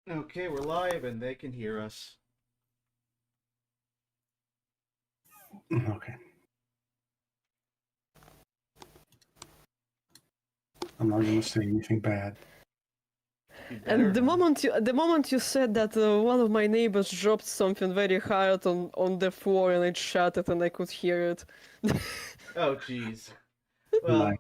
Okay, we're live and they can hear us. Okay. I'm not gonna say anything bad. And the moment you said that, one of my neighbors dropped something very hard on the floor and it shattered and I could hear it. Oh, jeez. Well, Nice.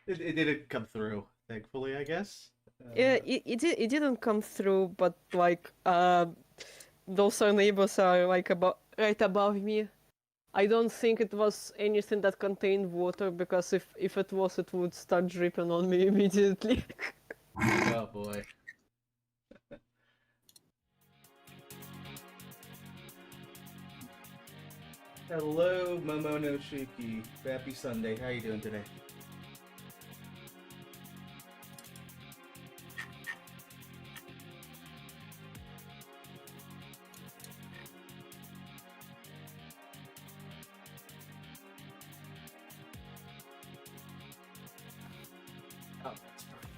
it didn't come through, thankfully, I guess. Yeah, it didn't come through, but like those are neighbors are like right above me. I don't think it was anything that contained water, because if it was, it would start dripping on me immediately. Oh boy. Hello, Momono Shiki. Happy Sunday. How you doing today? Oh, that's perfect.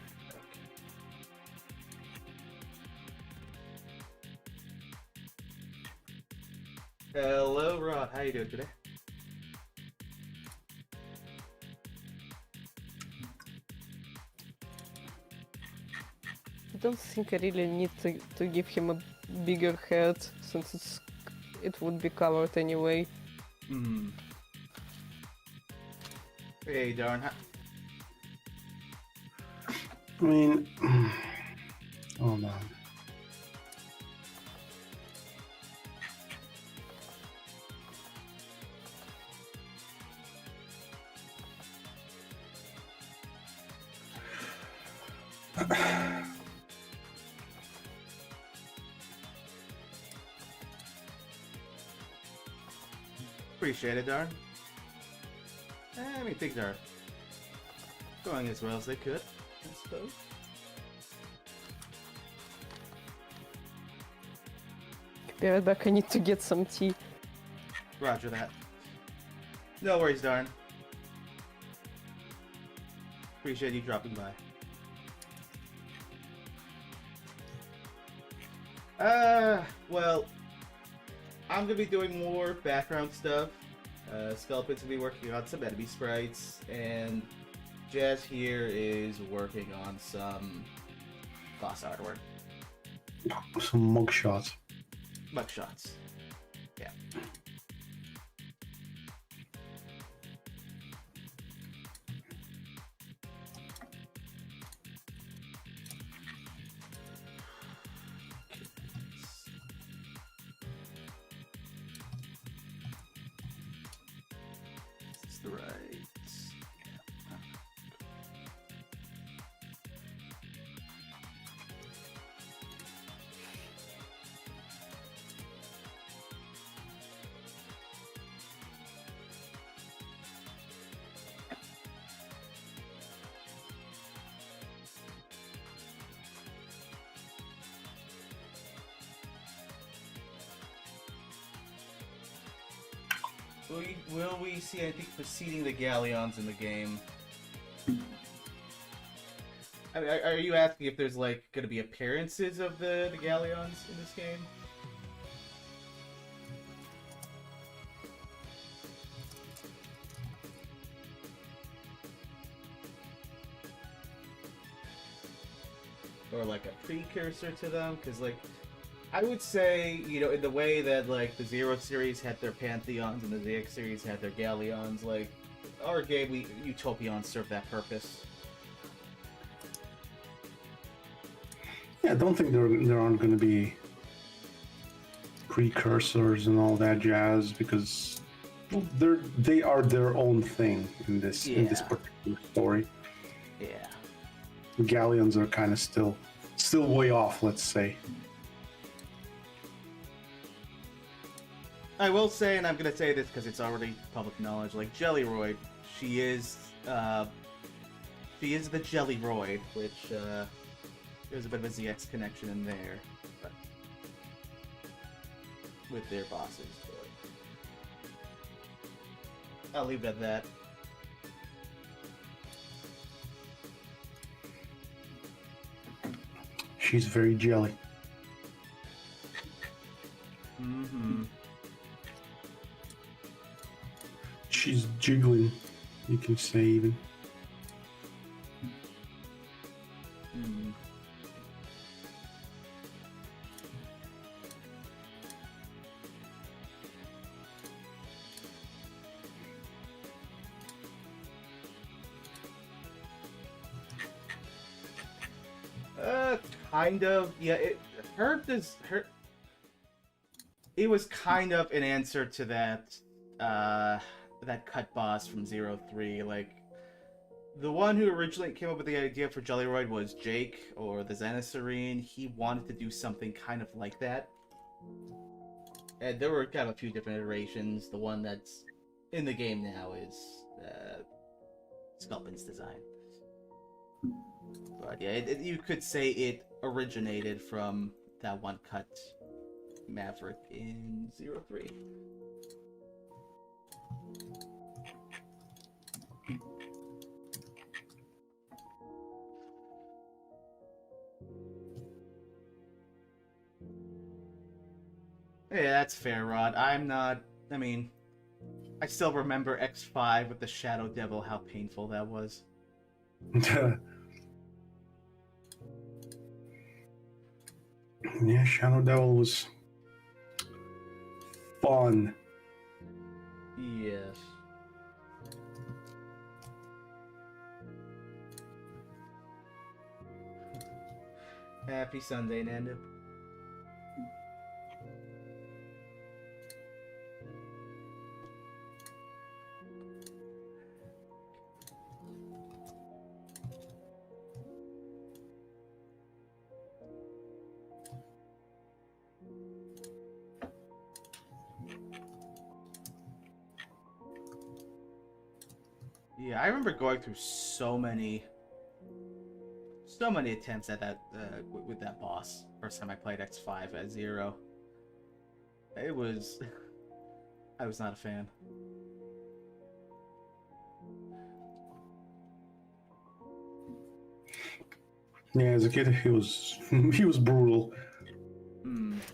Okay. Hello, Rod. How you doing today? I don't think I really need to give him a bigger head, since it would be covered anyway. Hmm. Hey, darn. I mean, hold on. Appreciate it, darn. I mean, things are going as well as they could, I suppose. Be right back, I need to get some tea. Roger that. No worries, darn. Appreciate you dropping by. Well, I'm gonna be doing more background stuff. Sculpin's gonna be working on some enemy sprites, and Jazz here is working on some boss artwork. Some mugshots. Mugshots. Yeah. This is the right. Will we see anything preceding the Galleons in the game? I mean, are you asking if there's like going to be appearances of the Galleons in this game? Or like a precursor to them? Because like, I would say, you know, in the way that like the Zero series had their Pantheons and the ZX series had their Galleons, like our game, Utopions serve that purpose. Yeah, I don't think there aren't going to be precursors and all that jazz, because they are their own thing in this particular story. Yeah. The Galleons are kind of still way off, let's say. I will say, and I'm gonna say this because it's already public knowledge, like Jellyroid, she is the Jellyroid, which there's a bit of a ZX connection in there, but with their bosses. But I'll leave it at that. She's very jelly. Mm-hmm. She's jiggling, you can say even. Mm. Kind of. Yeah, it was kind of an answer to that that cut boss from 03. Like, the one who originally came up with the idea for Jellyroid was Jake, or the Xenocyrene. He wanted to do something kind of like that. And there were kind of a few different iterations. The one that's in the game now is Sculpin's design. But yeah, you could say it originated from that one cut Maverick in 03. Yeah, that's fair, Rod. I mean, I still remember X5 with the Shadow Devil, how painful that was. Yeah, Shadow Devil was fun. Yes. Happy Sunday, Nando. Yeah, I remember going through so many attempts at that with that boss. First time I played X5 at 0. It was I was not a fan. Yeah, as a kid, he was he was brutal.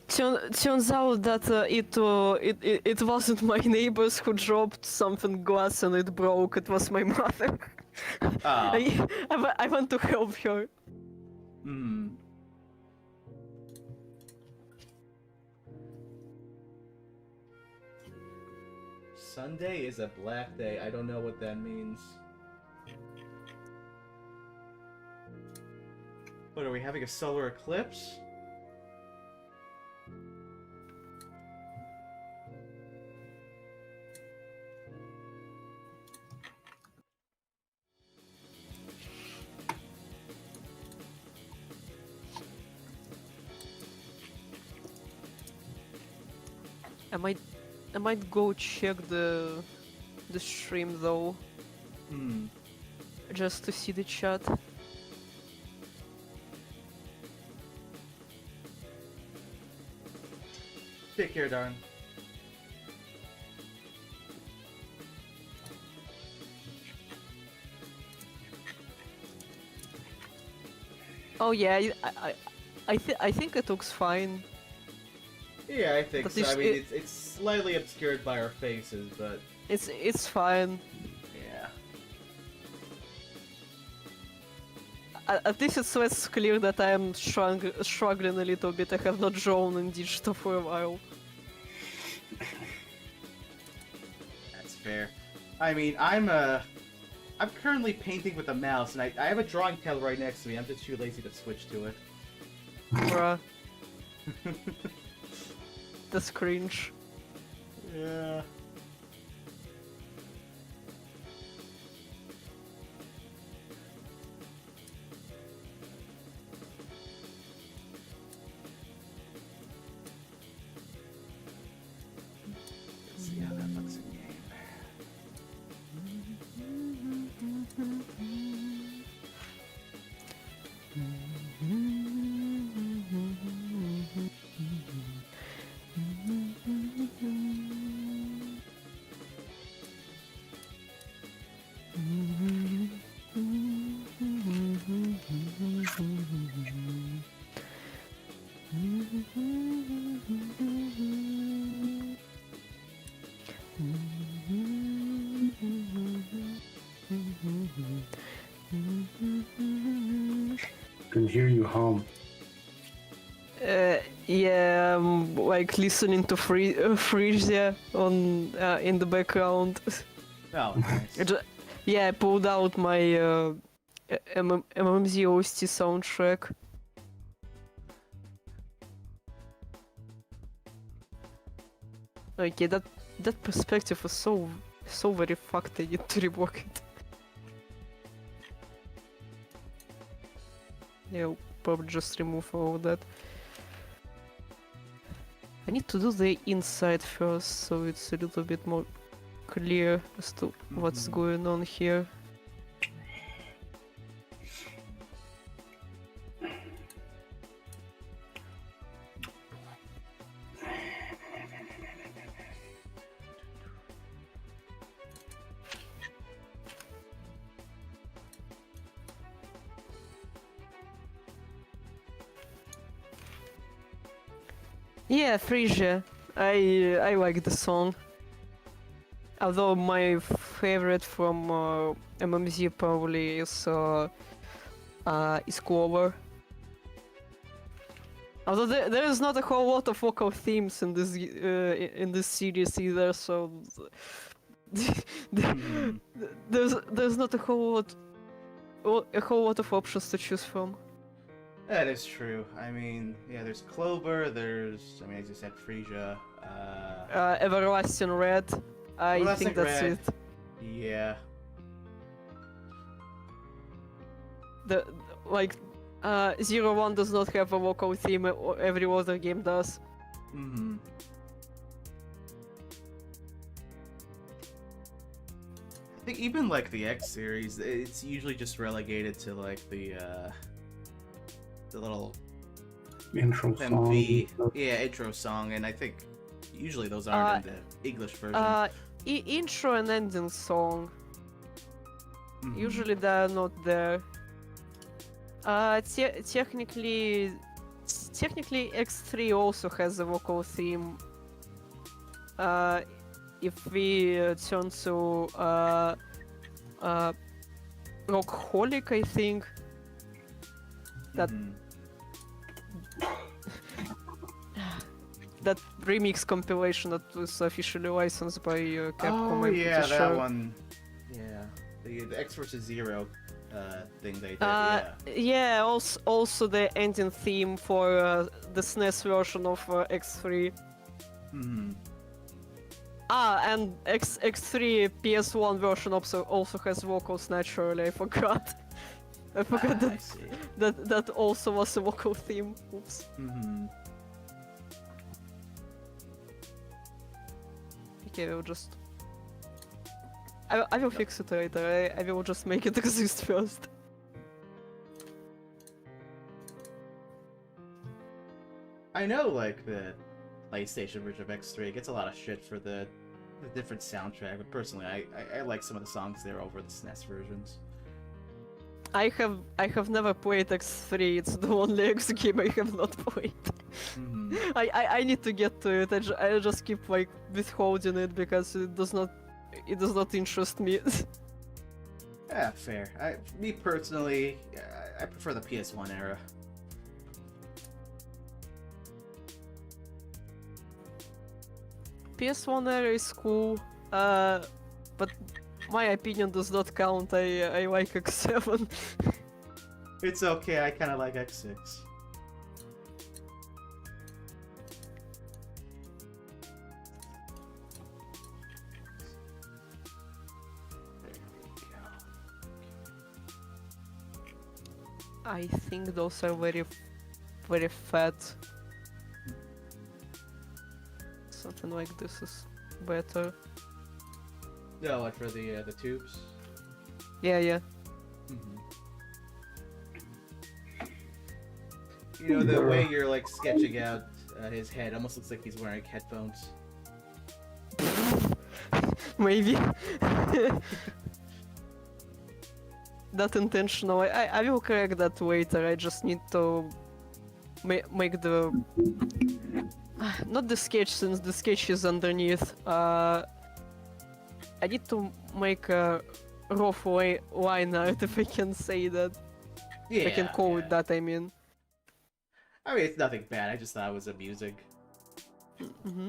Turns out that it wasn't my neighbors who dropped something glass and it broke. It was my mother. Oh. I want to help her. Sunday is a black day. I don't know what that means. What, are we having a solar eclipse? I might go check the stream though. Just to see the chat. Take care, darn. Oh yeah, I think it looks fine. Yeah, I think But so. I mean, it's slightly obscured by our faces, but it's fine. yeah. At least it's less clear that I am struggling a little bit. I have not drawn in digital for a while. That's fair. I mean, I'm currently painting with a mouse, and I have a drawing tablet right next to me. I'm just too lazy to switch to it. Bruh. That's cringe. Yeah. Let's see how that looks in game. hear you hum. Yeah, like listening to Frisia on in the background. Oh, nice. Yeah, I pulled out my MMZ OST soundtrack. Okay, that perspective is so very fucked. I need to rework it. Yeah, I'll probably just remove all that. I need to do the inside first, so it's a little bit more clear as to what's going on here. Yeah, Frisia. I like the song. Although my favorite from MMZ probably is Clover. Although there is not a whole lot of vocal themes in this series either, so there's not a whole lot of options to choose from. That is true. I mean, yeah, there's Clover, as you said, Frisia. Everlasting Red. I Everlasting think that's Red. it. Yeah. Like, 01 does not have a vocal theme, every other game does. Mm-hmm. I think even like the X series, it's usually just relegated to like the little Intro MV, song. yeah, intro song, and I think usually those aren't in the English version. Intro and ending song. Mhm. Usually they're not there. Technically X3 also has a vocal theme. If we turn to Rockholic, I think that Mhm. that remix compilation that was officially licensed by Capcom. Oh I'm yeah, pretty that sure. one. Yeah, the X versus Zero thing they did. Yeah, also the ending theme for the SNES version of X3. Mm-hmm. And X3 PS1 version also has vocals naturally. I forgot. I forgot I see. that also was a vocal theme. Oops. Mm-hmm. Okay, we'll just. I will fix it later. I will just make it exist first. I know, like the PlayStation version of X3 gets a lot of shit for the different soundtrack, but personally, I like some of the songs there over the SNES versions. I have never played X3. It's the only X game I have not played. Mm-hmm. I need to get to it. I just keep like withholding it because it does not interest me. Yeah, fair. Me personally, I prefer the PS1 era. PS1 era is cool, but my opinion does not count. I like X7. It's okay, I kind of like X6. I think those are very, very fat. Something like this is better. No, what for the tubes? Yeah. Mm-hmm. You know, the way you're like sketching out his head almost looks like he's wearing headphones. Maybe. Not intentional. I will correct that later. I just need to make the not the sketch, since the sketch is underneath. I need to make a rough line art, if I can say that. Yeah, I can call it yeah. that, I mean. I mean, it's nothing bad. I just thought it was amusing. Mm-hmm.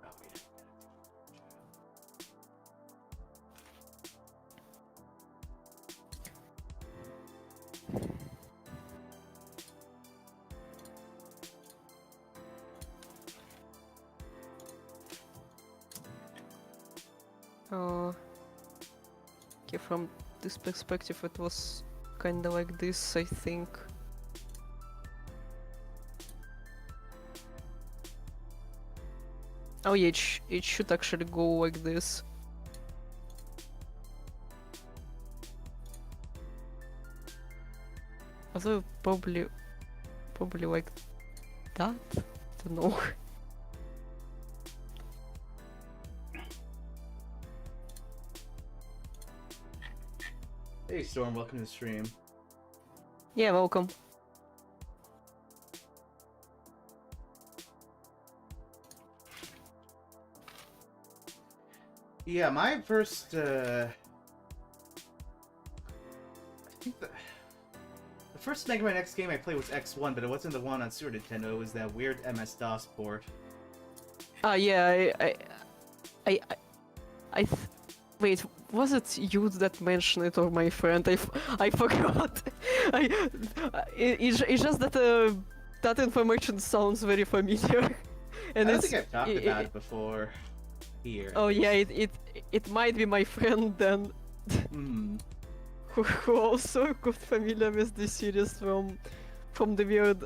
Oh, yeah. Okay, from this perspective, it was kinda like this, I think. Oh yeah, it should actually go like this. Although probably like that? I don't know. Hey, Storm, welcome to the stream. Yeah, welcome. Yeah, my first, I think the first Mega Man X game I played was X1, but it wasn't the one on Super Nintendo. It was that weird MS-DOS port. Yeah, wait, was it you that mentioned it or my friend? I forgot. It's just that that information sounds very familiar, and I don't it's. think I've talked about it before here. Oh yeah, it might be my friend then, Hmm. who also got familiar with this series from the weird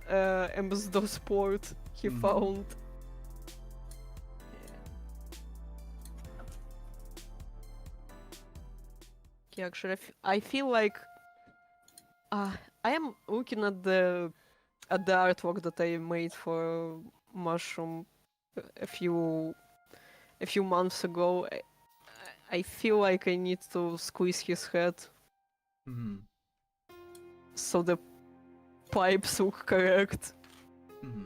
MS-DOS port he Mhm. found. Yeah, actually, I feel like I am looking at the artwork that I made for Mushroom a few months ago. I feel like I need to squeeze his head Hmm. so the pipes look correct. Hmm.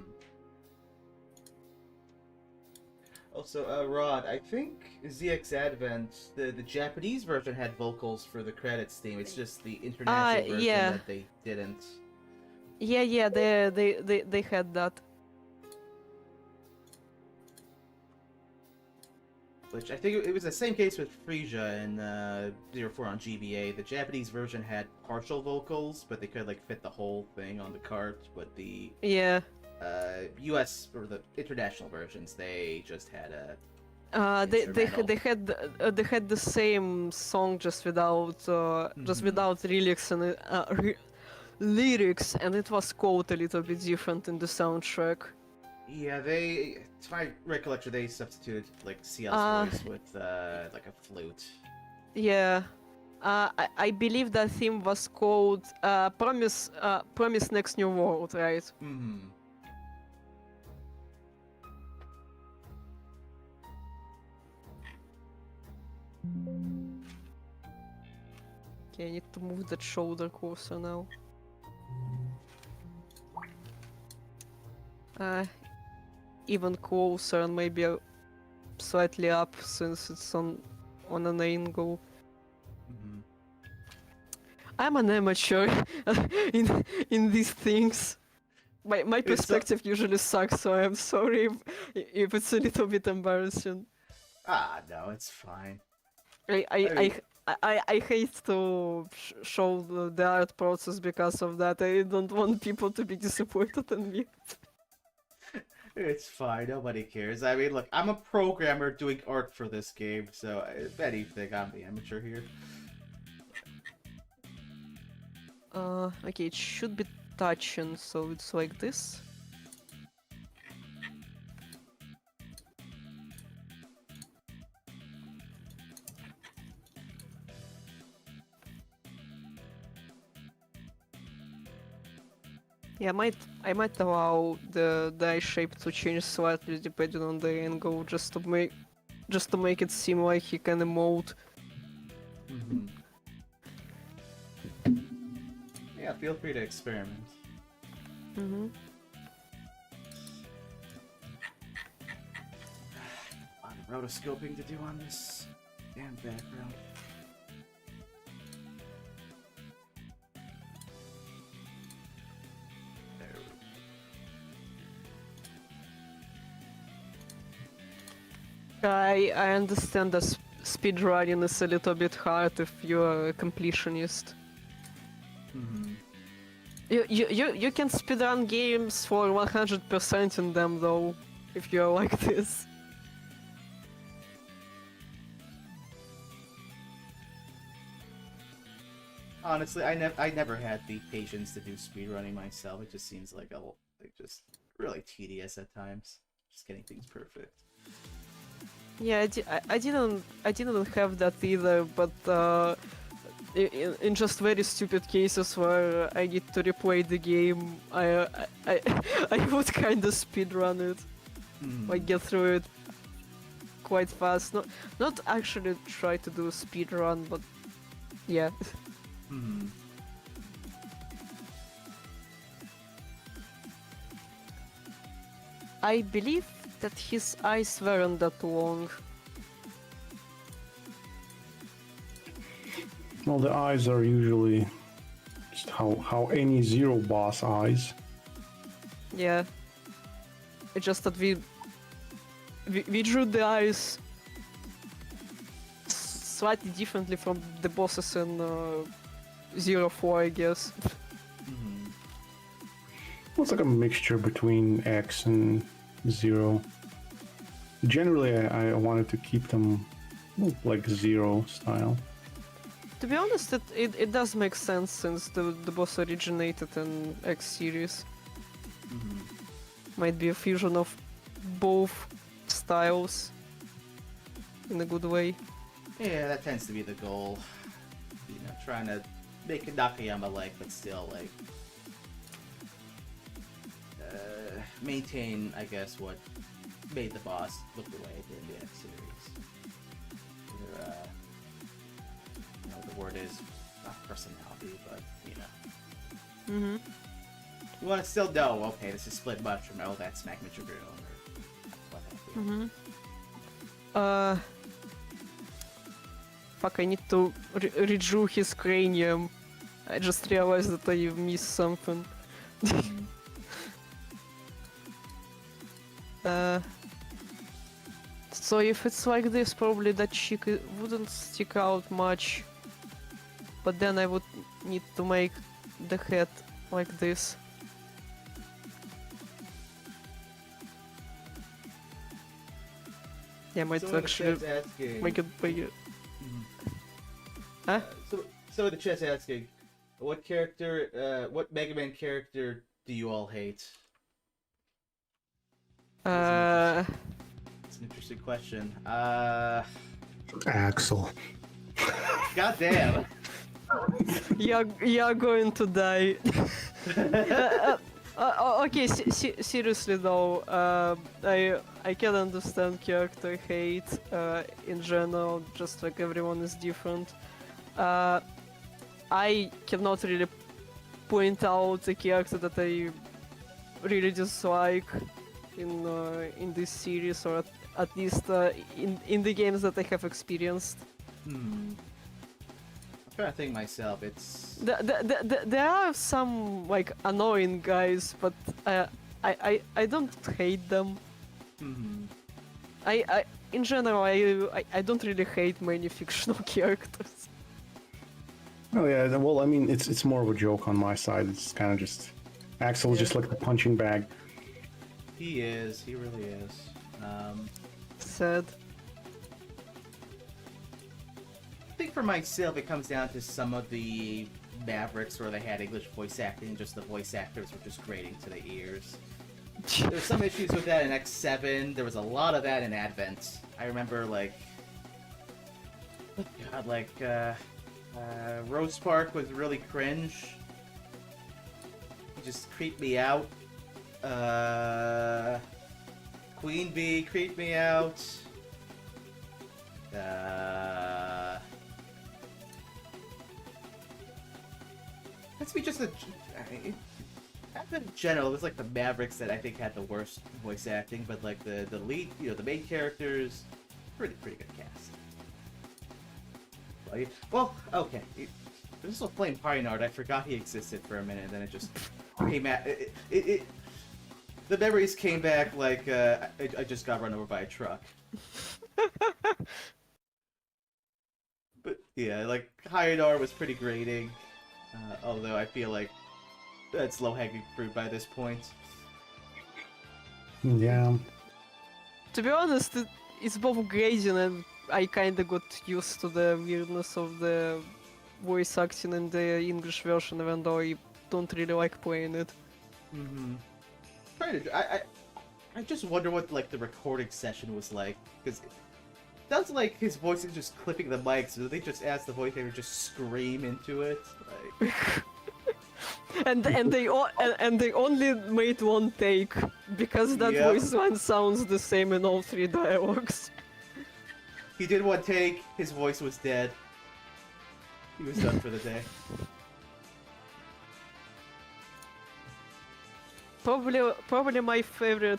Also, Rod, I think ZX Advent, the Japanese version had vocals for the credits theme. It's just the international version Yeah. that they didn't. Yeah, they had that. Which I think it was the same case with Frisia in 04 on GBA. The Japanese version had partial vocals, but they could like fit the whole thing on the cart. But the Yeah. US or the international versions, they just had a They instrumental. they had the same song just without Mhm. lyrics and lyrics, and it was quite a little bit different in the soundtrack. Yeah, to my recollection, they substituted like CL's Uh, voice with like a flute. yeah. I believe that theme was called Promise Next New World, right? Hmm. Okay, I need to move that shoulder closer now. Even closer and maybe slightly up since it's on an angle. Hmm. I'm an amateur in these things. My It's so... perspective usually sucks, so I'm sorry if it's a little bit embarrassing. no, it's fine. I I I mean, I hate to show the art process because of that. I don't want people to be disappointed in me. it's fine. Nobody cares. I mean, look, I'm a programmer doing art for this game, so if anything, I'm the amateur here. Okay, it should be touching, so it's like this. Yeah, I might allow the eye shape to change slightly depending on the angle, just to make it seem like he can emote. Hmm. Yeah, feel free to experiment. Mm-hmm. A lot of rotoscoping to do on this damn background. I understand that speedrunning is a little bit hard if you're a completionist. Hmm. You can speedrun games for 100% in them though, if you're like this. Honestly, I never had the patience to do speedrunning myself. It just seems like just really tedious at times. Just getting things perfect. Yeah, I didn't have that either, but in just very stupid cases where I need to replay the game, I would kind of speedrun it, like get through it quite fast. Not actually try to do a speedrun, but yeah. Hmm. I believe that his eyes weren't that long. Well, the eyes are usually just how any zero boss eyes. Yeah. It's just that we drew the eyes slightly differently from the bosses in 0-4, I guess. Hmm. Well, it's like a mixture between X and Zero. Generally, I wanted to keep them like Zero style. To be honest, it does make sense since the boss originated in X series. Hmm. Might be a fusion of both styles in a good way. Yeah, that tends to be the goal. You know, trying to make it Nakayama-like, but still, like, maintain, I guess, what made the boss look the way it did in the X series. Either, you know, the word is not personality, but, you know. Mm-hmm. You want to still know, okay, this is Split Mushroom, oh, that's Magma Dragoon, or what have you. Mm-hmm. Fuck, I need to redraw his cranium. I just realized that I missed something. So if it's like this, probably that cheek wouldn't stick out much. But then I would need to make the head like this. Yeah, might So actually make it bigger. Huh? So the chat's asking, what Mega Man character do you all hate? It's an interesting question. Axel. Goddamn. You're going to die. Okay, seriously though, I can understand character hate in general, just like everyone is different. I cannot really point out a character that I really dislike in this series, or at least in the games that I have experienced. I'm trying to think myself. It's There are some like annoying guys, but I don't hate them. I in general I don't really hate many fictional characters. Oh yeah, well, I mean, it's more of a joke on my side. It's kind of just Axel is just like the punching bag. He is. He really is. Sad. I think for myself, it comes down to some of the Mavericks where they had English voice acting, just the voice actors were just grating to the ears. There's some issues with that in X7. There was a lot of that in Advent. I remember, like, oh God, like, Rose Park was really cringe. He just creeped me out. Queen Bee creeped me out. Let's be just in general, it was like the Mavericks that I think had the worst voice acting, but like the lead, you know, the main characters, pretty good cast. Well, okay. This was playing Pinard. I forgot he existed for a minute, and then it just came at the memories came back like I just got run over by a truck. But yeah, like Hyodar was pretty grating, although I feel like that's low-hanging fruit by this point. Yeah. To be honest, it's both grating and I kinda got used to the weirdness of the voice acting in the English version, even though I don't really like playing it. Mm-hmm. I just wonder what like the recording session was like, because it sounds like his voice is just clipping the mic, so they just asked the voice actor to just scream into it. Like... and they only made one take because that Yep. voice line sounds the same in all three dialogues. He did one take, his voice was dead. He was done for the day. Probably my favorite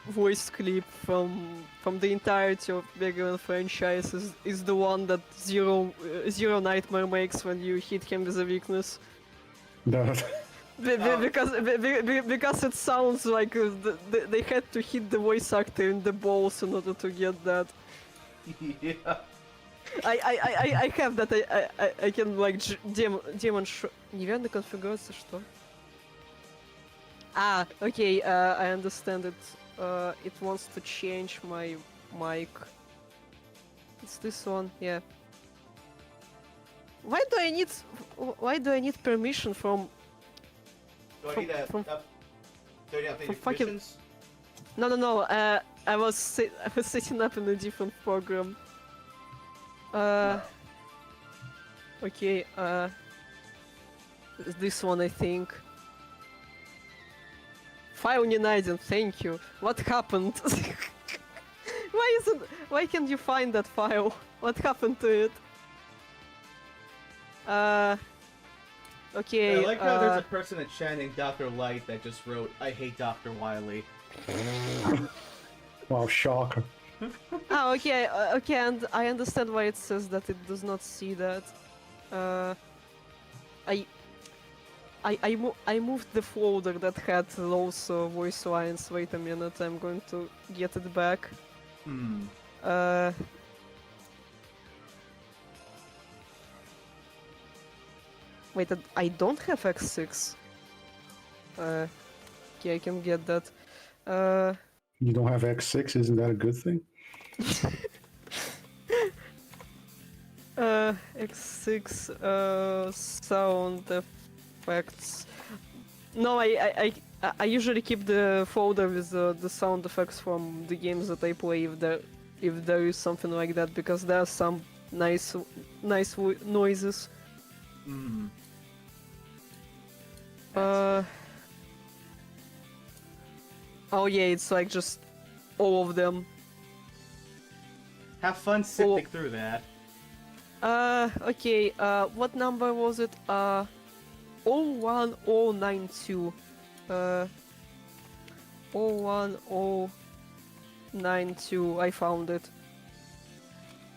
voice clip from the entirety of Vegan franchise is the one that Zero Nightmare makes when you hit him with a weakness. That. Because it sounds like they had to hit the voice actor in the balls in order to get that. Yeah. I have that. I can like demonstrate. Неверная конфигурация, что? Ah, okay. I understand it. It wants to change my mic. It's this one, yeah. Why do I need permission from? Do I need a... from- do I need to update your fucking- permissions? No. I was setting up in a different program. Okay. This one, I think. File не найден. Thank you. What happened? Why can't you find that file? What happened to it? Okay. I like how there's a person in chat named Dr. Light that just wrote, I hate Dr. Wily. Wow, shocker. Okay, and I understand why it says that it does not see that. I moved the folder that had those voice lines. Wait a minute, I'm going to get it back. Wait, I don't have X6. Okay, I can get that. You don't have X6, isn't that a good thing? X6 sound effects. No, I usually keep the folder with the sound effects from the games that I play if there is something like that, because there are some nice noises. Oh yeah, it's like just all of them. Have fun sifting through that. Okay, what number was it? 01092. 01092, I found it.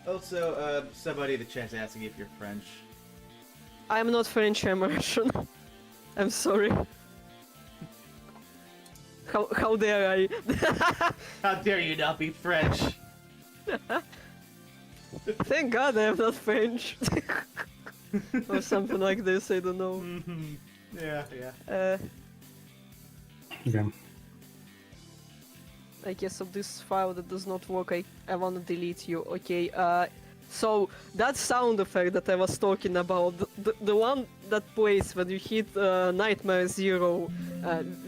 Also, somebody in the chat's asking if you're French. I'm not French, I'm Russian. I'm sorry. How dare I? How dare you not be French? Thank God I am not French. Or something like this, I don't know. Yeah. Okay. I guess of this file that does not work, I wanna delete you. Okay, so that sound effect that I was talking about, the one that plays when you hit Nightmare Zero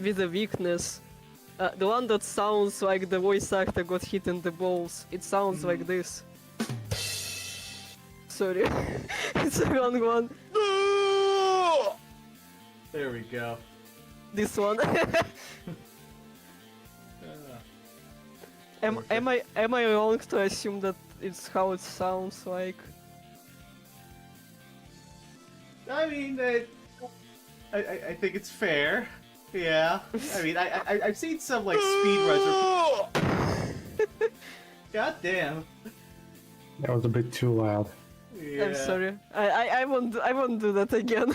with a weakness, the one that sounds like the voice actor got hit in the balls, it sounds like this. Sorry, it's the wrong one. There we go. This one. Am I wrong to assume that it's how it sounds like? I mean, I think it's fair. Yeah. I mean, I've seen some like speedruns. God damn. That was a bit too loud. Yeah. I'm sorry. I won't do that again.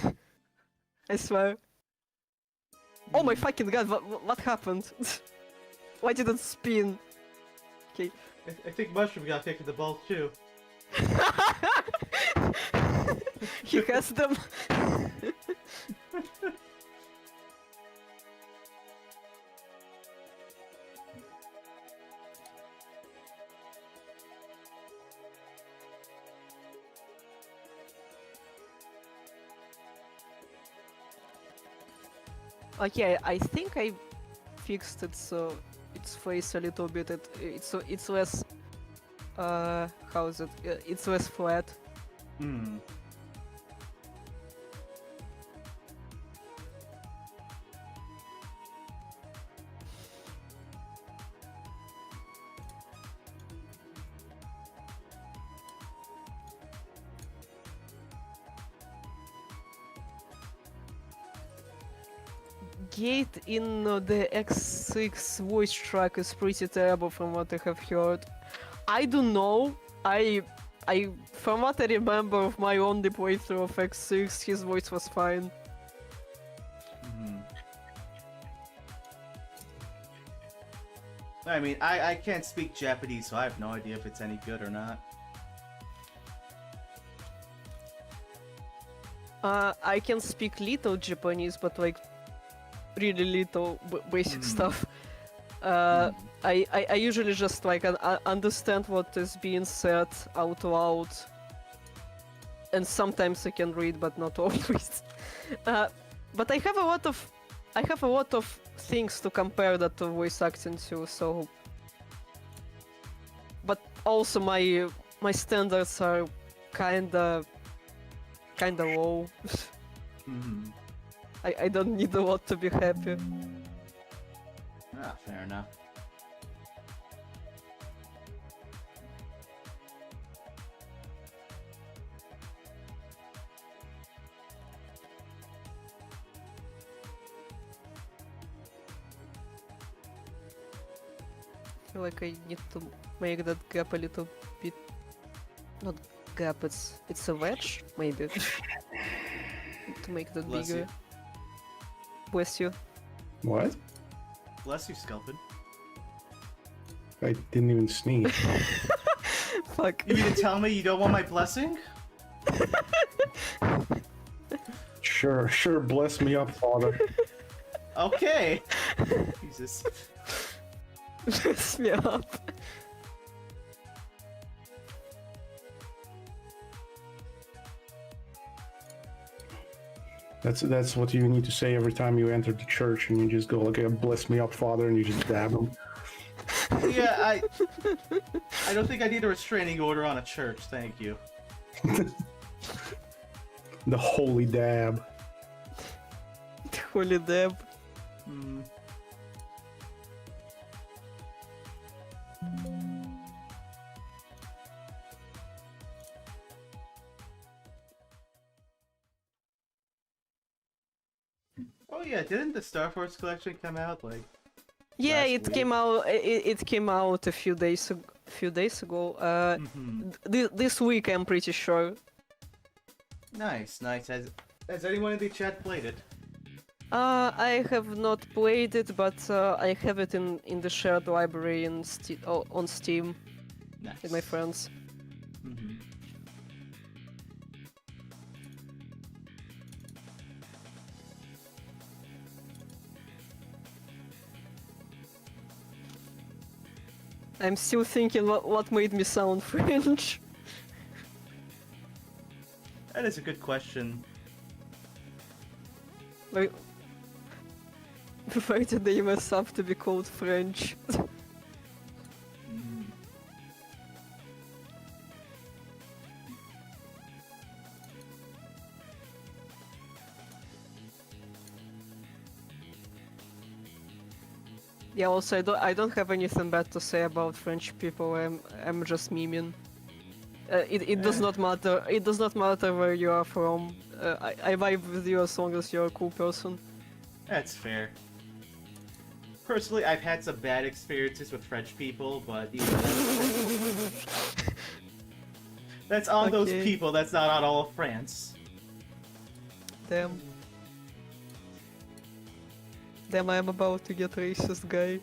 I swear. Oh my fucking god! What happened? Why did it spin? Okay. I think Mushroom got picked in the bulk too. He has them. Okay, I think I fixed its face a little bit. It's less how is it? It's less flat. Hmm. Gate in the X6 voice track is pretty terrible from what I have heard. I don't know. I from what I remember of my only playthrough of X6, his voice was fine. Mhm. I mean, I can't speak Japanese, so I have no idea if it's any good or not. I can speak little Japanese, but like really little basic stuff. I usually just like understand what is being said out loud, and sometimes I can read, but not always. But I have a lot of things to compare that to voice acting to. So, but also my standards are kinda low. Mhm. I don't need a lot to be happy. Ah, fair enough. I feel like I need to make that gap a little bit. Not gap, it's a wedge, maybe. To make that Bless bigger. you. Bless you. What? Bless you, Sculpin. I didn't even sneeze. Fuck. You mean to tell me you don't want my blessing? Sure, bless me up, Father. Okay. Jesus. Bless me up. That's what you need to say every time you enter the church, and you just go like, "Bless me up, Father," and you just dab him. Yeah, I don't think I need a restraining order on a church, thank you. The holy dab. Holy dab. Hmm. Oh yeah, didn't the Star Force collection come out like? Yeah, Last it week? came out. It came out a few days ago. Mhm. This week, I'm pretty sure. Nice, nice. Has anyone in the chat played it? I have not played it, but I have it in the shared library on Steam Nice. with my friends. Mhm. I'm still thinking what made me sound French. That is a good question. Like, why did they mess up to be called French? Mm. Yeah. Also, I don't have anything bad to say about French people. I'm just memeing. It does not matter. It does not matter where you are from. I vibe with you as long as you're a cool person. That's fair. Personally, I've had some bad experiences with French people, but you know, that's on those Okay. people. That's not on all of France. Damn. Damn, I am about to get racist, guy.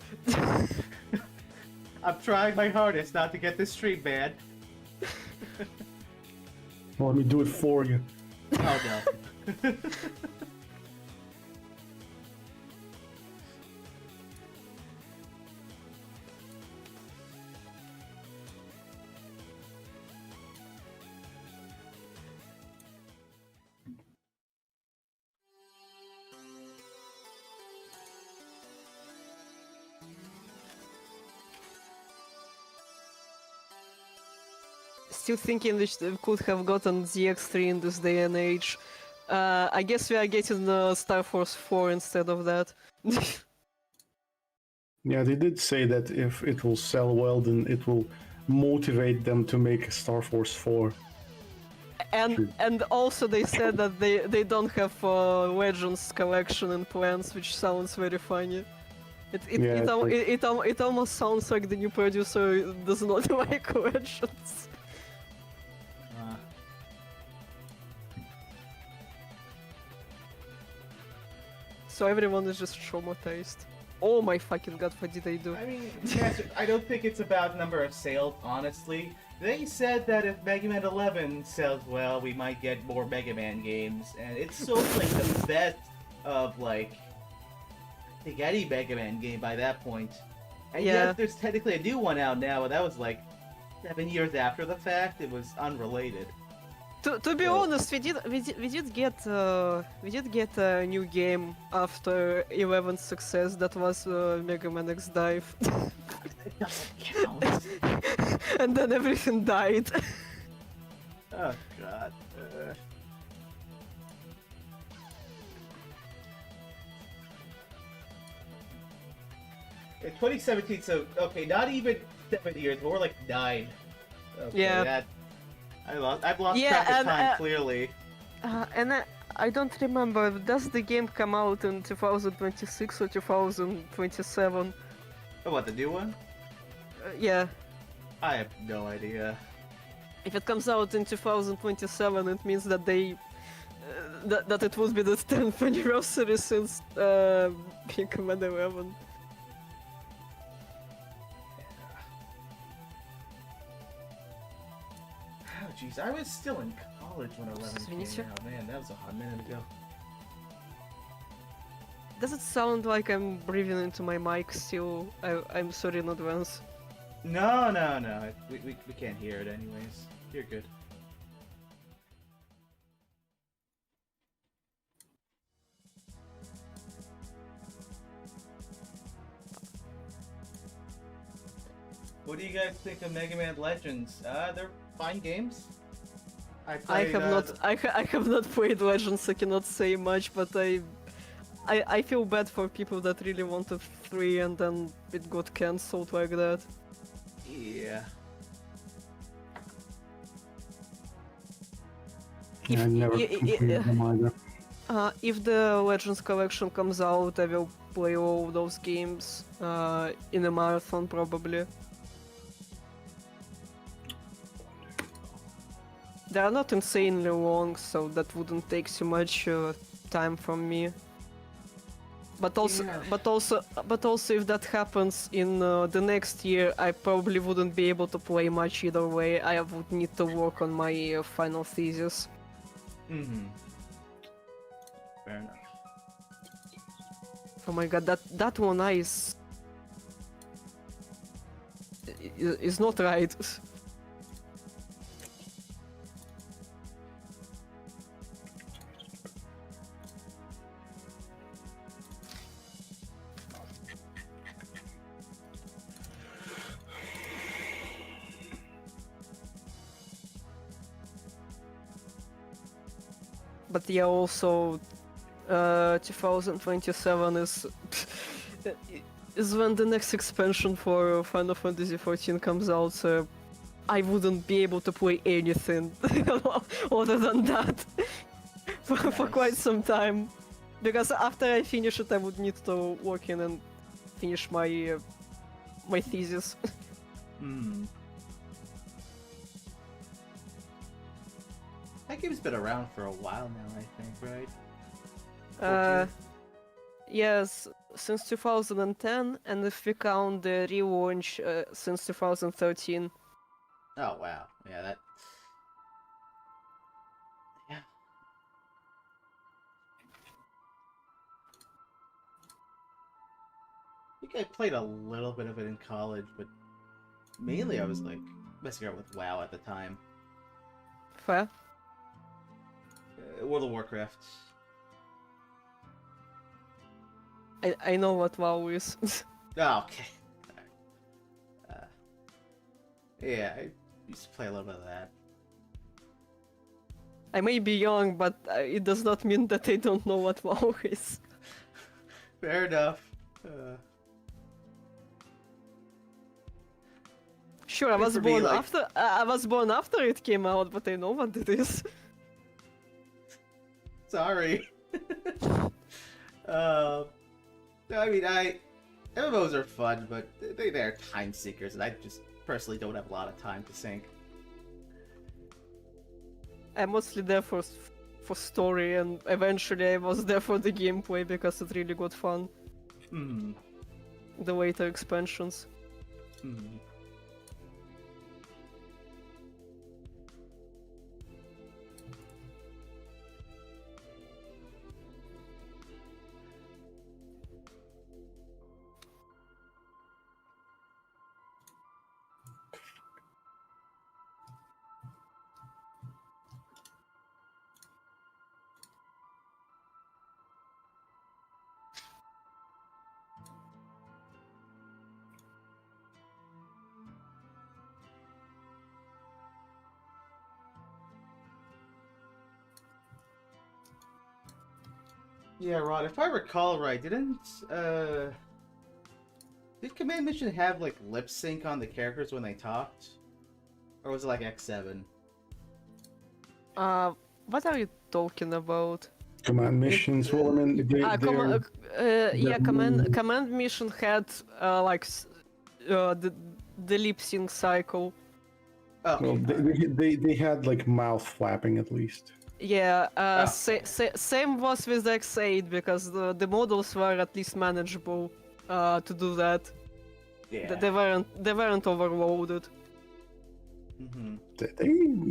I'm trying my hardest not to get this stream banned. Well, let me do it for you. Oh no. Still thinking we could have gotten ZX3 in this day and age. I guess we are getting Star Force 4 instead of that. Yeah, they did say that if it will sell well, then it will motivate them to make Star Force 4. And also they said that they don't have Legends collection in plans, which sounds very funny. It almost sounds like the new producer does not like Legends. So everyone is just traumatized. Oh my fucking god, what did I do? I mean, Master, I don't think it's about number of sales, honestly. They said that if Mega Man 11 sells well, we might get more Mega Man games, and it's sort of like the bet of, like, I think any Mega Man game by that point. And Yeah. yet there's technically a new one out now, but that was like 7 years after the fact. It was unrelated. To be honest, we did get a new game after 11's success. That was Mega Man X Dive, It doesn't count. and then everything died. Oh god. In 2017, so okay, not even 7 years, more like 9. Okay, Yeah. I've lost Yeah, track of and, time clearly. And I don't remember. Does the game come out in 2026 or 2027? Oh, what, the new one? Yeah. I have no idea. If it comes out in 2027, it means that that it would be the 10th anniversary since Mega Man 11. Oh jeez, I was still in college when 11 Извините. came out. Man, that was a hot minute ago. Does it sound like I'm breathing into my mic still? I'm sorry in advance. No, no, no. We can't hear it anyways. You're good. What do you guys think of Mega Man Legends? They're fine games. I have not played Legends. I cannot say much, but I feel bad for people that really wanted 3 and then it got cancelled like that. Yeah. I never completed them either. If the Legends collection comes out, I will play all those games in a marathon probably. They are not insanely long, so that wouldn't take too much time from me. But also, if that happens in the next year, I probably wouldn't be able to play much either way. I would need to work on my final thesis. Mm-hmm. Fair enough. Oh my god, that one is not right. But yeah, also 2027 is when the next expansion for Final Fantasy XIV comes out, so I wouldn't be able to play anything other than that for quite some time. Because after I finish it, I would need to work in and finish my my thesis. Hmm. That game's been around for a while now, I think, right? 14? Yes, since 2010, and if we count the relaunch since 2013. Oh wow, yeah, that. Yeah. I think I played a little bit of it in college, but mainly I was like messing around with WoW at the time. Fair. World of Warcraft. I know what WoW is. Oh, okay. Yeah, I used to play a little bit of that. I may be young, but it does not mean that I don't know what WoW is. Fair enough. Sure, I was for me, born like- after. I was born after it came out, but I know what it is. Sorry. I mean, MMOs are fun, but they're time seekers, and I just personally don't have a lot of time to sink. I'm mostly there for story, and eventually I was there for the gameplay because it really got fun. Hmm. The later expansions. Hmm. Yeah, Rod, if I recall right, did Command Mission have, like, lip sync on the characters when they talked? Or was it like X7? What are you talking about? Command missions. Well, I mean, Command mission had the lip sync cycle. Okay. well, they had like mouth flapping at least. Yeah, Oh. same was with X8 because the models were at least manageable to do that. Yeah. They weren't overloaded. Mm-hmm.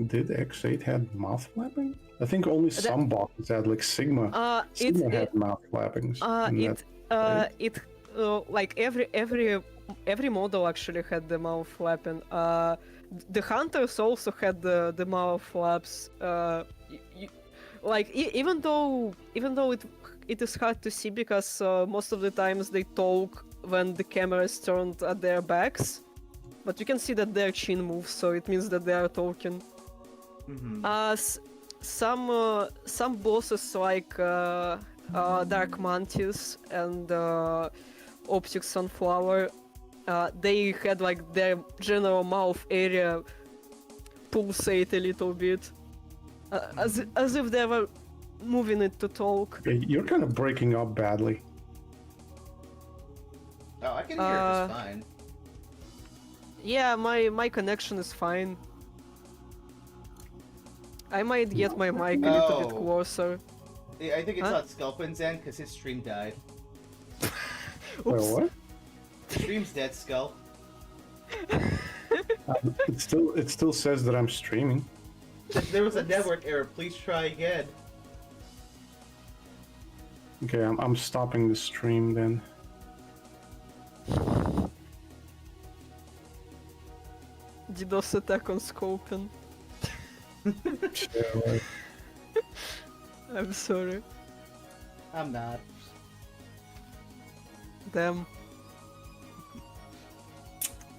Did X8 had mouth flapping? I think only some boxes had, like Sigma. Sigma had mouth flappings. Like every model actually had the mouth flapping. The hunters also had the mouth flaps. Even though it is hard to see because most of the times they talk when the camera is turned at their backs, but you can see that their chin moves, so it means that they are talking. Mm-hmm. Some bosses like Dark Mantis and Optic Sunflower, they had like their general mouth area pulsate a little bit, as if they were moving it to talk. You're kind of breaking up badly. Oh, I can hear it just fine. Yeah, my connection is fine. I might get my mic a little bit closer. Yeah, I think it's Huh? on Sculpin's end because his stream died. Wait, what? The stream's dead, Skull. It still says that I'm streaming. There was a network error. Please try again. Okay, I'm stopping the stream then. DDoS attack on Scorpion. Yeah, like, I'm sorry. I'm not. Damn.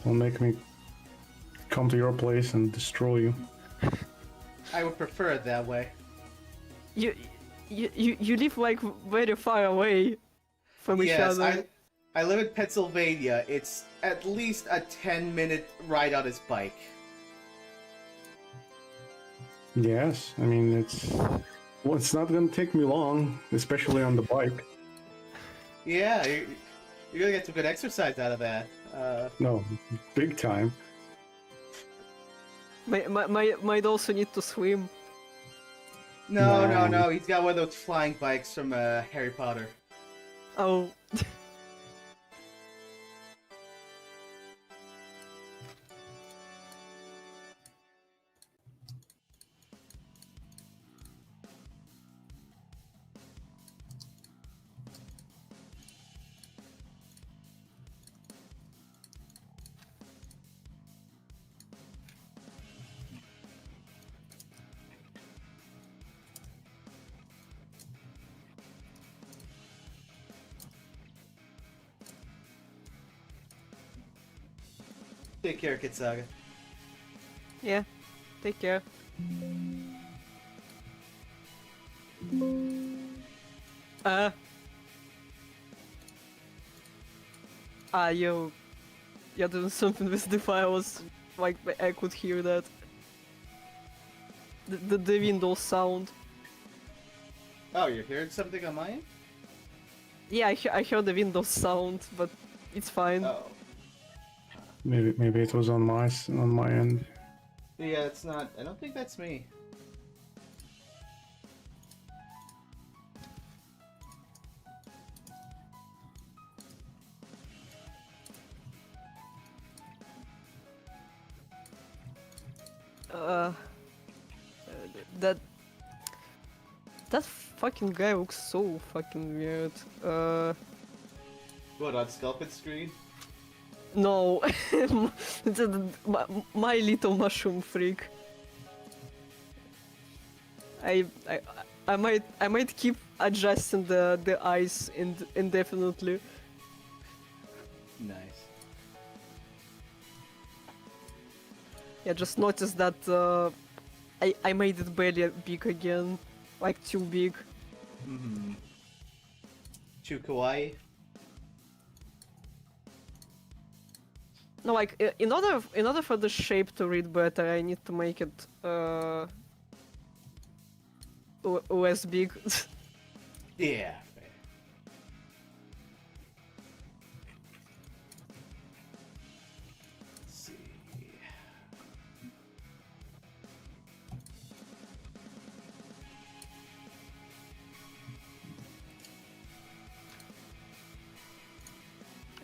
don't make me come to your place and destroy you. I would prefer it that way. You live like very far away from each Yes, other. I live in Pennsylvania. It's at least a 10-minute ride on his bike. Yes, I mean it's not gonna take me long, especially on the bike. Yeah, you're gonna get some good exercise out of that. No, big time. Might also need to swim. No, No. no, no. He's got one of those flying bikes from Harry Potter. Oh, Take care, Kitsaga. Yeah, take care. You're doing something with the files. Like, I could hear that. The Windows sound. Oh, you're hearing something on my end? Yeah, I heard the Windows sound, but it's fine. Oh. Maybe it was on my end. Yeah, it's not. I don't think that's me. That fucking guy looks so fucking weird. What, on Sculpt's screen? No, my little mushroom freak. I might keep adjusting the eyes indefinitely. Nice. Yeah, just noticed that I made it barely big again, like too big. Mm-hmm. Too kawaii? No, like in order for the shape to read better, I need to make it less big. Yeah. Fair. Let's see.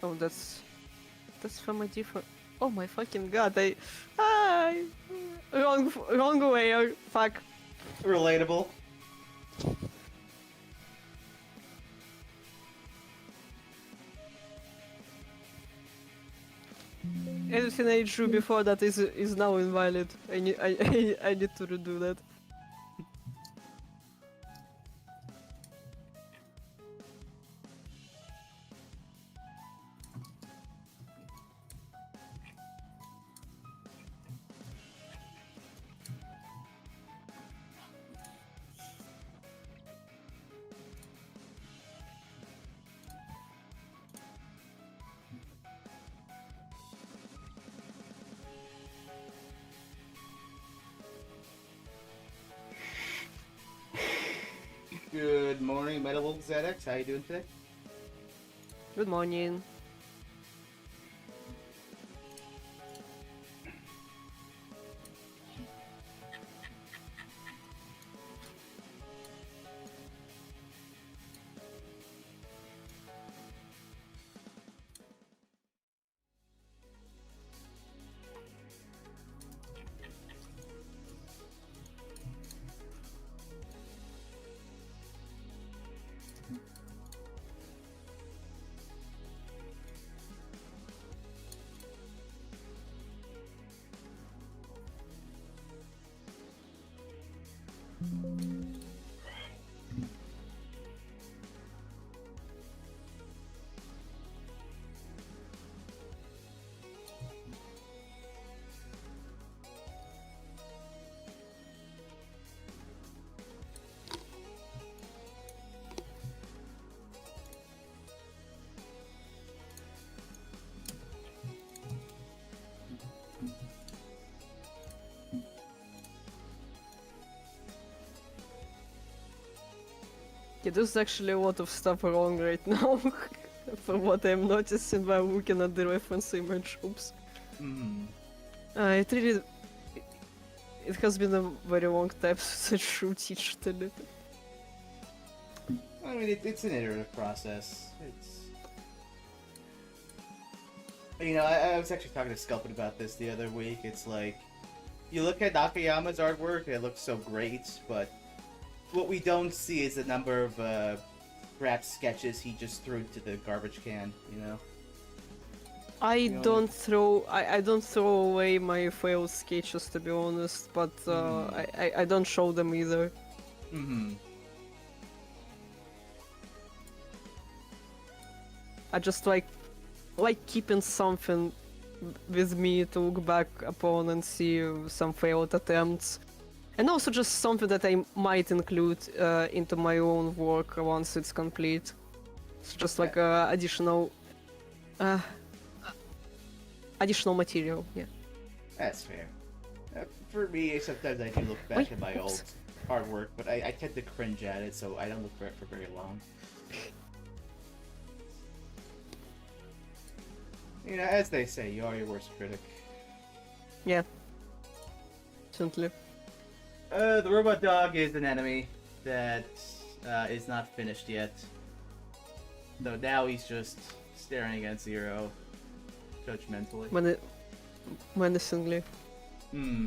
Oh, that's from a different. Oh my fucking god! Wrong layer. Fuck. Relatable. Everything I drew before that is now invalid. I need to redo that. Good morning, Metal ZX. How you doing today? Good morning. Yeah, there's actually a lot of stuff wrong right now, from what I'm noticing while looking at the reference image. Oops. Mm-hmm. It really... It has been a very long time since I drew digitally. I mean, it's an iterative process. It's... You know, I was actually talking to Sculpin about this the other week. It's like, you look at Nakayama's artwork, it looks so great, but what we don't see is the number of perhaps sketches he just threw to the garbage can, you know? I don't throw away my failed sketches, to be honest, but I don't show them either. Mm-hmm. I just like keeping something with me to look back upon and see some failed attempts. And also just something that I might include into my own work once it's complete. It's just like additional material, yeah. That's fair. For me, sometimes I do look back at my old artwork, but I tend to cringe at it, so I don't look for it for very long. You know, as they say, you are your worst critic. Yeah. Simply. The robot dog is an enemy that is not finished yet. Though now he's just staring at Zero judgmentally. Menacingly. Hmm.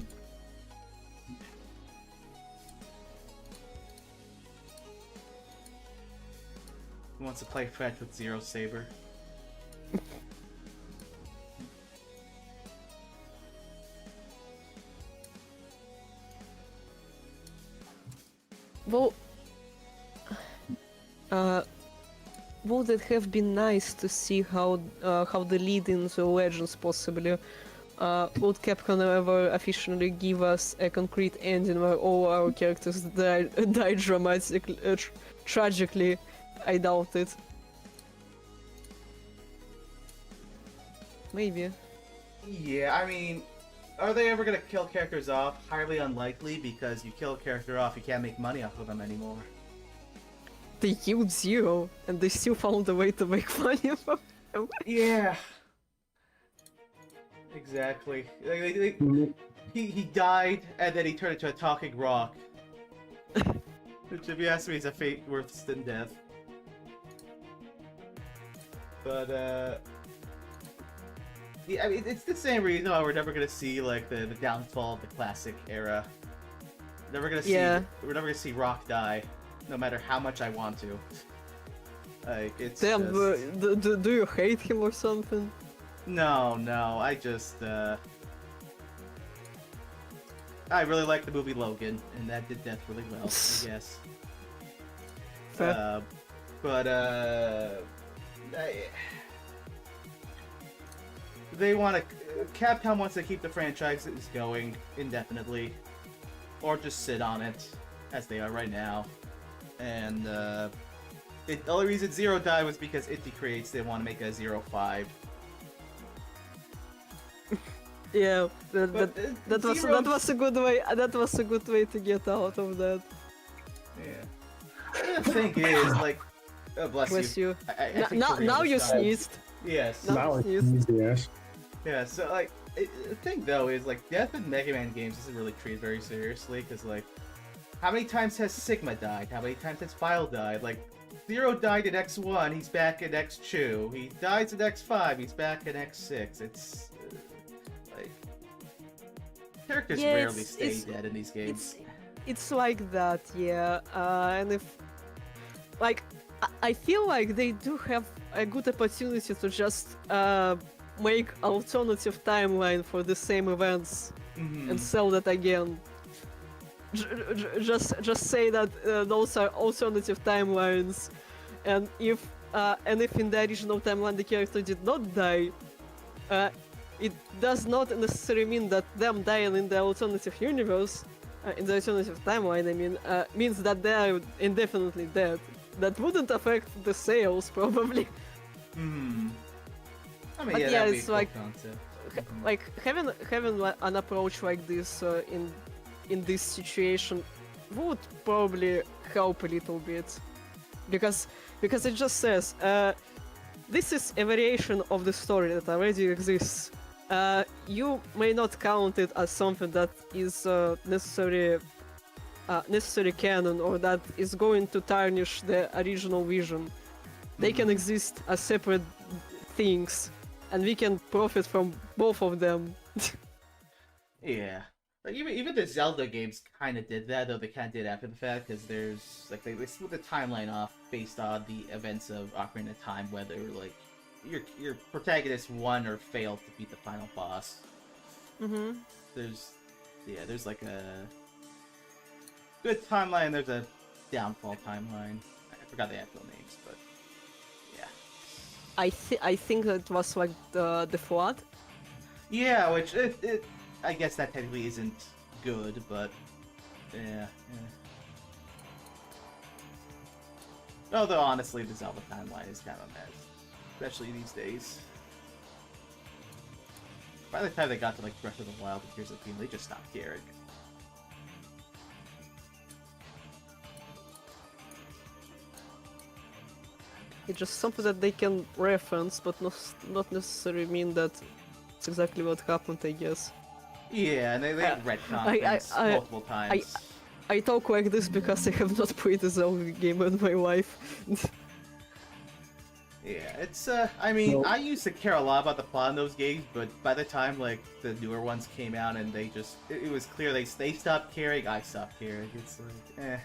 Who wants to play fetch with Zero Saber? Well, would it have been nice to see how the lead in the Legends possibly would Capcom ever officially give us a concrete ending where all our characters die dramatically, tragically? I doubt it. Maybe. Yeah, I mean, are they ever gonna kill characters off? Highly unlikely, because you kill a character off, you can't make money off of them anymore. They killed Zero, and they still found a way to make money from him. Yeah. Exactly. He died, and then he turned into a talking rock. Which, if you ask me, is a fate worse than death. But, yeah, I mean, it's the same reason why we're never gonna see, like, the downfall of the classic era. Never gonna see, we're never gonna see Rock die, no matter how much I want to. Like, it's Damn, just... do you hate him or something? No, I just, I really like the movie Logan, and that did death really well, I guess. Fair. They want to... Capcom wants to keep the franchises going indefinitely, or just sit on it, as they are right now. And, the only reason Zero died was because Indie Creates didn't want to make a 0-5. Yeah, that was a good way. That was a good way to get out of that. Yeah. The thing is, like, oh, bless you. I think Now you died. sneezed. Yes. Now it's yes. Yeah. So like, the thing though is like, death in Mega Man games isn't really treated very seriously, because like, how many times has Sigma died? How many times has File died? Like, Zero died in X1, he's back in X2. He dies in X5, he's back in X6. It's like, characters rarely stay dead in these games. It's like that, yeah. And if, like, I feel like they do have a good opportunity to just make alternative timeline for the same events and sell that again. Just say that those are alternative timelines, and if in the original timeline the character did not die, it does not necessarily mean that them dying in the alternative universe, in the alternative timeline, I mean, means that they are indefinitely dead. That wouldn't affect the sales, probably. I mean, But yeah, it's cool like, concept. like having an approach like this in this situation would probably help a little bit, because it just says this is a variation of the story that already exists. You may not count it as something that is necessary canon, or that is going to tarnish the original vision. They can exist as separate things, and we can profit from both of them. Yeah. Like, even the Zelda games kind of did that, though they kind of did after the fact, because there's, like, they split the timeline off based on the events of Ocarina of Time, whether, like, your protagonist won or failed to beat the final boss. There's like a good timeline, there's a downfall timeline. I forgot the actual names, but yeah. I think that was like the flood. Yeah, which I guess that technically isn't good, but yeah. Although honestly, the Zelda timeline is kind of a mess, especially these days. By the time they got to like Breath of the Wild and Tears of the Kingdom, they just stopped caring. It's just something that they can reference, but not necessarily mean that it's exactly what happened, I guess. Yeah, and they retconned things multiple times. I talk like this because I have not played a Zelda game in my life. Yeah, it's I mean, Well, I used to care a lot about the plot in those games, but by the time like the newer ones came out and they just it was clear they stopped caring, I stopped caring. It's like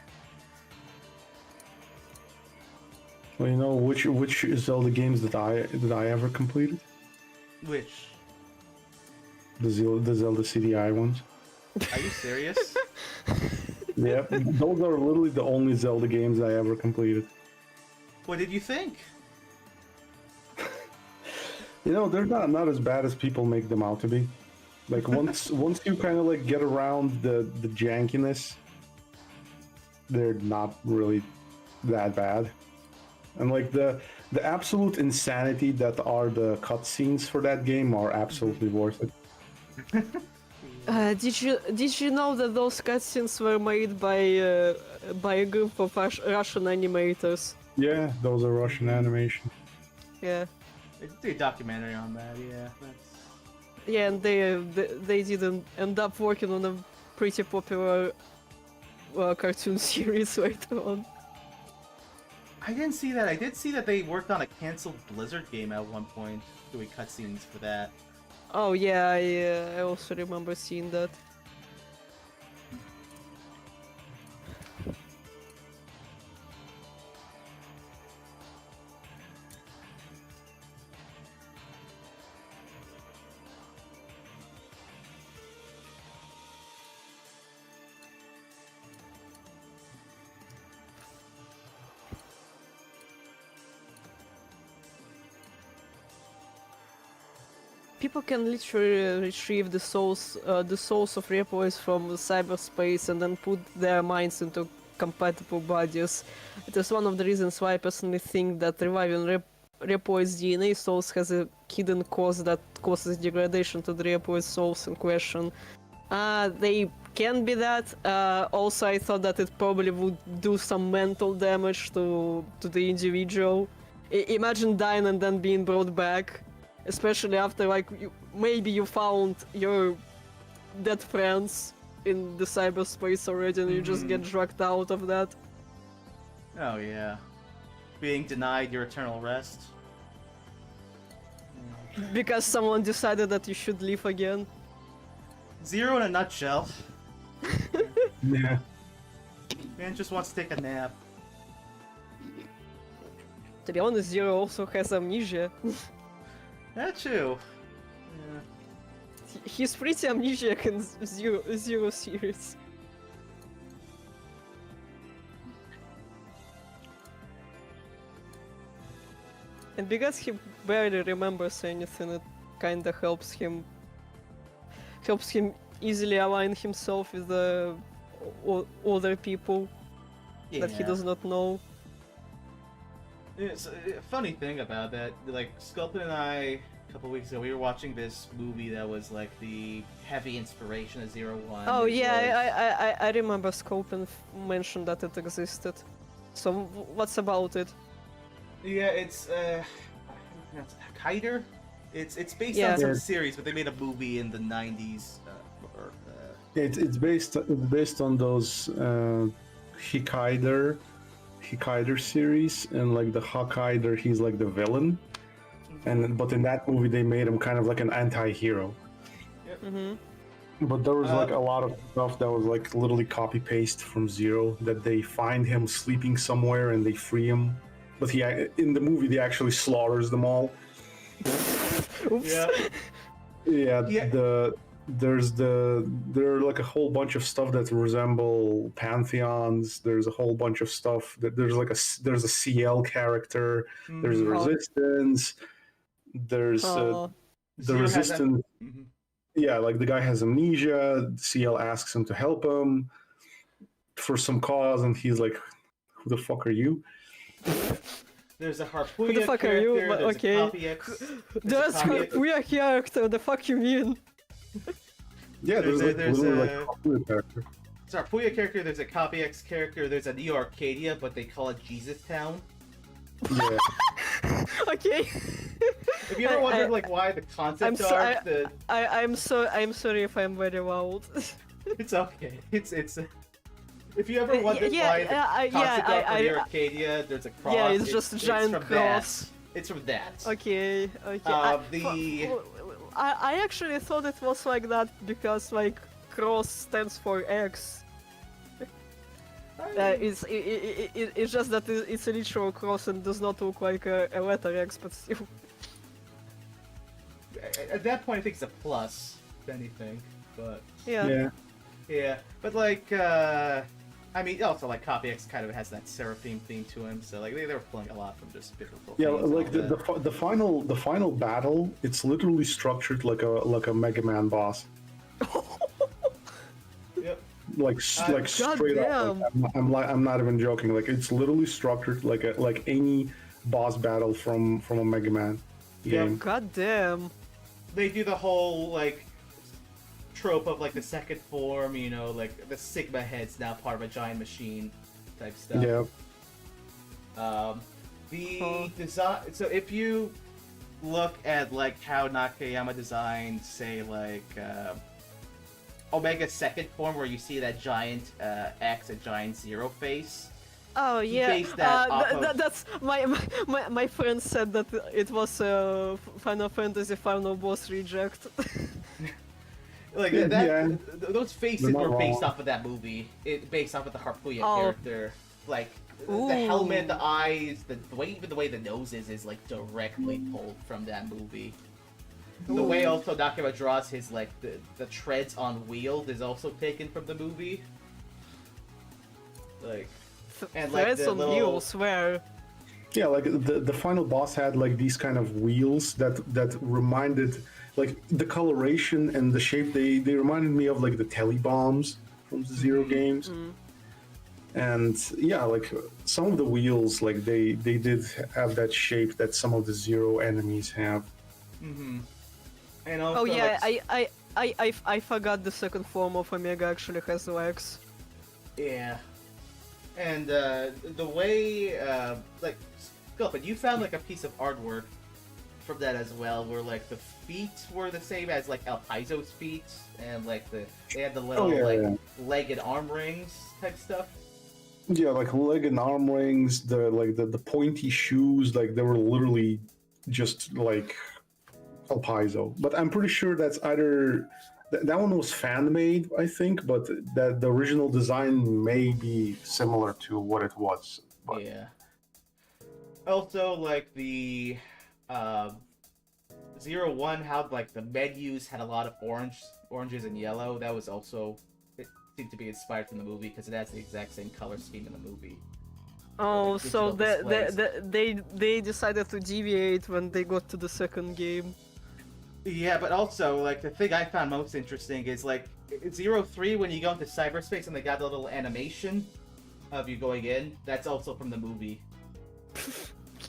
well, you know which Zelda games that I ever completed? Which? The Zelda CDI ones. Are you serious? Yeah, those are literally the only Zelda games I ever completed. What did you think? You know, they're not as bad as people make them out to be. Like once you kind of like get around the jankiness, they're not really that bad. And like the absolute insanity that are the cutscenes for that game are absolutely worth it. Did you know that those cutscenes were made by a group of Russian animators? Yeah, those are Russian animation. Yeah. They did a documentary on that. Yeah, that's. Yeah, and they didn't end up working on a pretty popular cartoon series later on. I didn't see that. I did see that they worked on a canceled Blizzard game at one point, doing cutscenes for that. Oh yeah, I also remember seeing that. People can literally retrieve the souls of repos from cyberspace and then put their minds into compatible bodies. It is one of the reasons why I personally think that reviving repo's DNA souls has a hidden cause that causes degradation to the repo's souls in question. They can be that. Also, I thought that it probably would do some mental damage to the individual. Imagine dying and then being brought back. Especially after, like, maybe you found your dead friends in the cyberspace already and you just get dragged out of that. Oh yeah, being denied your eternal rest. Because someone decided that you should leave again. Zero in a nutshell. Yeah. Man just wants to take a nap. To be honest, Zero also has amnesia. That too. Yeah. He's pretty amnesiac in Zero series. And because he barely remembers anything, it kinda helps him easily align himself with the other people that he does not know. It's a funny thing about that, like, Sculpin and I, a couple weeks ago, we were watching this movie that was, like, the heavy inspiration of Zero One. Oh yeah, I remember Sculpin mentioned that it existed. So, what's about it? Yeah, it's, Kiter? It's based on some series, but they made a movie in the 90s. It's based on those Hikaider series, and like the Hawkeider, he's like the villain, but in that movie they made him kind of like an anti-hero. Yep. But there was like a lot of stuff that was like literally copy paste from Zero, that they find him sleeping somewhere and they free him, but he in the movie they actually slaughters them all. Oops. Yeah. There are like a whole bunch of stuff that resemble pantheons. There's a whole bunch of stuff that there's a CL character. There's a resistance. There's the Zero has resistance. Mhm. Yeah, like the guy has amnesia. CL asks him to help him for some cause, and he's like, "Who the fuck are you?" There's a Who the Harpuya fuck are you? character. But There's okay. a Copy X. There's a copy- Harpuya character, the fuck you mean? Yeah, there's like there's literally a- like a weird character. There's a Harpuya character. There's a Copy X character. There's a Neo Arcadia, but they call it Jesus Town. Yeah, Okay. If you ever I- wondered I- like why the concept I'm so- art, I'm sorry if I'm very loud. it's okay. It's if you ever wondered yeah, why the concept art for I- Neo Arcadia, there's a cross. Yeah, it's just a giant from cross. That. It's from that. Okay. I actually thought it was like that because like cross stands for X. It's just that it's a literal cross and does not look like a letter X, but still. At that point, I think it's a plus, if anything. But Yeah. yeah. But like, I mean, also like Copy X kind of has that seraphim theme to him, so like they were pulling a lot from just biblical. yeah. themes and Like all that. the final battle, it's literally structured like a Mega Man boss. Yep. Like straight up. Like, I'm not even joking. Like it's literally structured like any boss battle from a Mega Man game. God damn. They do the whole like trope of like the second form, you know, like the Sigma head's now part of a giant machine type stuff. Yeah. The design. So if you look at like how Nakayama designed, say like Omega's second form, where you see that giant X, a giant zero face. Oh He yeah, based that off of- that's my friend said that it was Final Fantasy final boss reject. Like Yeah. those faces They're not were based wrong. off of that movie. Based off of the Harpuya Oh. character. Like the Ooh. helmet, the eyes, the way even the way the nose is like directly pulled from that movie. The way also Nakayama draws his like the treads on wheels is also taken from the movie. Like and, like, Threads the on little- wheels, where? Yeah, like the final boss had like these kind of wheels that reminded, like the coloration and the shape, they reminded me of like the telly bombs from the Zero games. And yeah, like some of the wheels, like they did have that shape that some of the Zero enemies have. and also Oh yeah, like, I forgot the second form of Omega actually has legs. yeah. And the way, like, Sculpin, you found like a piece of artwork from that as well, where like the feet were the same as like El Paizo's feet, and like they had the little leg and arm rings type stuff. Yeah, like leg and arm rings, the pointy shoes, like they were literally just like El Paizo. But I'm pretty sure that's either that one was fan made, I think, but that the original design may be similar to what it was. But Yeah. Also, like the 01, how like the menus had a lot of oranges and yellow. That was also it seemed to be inspired from the movie because it has the exact same color scheme in the movie. Oh, so digital displays. they decided to deviate when they got to the second game. Yeah, but also like the thing I found most interesting is like 03 when you go into cyberspace and they got the little animation of you going in. That's also from the movie.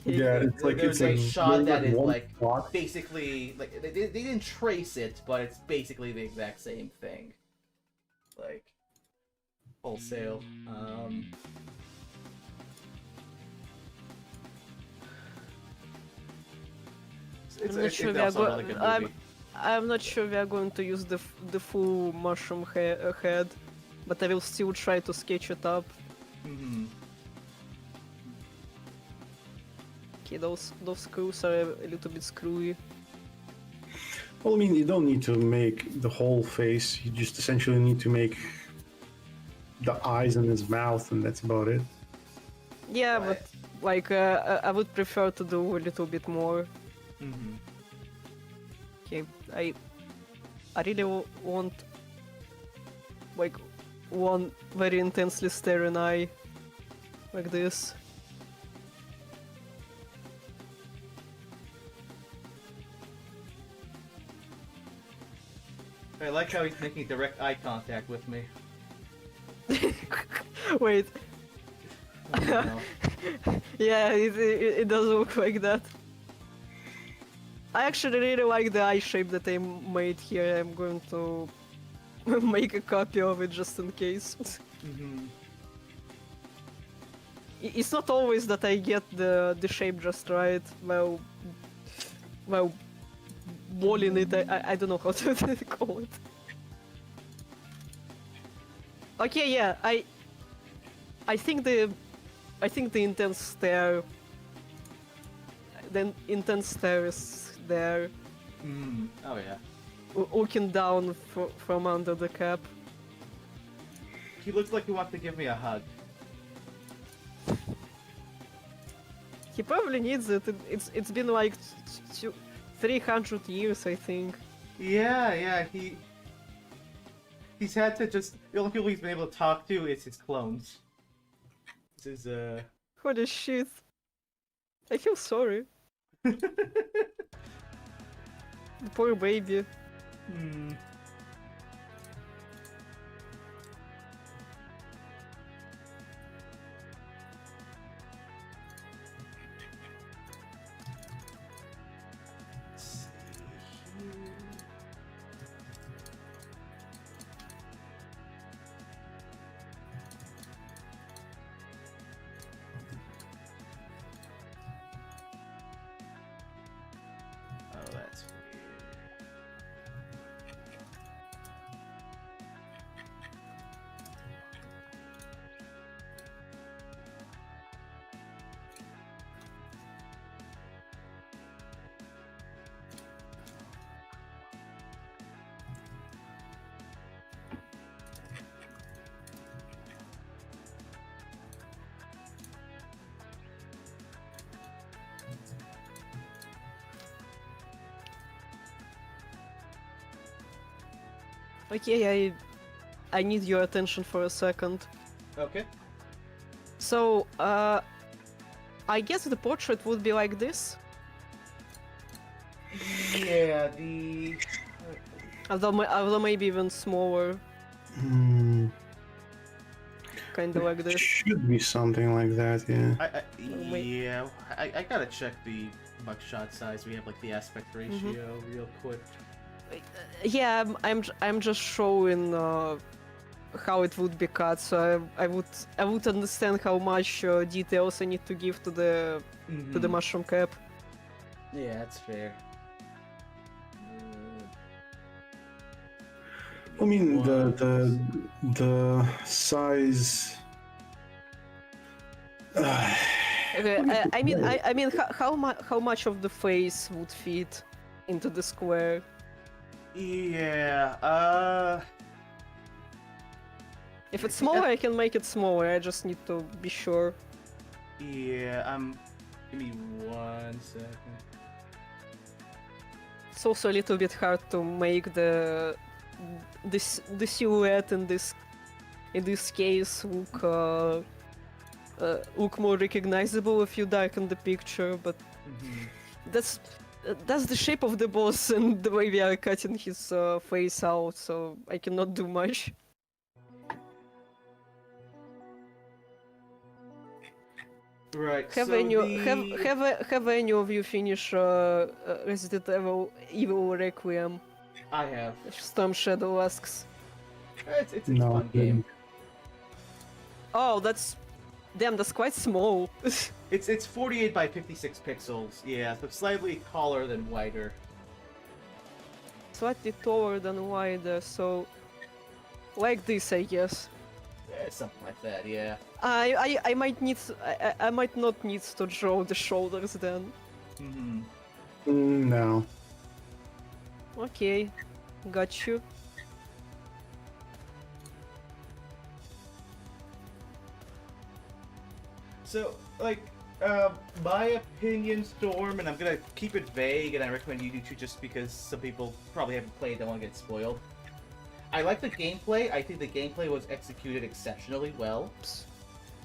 yeah, it's like There's it's a like shot that is one like shot. basically like they didn't trace it, but it's basically the exact same thing. Like wholesale. I'm not sure we are going to use the full mushroom head, but I will still try to sketch it up. Okay, those screws are a little bit screwy. Well, I mean, you don't need to make the whole face. You just essentially need to make the eyes and his mouth, and that's about it. Yeah, but like I would prefer to do a little bit more. Okay, I really want like one very intensely staring eye like this. I like how he's making direct eye contact with me. Wait. Oh, no. Yeah, it does look like that. I actually really like the eye shape that I made here. I'm going to make a copy of it just in case. Mm-hmm. It's not always that I get the shape just right. Well, walling it, I don't know how to call it. Okay, yeah, I think the intense stare, is there, Mm. Oh yeah. looking down from under the cap. He looks like he wants to give me a hug. He probably needs it. It's been like 300 years, I think. Yeah, he's had to just, the only people he's been able to talk to is his clones. This is Holy shit. I feel sorry. The poor baby. Hmm. Let's see here. Oh, that's weird. Okay, I need your attention for a second. Okay. So, I guess the portrait would be like this, Yeah, the... although maybe even smaller, Hmm. kind of like It this. should be something like that, yeah. Wait. Yeah, I gotta check the mugshot size. We have like the aspect ratio real quick. Yeah, I'm just showing how it would be cut, so I would understand how much details I need to give to the Mhm. mushroom cap. Yeah, that's fair. I mean, the size. Okay, I mean, how much of the face would fit into the square? Yeah, If it's smaller, I can make it smaller. I just need to be sure. yeah, give me 1 second. It's also a little bit hard to make the silhouette in this case look more recognizable if you darken the picture, but Mhm. that's the shape of the boss and the way we are cutting his face out, so I cannot do much. Right, Have so any the... have any of you finish Resident Evil Requiem? I have. Storm Shadow asks. It's a No, fun game. Oh, that's quite small. It's 48 by 56 pixels. Yeah, but slightly taller than wider. Slightly taller than wider, so like this, I guess. Yeah, something like that. Yeah. I might not need to draw the shoulders then. Hmm. No. Okay, got you. So, like, my opinion, Storm, and I'm gonna keep it vague, and I recommend you do too, just because some people probably haven't played, don't want to get spoiled. I like the gameplay. I think the gameplay was executed exceptionally well.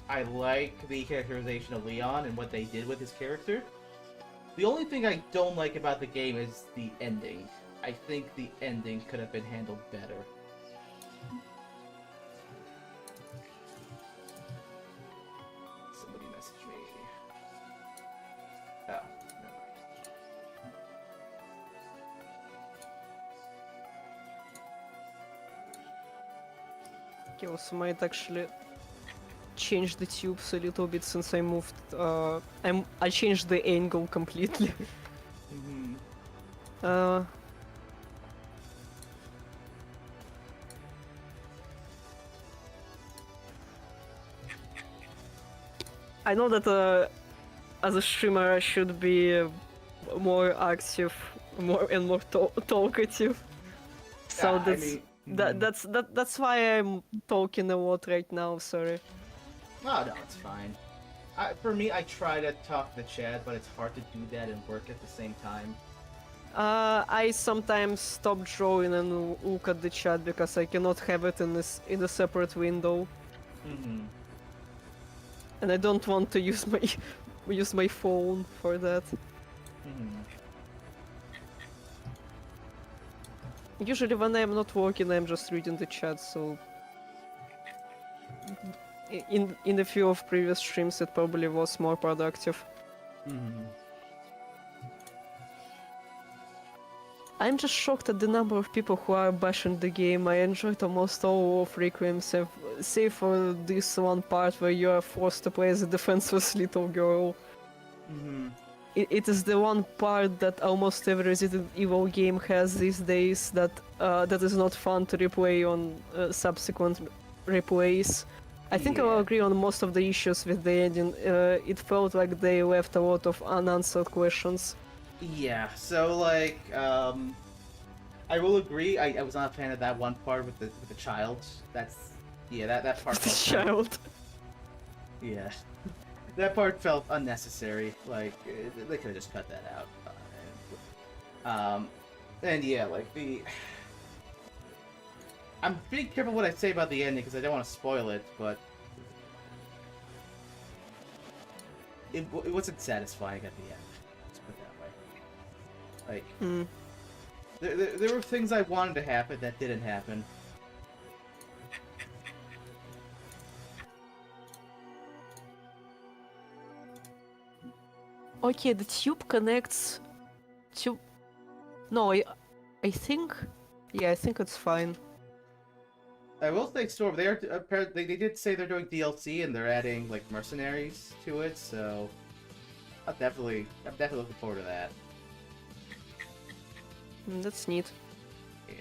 I like the characterization of Leon and what they did with his character. The only thing I don't like about the game is the ending. I think the ending could have been handled better. Somebody messaged me. Oh, never mind. Okay, also might actually change the tubes a little bit since I moved. I changed the angle completely. Mm-hmm. I know that as a streamer I should be more active, more talkative. So Yeah, that's I mean, that's why I'm talking a lot right now. Sorry. oh, no, it's fine. For me, I try to talk to the chat, but it's hard to do that and work at the same time. I sometimes stop drawing and look at the chat because I cannot have it in a separate window, Mm-hmm. and I don't want to use my phone for that. Mm-hmm. Usually when I'm not working, I'm just reading the chat. So in a few of previous streams, it probably was more productive. Mm-hmm. I'm just shocked at the number of people who are bashing the game. I enjoyed almost all of Requiem, save for this one part where you are forced to play as a defenseless little girl. Mm-hmm. It is the one part that almost every Resident Evil game has these days that is not fun to replay on subsequent replays. I think I will Yeah. agree on most of the issues with the ending. It felt like they left a lot of unanswered questions. Yeah, so like, I will agree. I was not a fan of that one part with the child. That part The felt child. yeah, that part felt unnecessary. Like they could have just cut that out. And yeah, like I'm being careful what I say about the ending because I don't want to spoil it, but it wasn't satisfying at the end. Let's put it that way. Like. Mm. There were things I wanted to happen that didn't happen. Okay, the tube connects to. No, I think. Yeah, I think it's fine. I will say, Storm, they did say they're doing DLC and they're adding like mercenaries to it, so I'm definitely looking forward to that. That's neat. Yeah.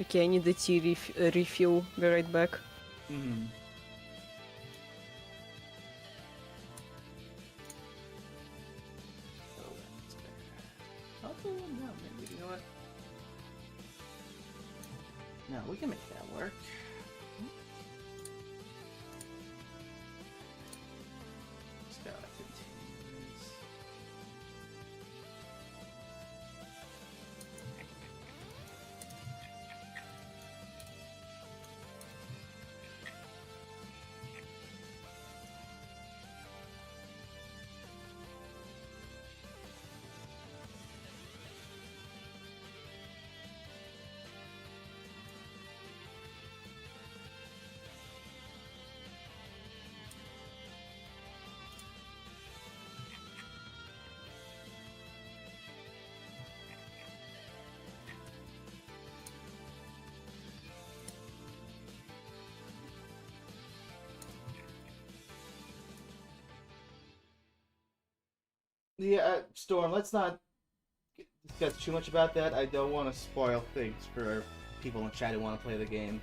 Okay, I need the tea refill. Be right back. Mm-hmm. Oh, no, maybe, you know what? No, we can make that work. Scott continues. Yeah, Storm, let's not discuss too much about that. I don't want to spoil things for people in chat who want to play the game.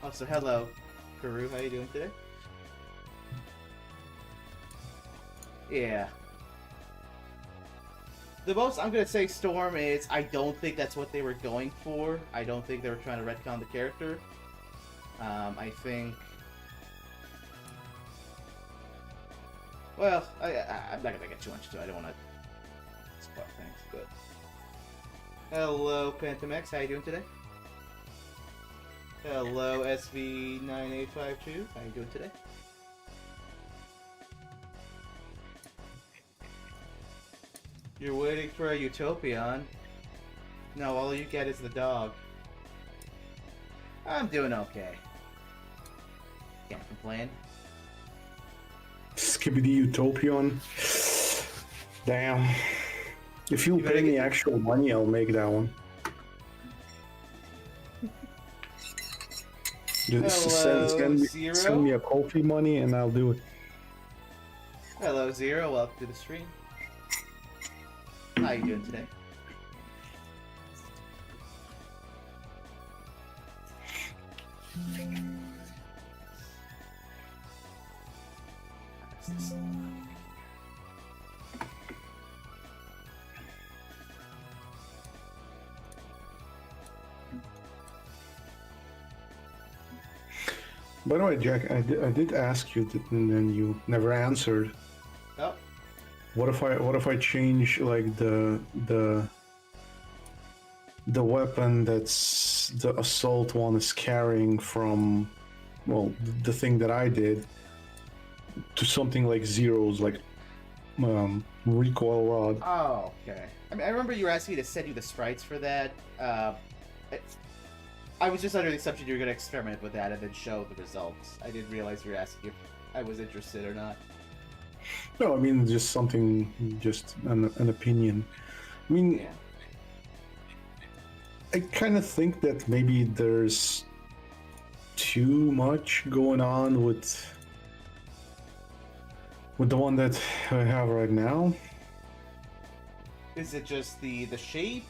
Also, hello, Karu. How you doing today? Yeah. The most I'm gonna say Storm is I don't think that's what they were going for. I don't think they were trying to retcon the character. I think. Well, I'm not gonna get too much into it. I don't want to spoil things, but. Hello, Phantom X. How you doing today? Hello, SV9852. How you doing today? You're waiting for a Utopion. No, all you get is the dog. I'm doing okay. Can't complain. Skibidi Utopion. Damn. If you pay me actual money, I'll make that one. Just send me a coffee money and I'll do it. Hello, Zero. Welcome to the stream. How you doing today? By the way, Jack, I did ask you that, and then you never answered. Oh. What if I change like the weapon that's the assault one is carrying from, well, the thing that I did, to something like Zero's, like recoil rod. Oh, okay. I mean, I remember you were asking me to send you the sprites for that. I was just under the assumption you were going to experiment with that and then show the results. I didn't realize you were asking if I was interested or not. No, I mean, just something, just an opinion. I mean, Yeah. I kind of think that maybe there's too much going on with the one that I have right now. Is it just the shape,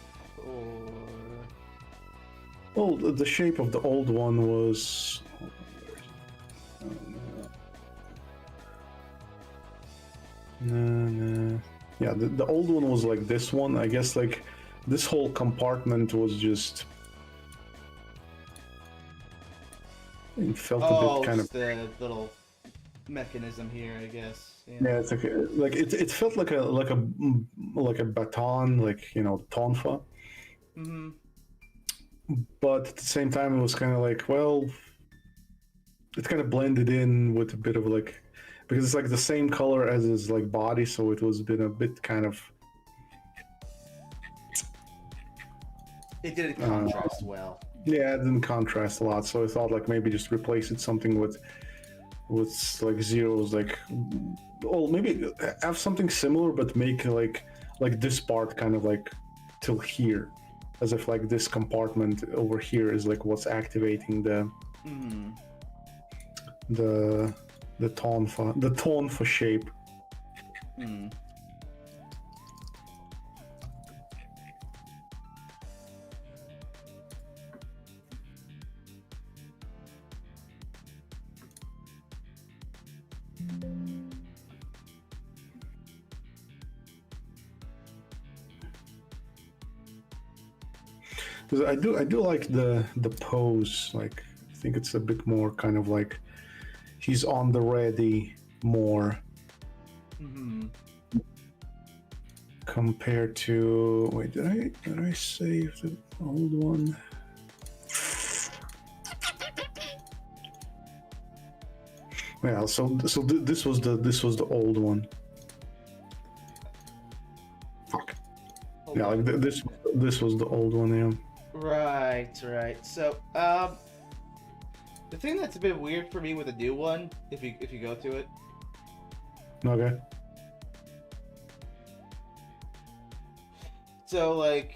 or... Well, the shape of the old one was... No. Yeah, the old one was like this one. I guess like this whole compartment was just... It felt a bit kind of... the little mechanism here, I guess. Yeah, it's like it felt like a baton, like, you know, tonfa. Mm-hmm. But at the same time, it was kind of like, well, it kind of blended in with a bit of like, because it's like the same color as his like body, so it was been a bit kind of. It didn't contrast well. Yeah, it didn't contrast a lot, so I thought like maybe just replace it something with like Zero's, like, well, maybe have something similar, but make like this part kind of like till here. As if like this compartment over here is like what's activating the tonfa shape. Mm. Because I do like the pose. Like, I think it's a bit more kind of like he's on the ready more. Mm-hmm. Compared to, wait, did I save the old one? Yeah, so this was the old one. Fuck. Yeah, like this was the old one, yeah. Right. So, the thing that's a bit weird for me with the new one, if you go to it. Okay. So, like,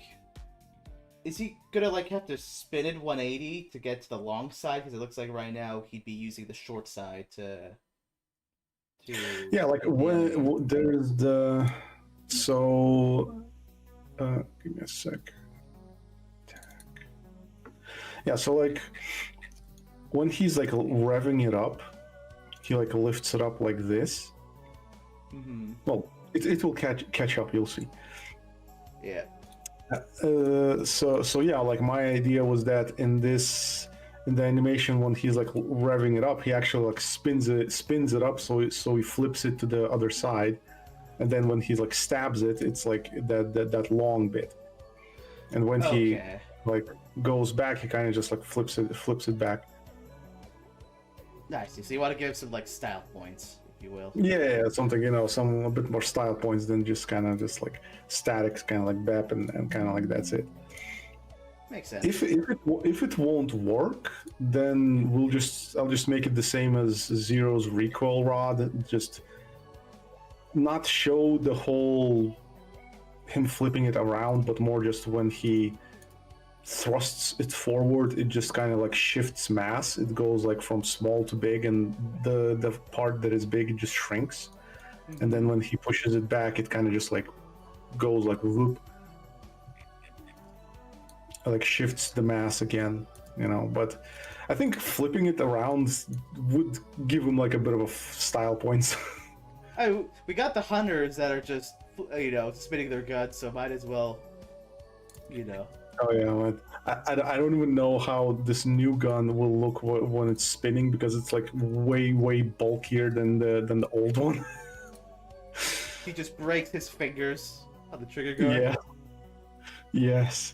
is he gonna like have to spin it 180 to get to the long side? Because it looks like right now he'd be using the short side to. Yeah, like when there's the so. Give me a sec. Yeah, so like when he's like revving it up, he like lifts it up like this. Mm-hmm. Well, it will catch up. You'll see. Yeah. So yeah, like my idea was that in the animation when he's like revving it up, he actually like spins it up so he flips it to the other side, and then when he like stabs it, it's like that long bit, and when he like goes back, he kind of just like flips it back. Nice. So you want to give some like style points, if you will. Yeah, something, some a bit more style points than just like statics, kind of like BEP and kind of like that's it. Makes sense. If it won't work, then I'll just make it the same as Zero's recoil rod. Just not show the whole him flipping it around, but more just when he thrusts it forward, it just kind of like shifts mass. It goes like from small to big, and the part that is big, it just shrinks. Mm-hmm. And then when he pushes it back, it kind of just like goes like whoop. Like shifts the mass again, but I think flipping it around would give him like a bit of style points. Oh, we got the hunters that are just spinning their guts, so might as well, Oh yeah, I don't even know how this new gun will look when it's spinning, because it's like way bulkier than the old one. He just breaks his fingers on the trigger guard. Yeah. Yes.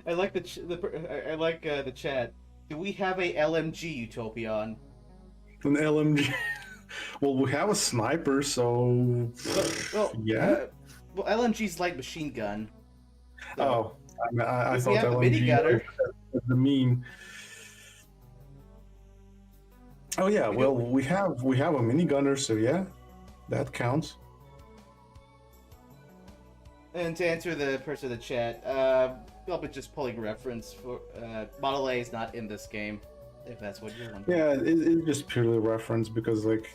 I like the chat. Do we have a LMG Utopion? An LMG. Well, we have a sniper, so yeah. Well, LMG's light machine gun. Oh, So, I thought we have a mini LMG gunner. was the meme. Oh yeah, we have a mini gunner, so yeah, that counts. And to answer the person in the chat, I'll be just pulling reference for Model A is not in this game, if that's what you're wondering. Yeah, it's just purely reference because like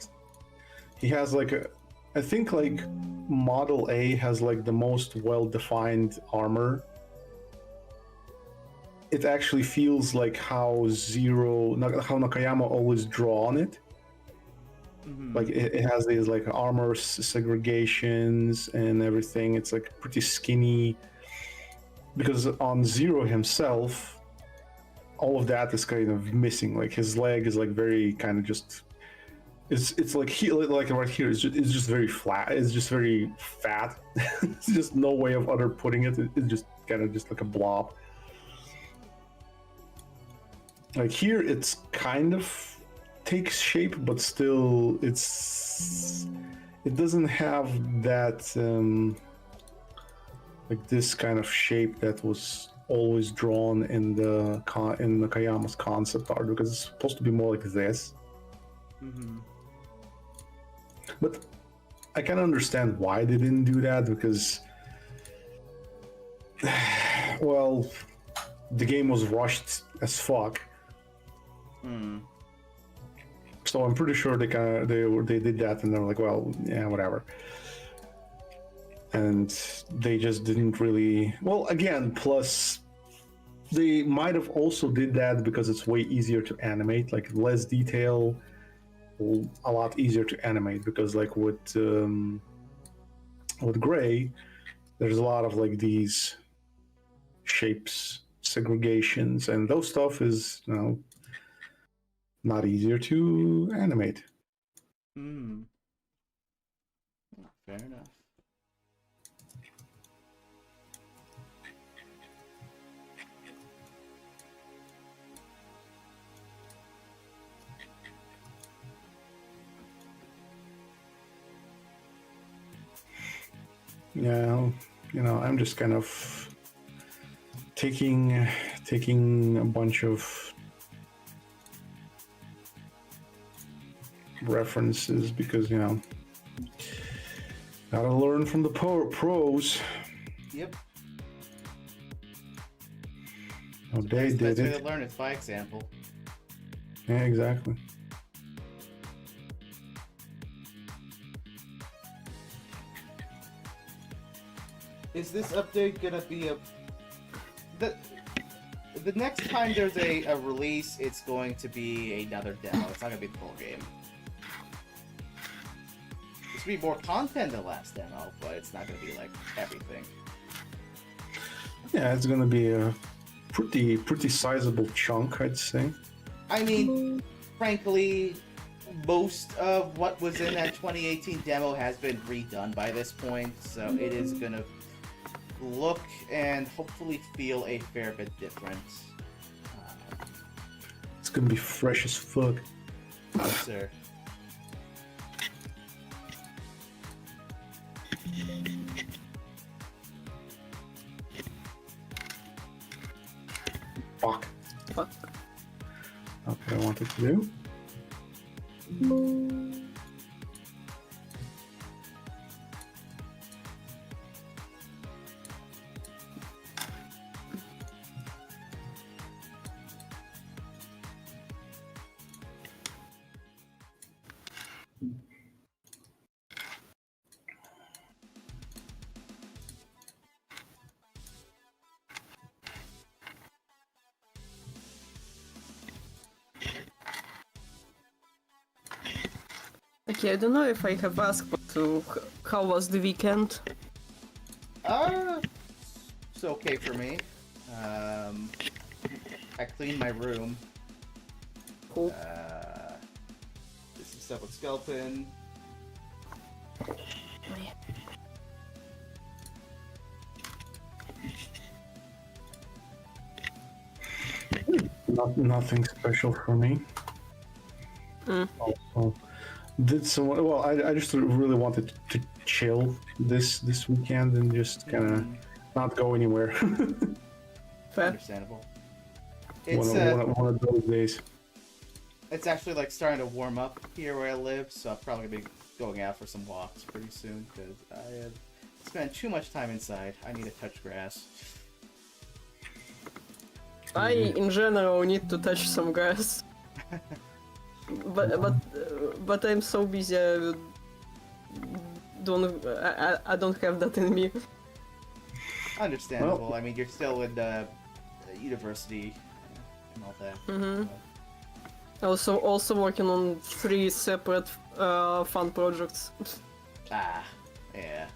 he has like I think like Model A has like the most well-defined armor. It actually feels like how Nakayama always draw on it. Mm-hmm. Like it has these like armor segregations and everything. It's like pretty skinny. Because on Zero himself, all of that is kind of missing. Like his leg is like very kind of just. It's like like right here. It's just very flat. It's just very fat. It's just no way of other putting it. It's just kind of just like a blob. Like here, it's kind of takes shape, but still, it doesn't have that like this kind of shape that was always drawn in Nakayama's concept art, because it's supposed to be more like this. Mm-hmm. But I can understand why they didn't do that, because well, the game was rushed as fuck. Mm. So I'm pretty sure they did that, and they were like, well, yeah, whatever. And they just didn't really. Well, again, plus they might have also did that because it's way easier to animate, like less detail, a lot easier to animate. Because like with Gray, there's a lot of like these shapes, segregations, and those stuff is not easier to animate. Hmm. Fair enough. Yeah, I'm just kind of taking a bunch of references because gotta learn from the pros. Yep. Oh, they did Best way it. to learn is by example. Yeah, exactly. Is this update gonna be a... The next time there's a release, it's going to be another demo. It's not gonna be the full game. It's gonna be more content than the last demo, but it's not gonna be like everything. Yeah, it's gonna be a pretty sizable chunk, I'd say. I mean, frankly, most of what was in that 2018 demo has been redone by this point, so it is gonna look and hopefully feel a fair bit different. It's gonna be fresh as fuck. Yes, sir. Fuck. Fuck. Okay, I wanted to do. Okay, I don't know if I have asked, but how was the weekend? It's okay for me. I cleaned my room. Cool. Did some stuff with Skeleton. Nothing special for me. Also, did some. Well, I just really wanted to chill this weekend and just kind of not go anywhere. Fair. Understandable. It's one of those days. It's actually like starting to warm up here where I live, so I'm probably gonna be going out for some walks pretty soon because I have spent too much time inside. I need to touch grass. I, in general, need to touch some grass. but I'm so busy. I don't have that in me. Understandable. Well, I mean, you're still in the university and all that. Also working on 3 separate fun projects. Yeah.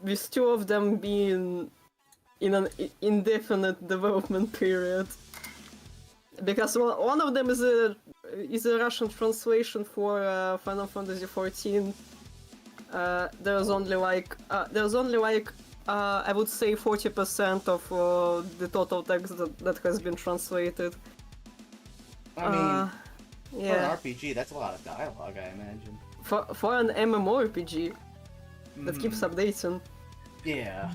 With 2 of them being in an indefinite development period. Because one of them is a Russian translation for Final Fantasy XIV. There's only like I would say 40% of the total text that has been translated. I mean, yeah. for an RPG, that's a lot of dialogue, I imagine. For an MMORPG that keeps updating. Yeah.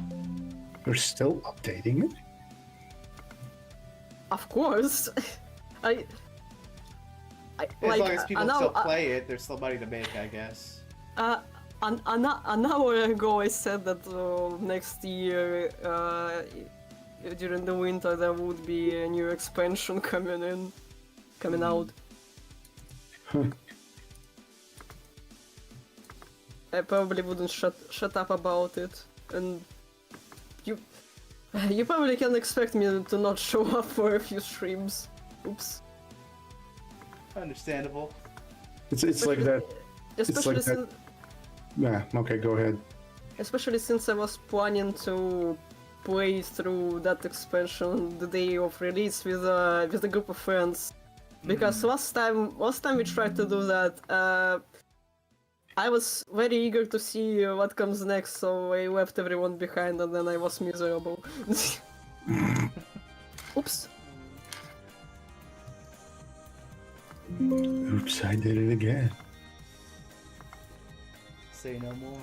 You're still updating it? Of course. As long as people still play it, there's still money to make, I guess. An hour ago I said that next year, during the winter, there would be a new expansion coming out. I probably wouldn't shut up about it, and you probably can expect me to not show up for a few streams. Oops. Understandable. It's like that. Especially it's like that. Yeah. Okay. Go ahead. Especially since I was planning to play through that expansion the day of release with a group of friends, because last time we tried to do that, I was very eager to see what comes next, so I left everyone behind, and then I was miserable. Oops. Oops! I did it again. Say no more.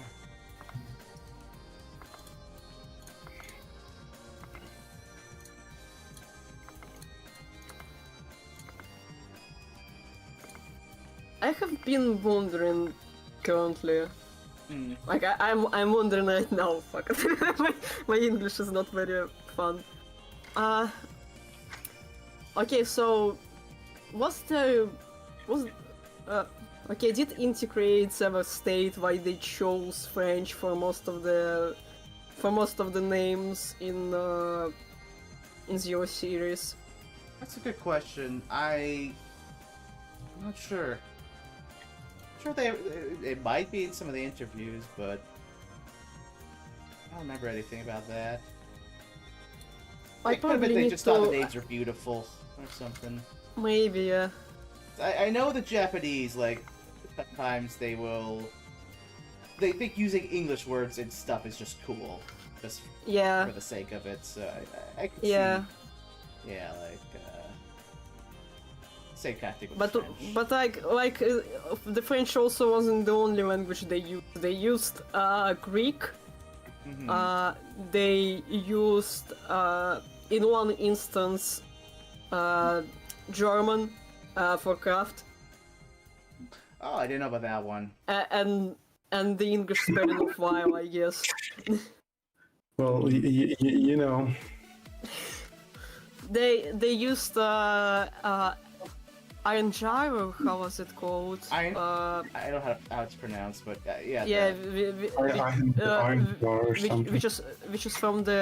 I have been wondering currently. Like I'm wondering right now. Fuck. my English is not very fun. Okay, so did Inti Creates ever state why they chose French for most of the for most of the names in Zero series. That's a good question. I'm not sure. I'm sure it might be in some of the interviews, but I don't remember anything about that. I It could have been probably they need just thought the to. names are beautiful or something. Maybe, yeah. I know the Japanese, like, sometimes they think using English words and stuff is just cool, just Yeah. for the sake of it. So I could Yeah. see, yeah, like same kind of thing with But French. the French also wasn't the only language they used. They used Greek. Mhm. They used in one instance German for craft, Oh, I didn't know about that one. and the English spelling of while, I guess. Well, you know, They used Iron Gyro. How was it called? I don't know how it's pronounced, but yeah. Yeah, Iron Bar or something. which is from the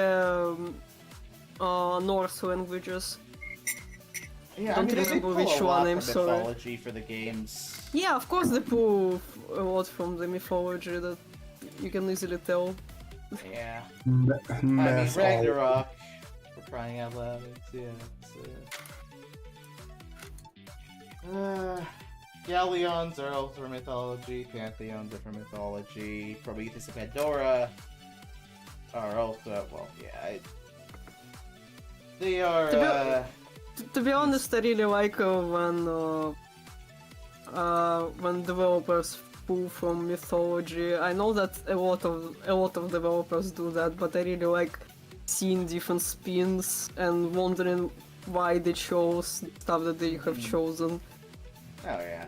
Norse languages. Yeah, Don't I mean, they remember pull which a one, lot I'm from sorry. mythology for the games. Yeah, of course they pull a lot from the mythology that you can easily tell. Yeah. I mean, Mess all- Ragnarok, for crying out loud. Galleons are also from mythology. Pantheons are from mythology. Prometheus and Pandora are also, well, yeah. They are, To be honest, I really like when developers pull from mythology. I know that a lot of developers do that, but I really like seeing different spins and wondering why they chose stuff that they have chosen. oh yeah.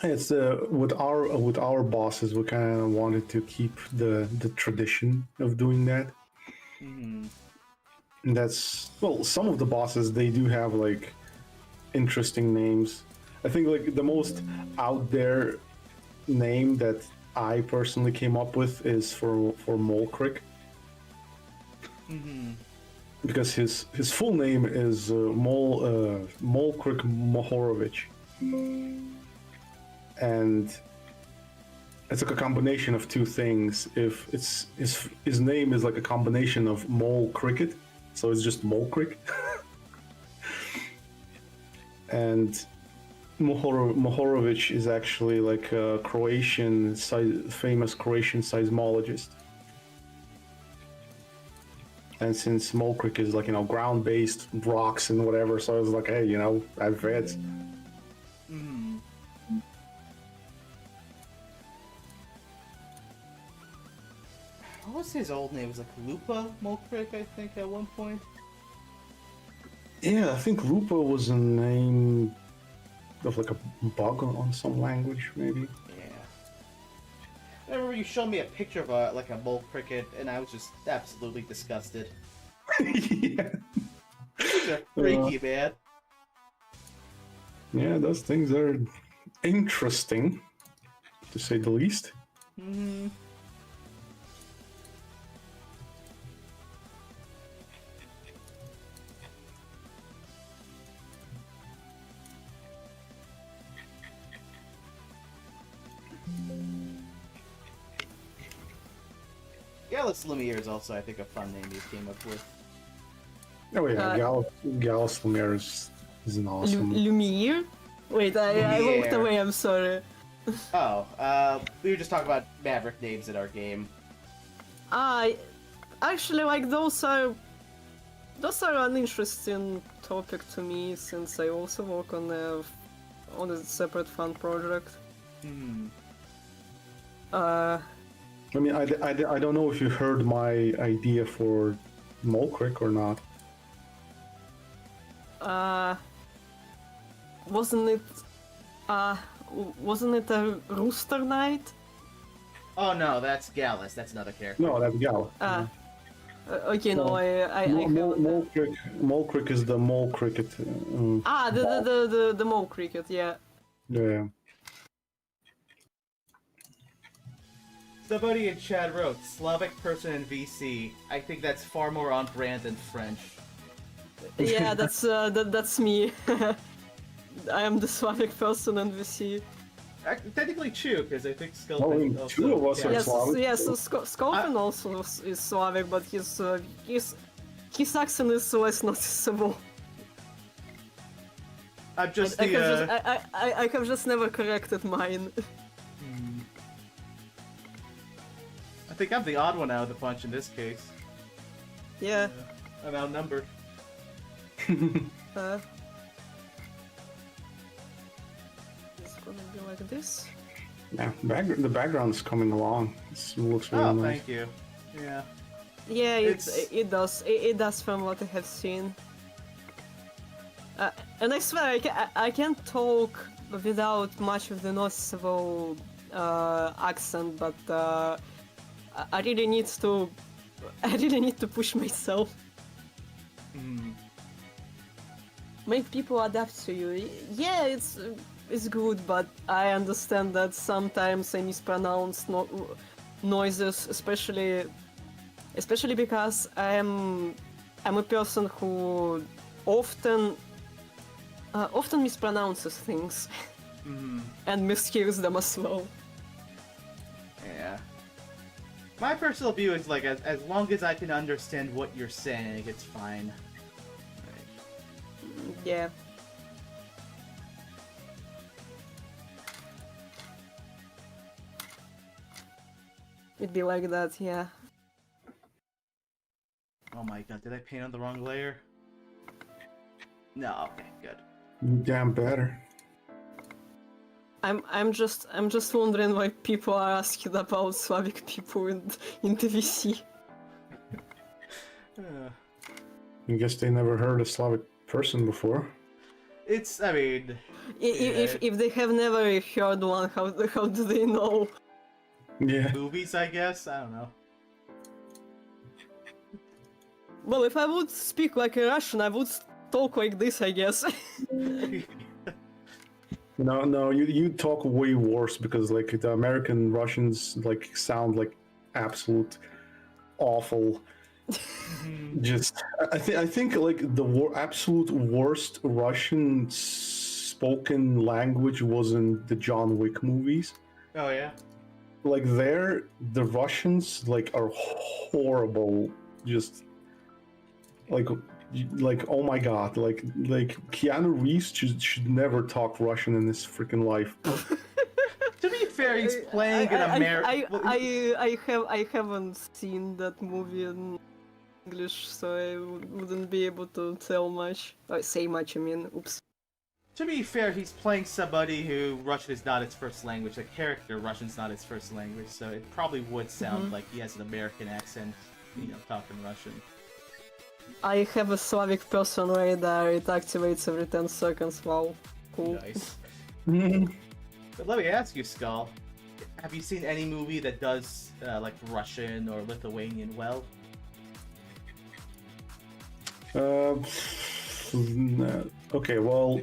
It's with our bosses, we kind of wanted to keep the tradition of doing that. Mhm. And that's, well, some of the bosses, they do have like interesting names. I think like the most out there name that I personally came up with is for Molcrick, Mhm. because his full name is Molcrick Mohorovich, and it's like a combination of two things. If it's his name is like a combination of mole cricket, so it's just Molcrick, and Mohorovich is actually like a famous Croatian seismologist. And since Molcrick is like, ground-based rocks and whatever, so I was like, hey, that fits. Mhm. What was his old name? It was like Lupa Molcrick, I think, at one point. Yeah, I think Lupa was a name of like a bug on some language, maybe. Yeah. I remember you showed me a picture of like a mole cricket, and I was just absolutely disgusted. Yeah. These are freaky, man. Yeah, those things are interesting, to say the least. Mm-hmm. Gallus Lumiere is also, I think, a fun name you came up with. Oh yeah, Gallus Lumiere is an awesome. Lumiere? Wait, I walked Lumiere. away, I'm sorry. Oh, we were just talking about Maverick names in our game. Actually, like, those are an interesting topic to me, since I also work on a separate fun project. Hmm. I mean, I don't know if you heard my idea for Molcrick or not. wasn't it a rooster knight? Oh no, that's Gallus. That's another character. No, that's Gal. Okay, no, I Mole cricket is the mole cricket. the mole cricket, yeah. Yeah. Somebody in chat wrote Slavic person in VC. I think that's far more on brand than French. Yeah, that's me. I am the Slavic person in VC. Technically true, because I think Oh, Sculpin also... two of us are Yes, Slavic. yes. Sculpin also is Slavic, but his accent is less noticeable. I'm just I the... have just never corrected mine. I think I'm the odd one out of the bunch in this case. Yeah. I'm outnumbered. It's gonna be like this. Yeah, the background is coming along. It looks really Oh, nice. thank you. Yeah. Yeah, It's- it does. It does from what I have seen. And I swear I can't talk without much of the noticeable accent, but I really need to. I really need to push myself. Make people adapt to you. Yeah, it's good, but I understand that sometimes I mispronounce noises, especially because I'm a person who often mispronounces things and mishears them as well. Yeah. My personal view is like, as long as I can understand what you're saying, it's fine. Yeah. It'd be like that, yeah. Oh my god, did I paint on the wrong layer? No, okay, good. You damn better. I'm just wondering why people are asking about Slavic people in the VC. I guess they never heard a Slavic person before. It's, I mean... If they have never heard one, how do they know? Yeah. Movies, I guess? I don't know. Well, if I would speak like a Russian, I would talk like this, I guess. No, you talk way worse because like the American Russians like sound like absolute awful. Just I think like the absolute worst Russian spoken language was in the John Wick movies. Oh yeah? Like there, the Russians like are horrible. Just like oh my god, like Keanu Reeves should never talk Russian in his freaking life. To be fair, he's playing an American... I haven't seen that movie in English, so I wouldn't be able to tell much. Say much, I mean, oops. To be fair, he's playing somebody who Russian is not his first language. The character, Russian's not his first language, so it probably would sound like he has an American accent, you know, talking Russian. I have a Slavic person radar, it activates every 10 seconds, wow, cool. Nice. But let me ask you, Skull, have you seen any movie that does, like, Russian or Lithuanian well? Okay, well,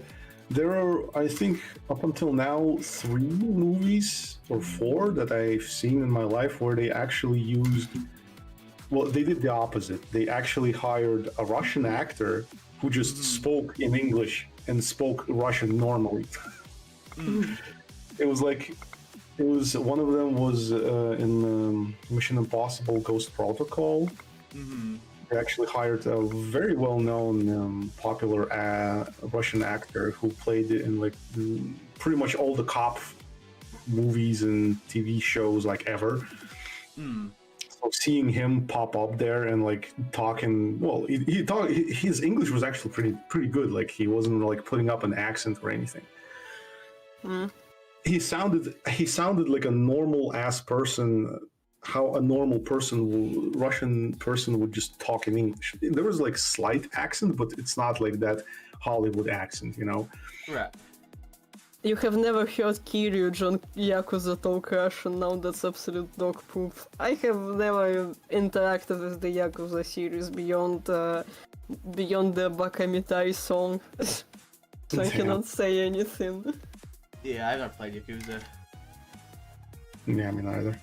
there are, I think, up until now, 3 movies or 4 that I've seen in my life where they actually used... Well, they did the opposite. They actually hired a Russian actor who just spoke in English and spoke Russian normally. It was like... one of them was in Mission Impossible Ghost Protocol. They actually hired a very well-known, popular Russian actor who played in like pretty much all the cop movies and TV shows like ever. So seeing him pop up there and like talking, well, his English was actually pretty good. Like he wasn't like putting up an accent or anything. He sounded like a normal ass person. How a normal person, Russian person, would just talk in English. There was like slight accent, but it's not like that Hollywood accent, you know? Right. You have never heard Kiryu John Yakuza talk Russian, now that's absolute dog poop. I have never interacted with the Yakuza series beyond the Bakamitai song, so I Damn. cannot say anything. Yeah, I've never played Yakuza. Yeah, me neither.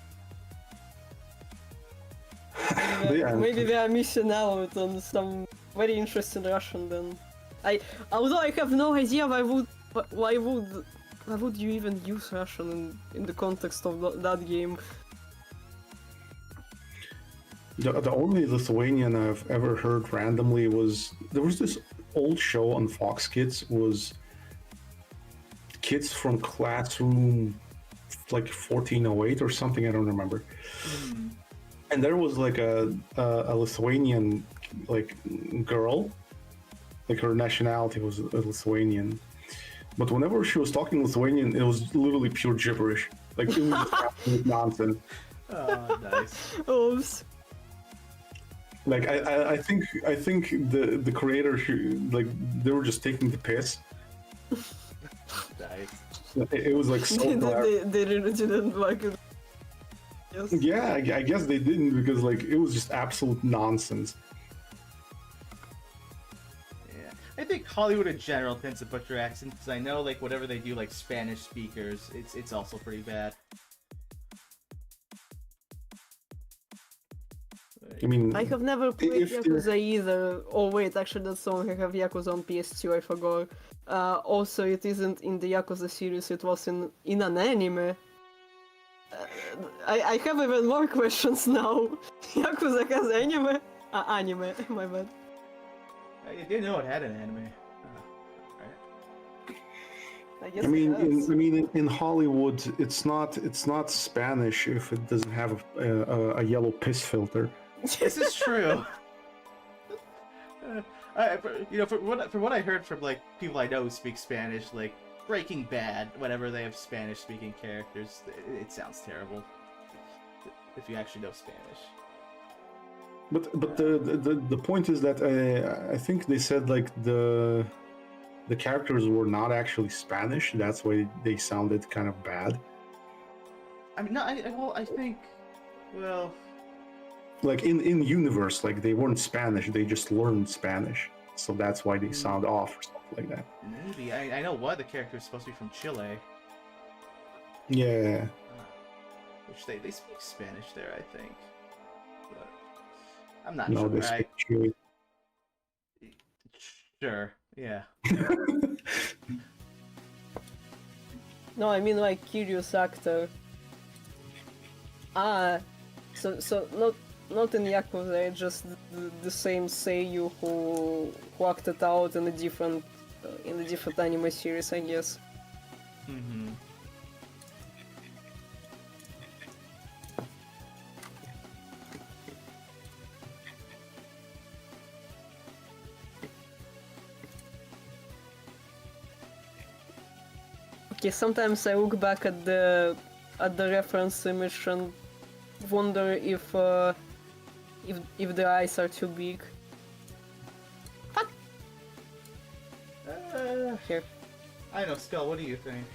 But yeah, Maybe we are missing out on some very interesting Russian then. Although I have no idea why would you even use Russian in the context of that game? the only Lithuanian I've ever heard randomly was there was this old show on Fox Kids was kids from classroom like 1408 or something, I don't remember. And there was like a Lithuanian like girl, like her nationality was Lithuanian, but whenever she was talking Lithuanian, it was literally pure gibberish. Like it was just absolute nonsense. Oh, nice. Oops. Like I think the creator like they were just taking the piss. Nice. It was like so they really didn't like it. Yes. Yeah, I guess they didn't because like it was just absolute nonsense. Yeah, I think Hollywood in general tends to butcher accents. 'Cause I know like whatever they do, like Spanish speakers, it's also pretty bad. I mean, I have never played if Yakuza either. Oh wait, actually that song I have Yakuza on PS2, I forgot. Also, it isn't in the Yakuza series, it was in an anime. I have even more questions now. Yakuza has anime? Anime, my bad. I didn't know it had an anime. I guess I mean, it has. in Hollywood, it's not Spanish if it doesn't have a yellow piss filter. This is true. You know, for what I heard from like people I know who speak Spanish, like Breaking Bad, whenever they have Spanish-speaking characters, it sounds terrible. If you actually know Spanish. But the point is that I think they said like the characters were not actually Spanish. That's why they sounded kind of bad. I mean, no, I think, well, like in universe, like they weren't Spanish. They just learned Spanish, so that's why they sound off or something like that. maybe I know one of the characters is supposed to be from Chile, Yeah. which they speak Spanish there, I think. But I'm not No, sure. they speak Chile. Sure, yeah. No, I mean like Kiryu's actor. So not in Yakuza, just the same Seiyu who acted out in a different anime series, I guess. Mm-hmm. Okay, sometimes I look back at the reference image and wonder if the eyes are too big. Here. I know, Skull. What do you think?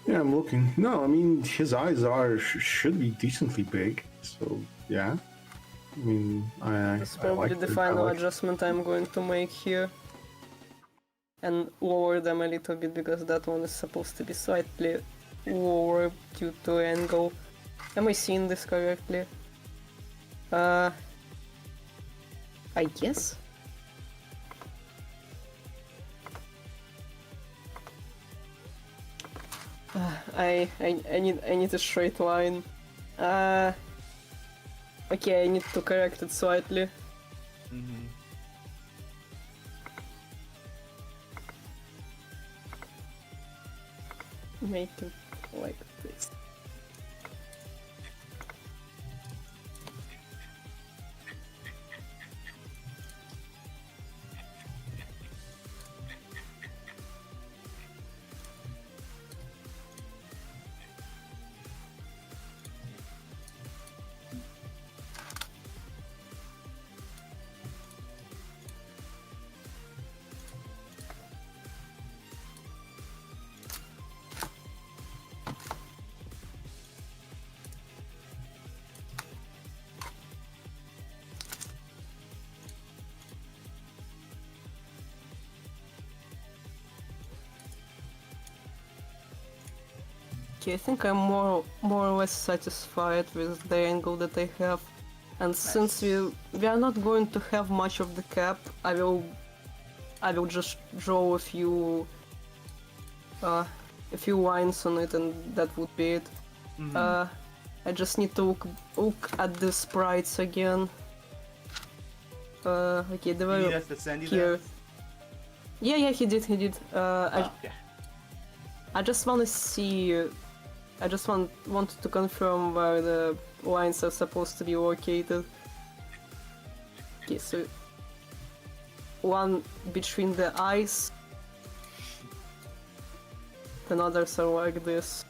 Yeah, I'm looking. No, I mean his eyes should be decently big. So yeah, I mean That's probably the final adjustment I'm going to make here. And lower them a little bit because that one is supposed to be slightly lower due to angle. Am I seeing this correctly? I guess? I need a straight line. Okay, I need to correct it slightly. Mm-hmm. Make it like this. Okay, I think I'm more or less satisfied with the angle that I have. And since we are not going to have much of the cap, I will just draw a few lines on it, and that would be it. I just need to look at the sprites again. Okay, they were Did he have to send you here. that? Yeah, he did. Yeah. I just want to see. I just wanted to confirm where the lines are supposed to be located. Okay, so one between the eyes, and others are like this.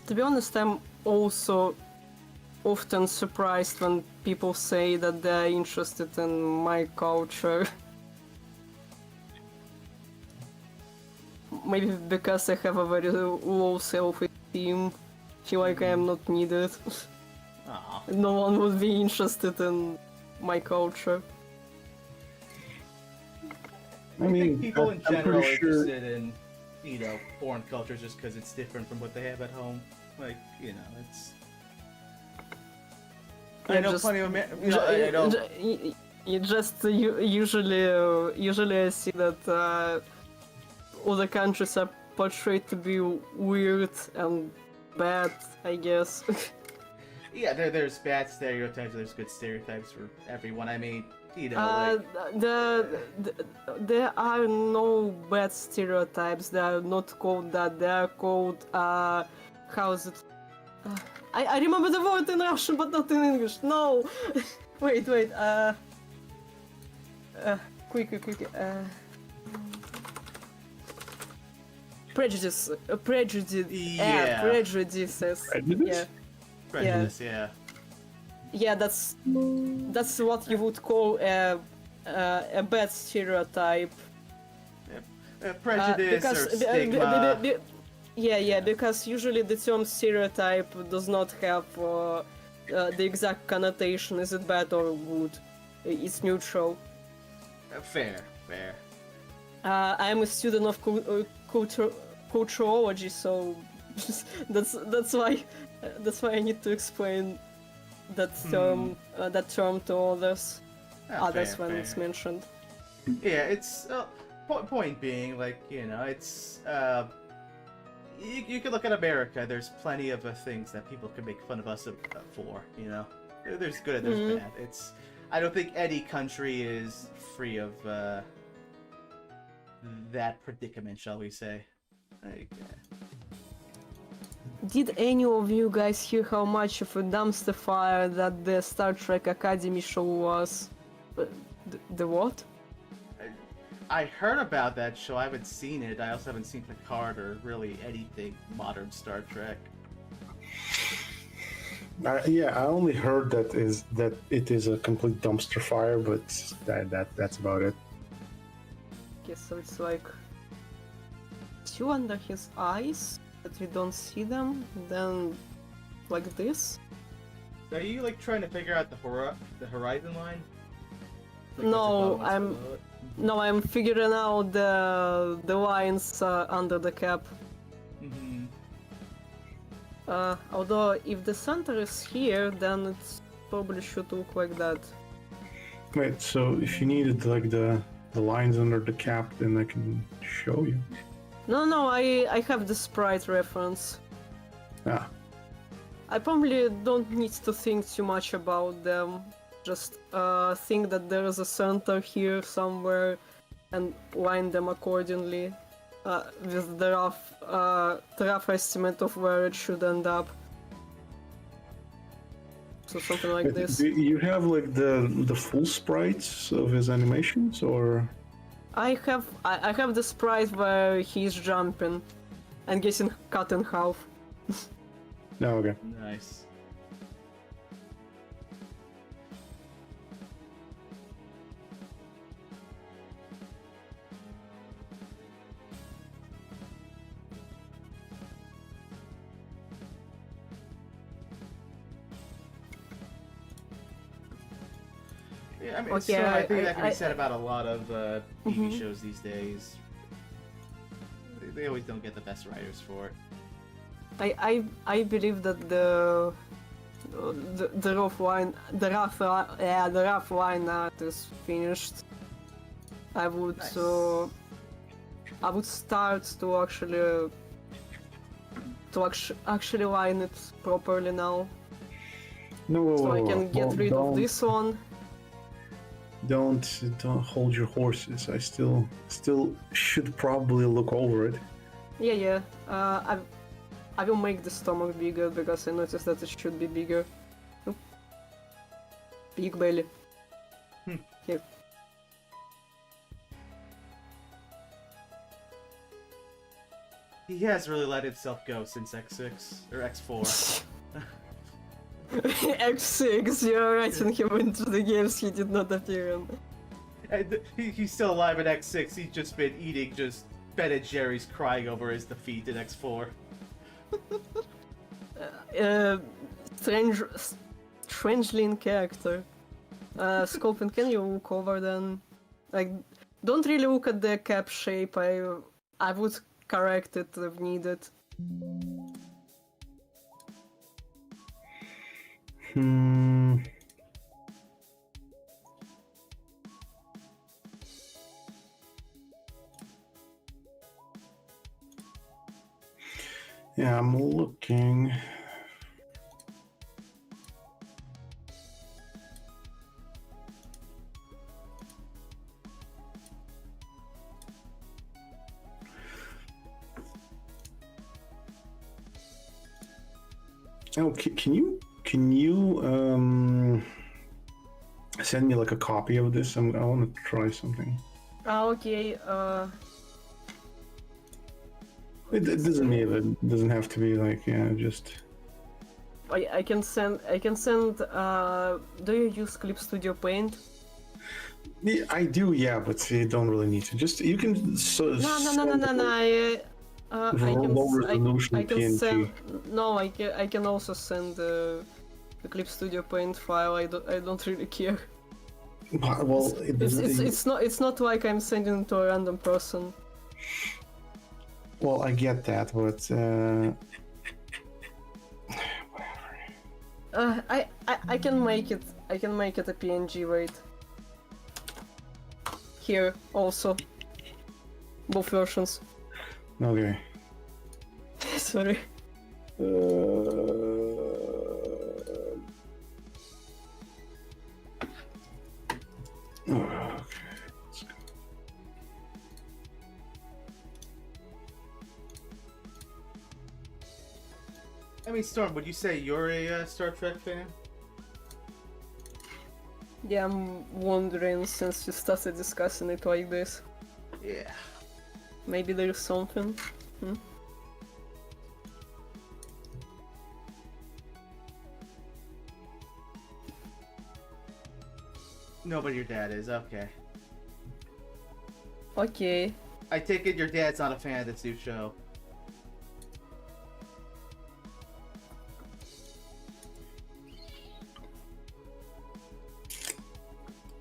To be honest, I'm also often surprised when people say that they're interested in my culture. Maybe because I have a very low self-esteem, feel like I am not needed. Aw. No one would be interested in my culture. I I mean, think people in I'm general are pretty sure. interested in, foreign cultures just because it's different from what they have at home. Like, it's. I Yeah, know just- plenty of I know. Usually I see that other countries are portrayed to be weird and bad, I guess. Yeah, there's bad stereotypes. There's good stereotypes for everyone. I mean, There are no bad stereotypes. They are not called that. They are called how is it? I remember the word in Russian, but not in English. No, wait. Quick. Prejudice. Prejudices. Yeah. Prejudices. Prejudice? prejudice. Yeah. Yeah, that's what you would call a bad stereotype. Prejudice or stigma. Because usually the term stereotype does not have the exact connotation. Is it bad or good? It's neutral. Fair. I am a student of culturology, so that's why I need to explain that term to others when it's mentioned. Yeah, it's point being, like, it's you can look at America. There's plenty of things that people can make fun of us for. There's good and there's bad. I don't think any country is free of that predicament, shall we say? Did any of you guys hear how much of a dumpster fire that the Star Trek Academy show was? The what? I heard about that show. I haven't seen it. I also haven't seen Picard or really anything modern Star Trek. I only heard that it is a complete dumpster fire, but that's about it. Okay, so it's like two under his eyes that we don't see them, then like this. Are you like trying to figure out the horizon line? Like, No, what's above, what's below it? No, I'm figuring out the lines under the cap. Mm-hmm. Although if the center is here, then it probably should look like that. Wait, so if you needed like the lines under the cap, then I can show you. No, I have the sprite reference. Ah, I probably don't need to think too much about them. Just think that there is a center here somewhere and line them accordingly with the rough estimate of where it should end up. So something like this. do you have like the full sprites of his animations, or? I have the sprite where he's jumping and getting cut in half. No, okay. Nice. Yeah, I mean, Okay, so I think that can be I- said about a lot of TV Mhm. shows these days. They always don't get the best writers for it. I believe that the rough line art is finished. I would Nice. I would start to actually line it properly now, No, so I can get rid of don't, this one. don't hold your horses. I still should probably look over it. Yeah. I will make the stomach bigger because I noticed that it should be bigger. Oop. Big belly. Here. He has really let himself go since X6 or X4. X6, you're writing him into the games he did not appear in. And he's still alive in X6. He's just been eating just Ben and Jerry's, crying over his defeat in X4. Strangely in character. Sculpin, can you look over then? Like, don't really look at the cap shape. I would correct it if needed. Yeah, I'm looking. Oh, can you send me like a copy of this? I want to try something. Okay. It doesn't have to be like, yeah, just. I can send. Do you use Clip Studio Paint? Yeah, I do, yeah, but you don't really need to. Just you can. No. Low resolution I can PNG. send. No, I can also send the Clip Studio Paint file. I don't really care. Well, It's not like I'm sending it to a random person. Well, I get that, but I can make it. I can make it a PNG. Wait. Here also. Both versions. Okay. Sorry. Okay. I mean, Storm, would you say you're a Star Trek fan? Yeah, I'm wondering since you started discussing it like this. Yeah. Maybe there's something. No, but your dad is. Okay. Okay. I take it your dad's not a fan of this new show.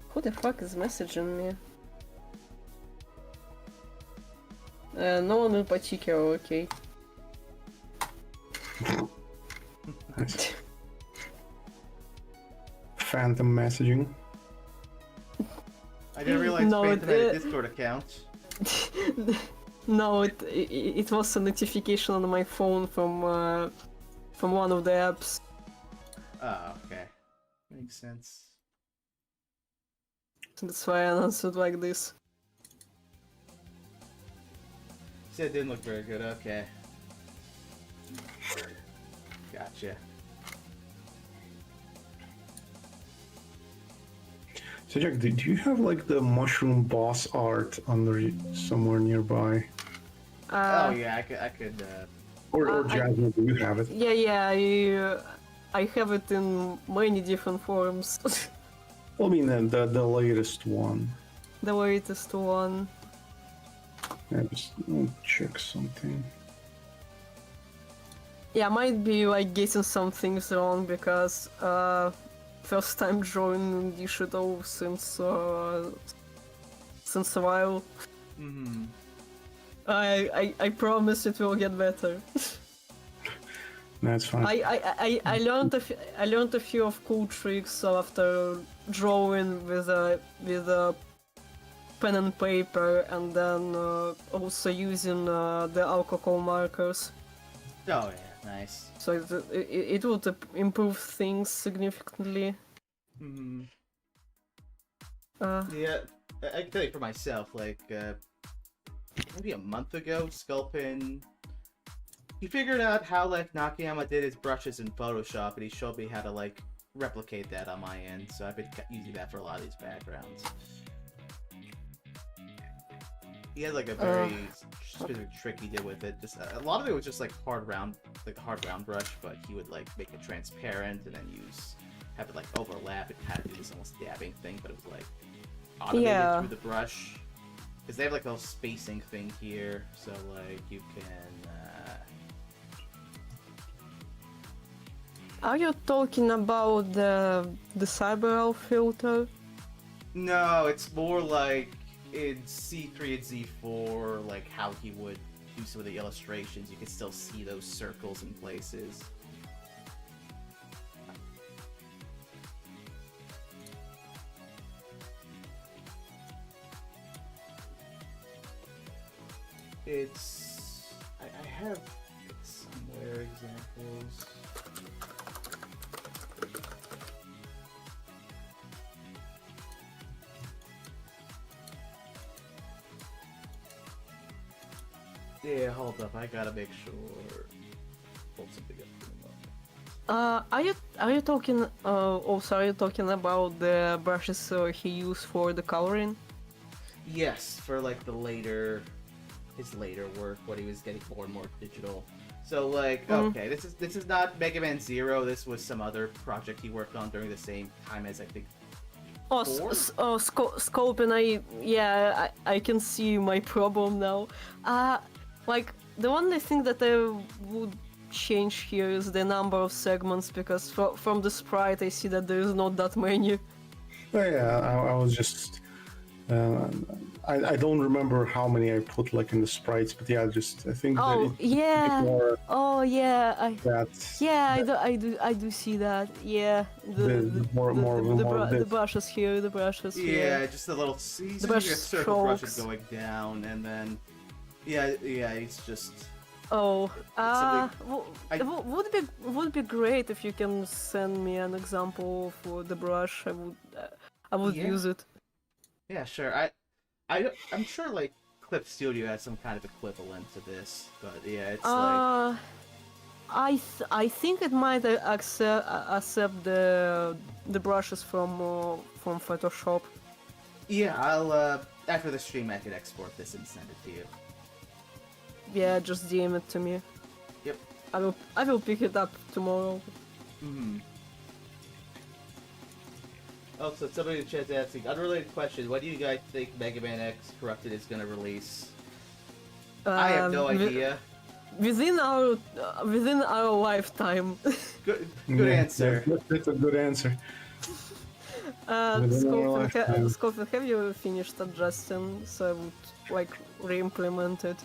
Who the fuck is messaging me? No one in particular, okay. Phantom messaging. I didn't realize No, Phantom had a it- Discord account. No, it was a notification on my phone from one of the apps. Oh, okay. Makes sense. That's why I answered like this. Said it didn't look very good. Okay. Gotcha. So Jack, do you have like the mushroom boss art under somewhere nearby? Oh yeah, I could. Or Jasmine, do you have it? Yeah, I have it in many different forms. Well, I mean the latest one. The latest one. Yeah, just I'll check something. Yeah, I might be like getting some things wrong because first time drawing digital since a while. Mm-hmm. I promise it will get better. That's fine. I learned a few of cool tricks after drawing with a pen and paper, and then also using the alcohol markers. Oh yeah, nice. So it would improve things significantly. Mm-hmm. Uh, Yeah, I can tell you for myself, like, maybe a month ago, Sculpin, he figured out how, like, Nakayama did his brushes in Photoshop, and he showed me how to, like, replicate that on my end, so I've been using that for a lot of these backgrounds. He had, like, a very specific trick he did with it. Just a lot of it was just, like, a hard round brush, but he would, like, make it transparent and then have it, like, overlap and kind of do this almost dabbing thing, but it was, like, automated through the brush. Because they have like a little spacing thing here, so like you can. Are you talking about the Cyber filter? No, it's more like in C3 and Z4, like how he would do some of the illustrations. You can still see those circles in places. It's... I have it somewhere, examples. Yeah, hold up, I gotta make sure. Hold something up for a moment. Are you talking also are you talking about the brushes he used for the coloring? Yes, for like his later work when he was getting more and more digital. So like, okay, this is not Mega Man Zero. This was some other project he worked on during the same time as I think. Oh, Sculpin, I can see my problem now. Like the only thing that I would change here is the number of segments, because from the sprite I see that there is not that many. Oh, yeah, I was just. I don't remember how many I put like in the sprites, but yeah, I think. Oh yeah. More Oh yeah. I do see that. Yeah. The brushes here. The brushes here. Yeah, just a little. He's the brush circle brushes strokes. going down, and then. Yeah, it's just. Oh, something- would be great if you can send me an example for the brush. I would use it. Yeah, sure. I'm sure like Clip Studio has some kind of equivalent to this, but yeah, it's like. I think it might accept the brushes from Photoshop. Yeah, I'll after the stream I can export this and send it to you. Yeah, just DM it to me. Yep. I will pick it up tomorrow. Mm-hmm. Also, somebody in the chat's asking, unrelated question, when do you guys think Mega Man X Corrupted is gonna release? I have no idea. Within our lifetime. Good answer. That's a good answer. Sculpin, have you finished adjusting so I would like re-implement it?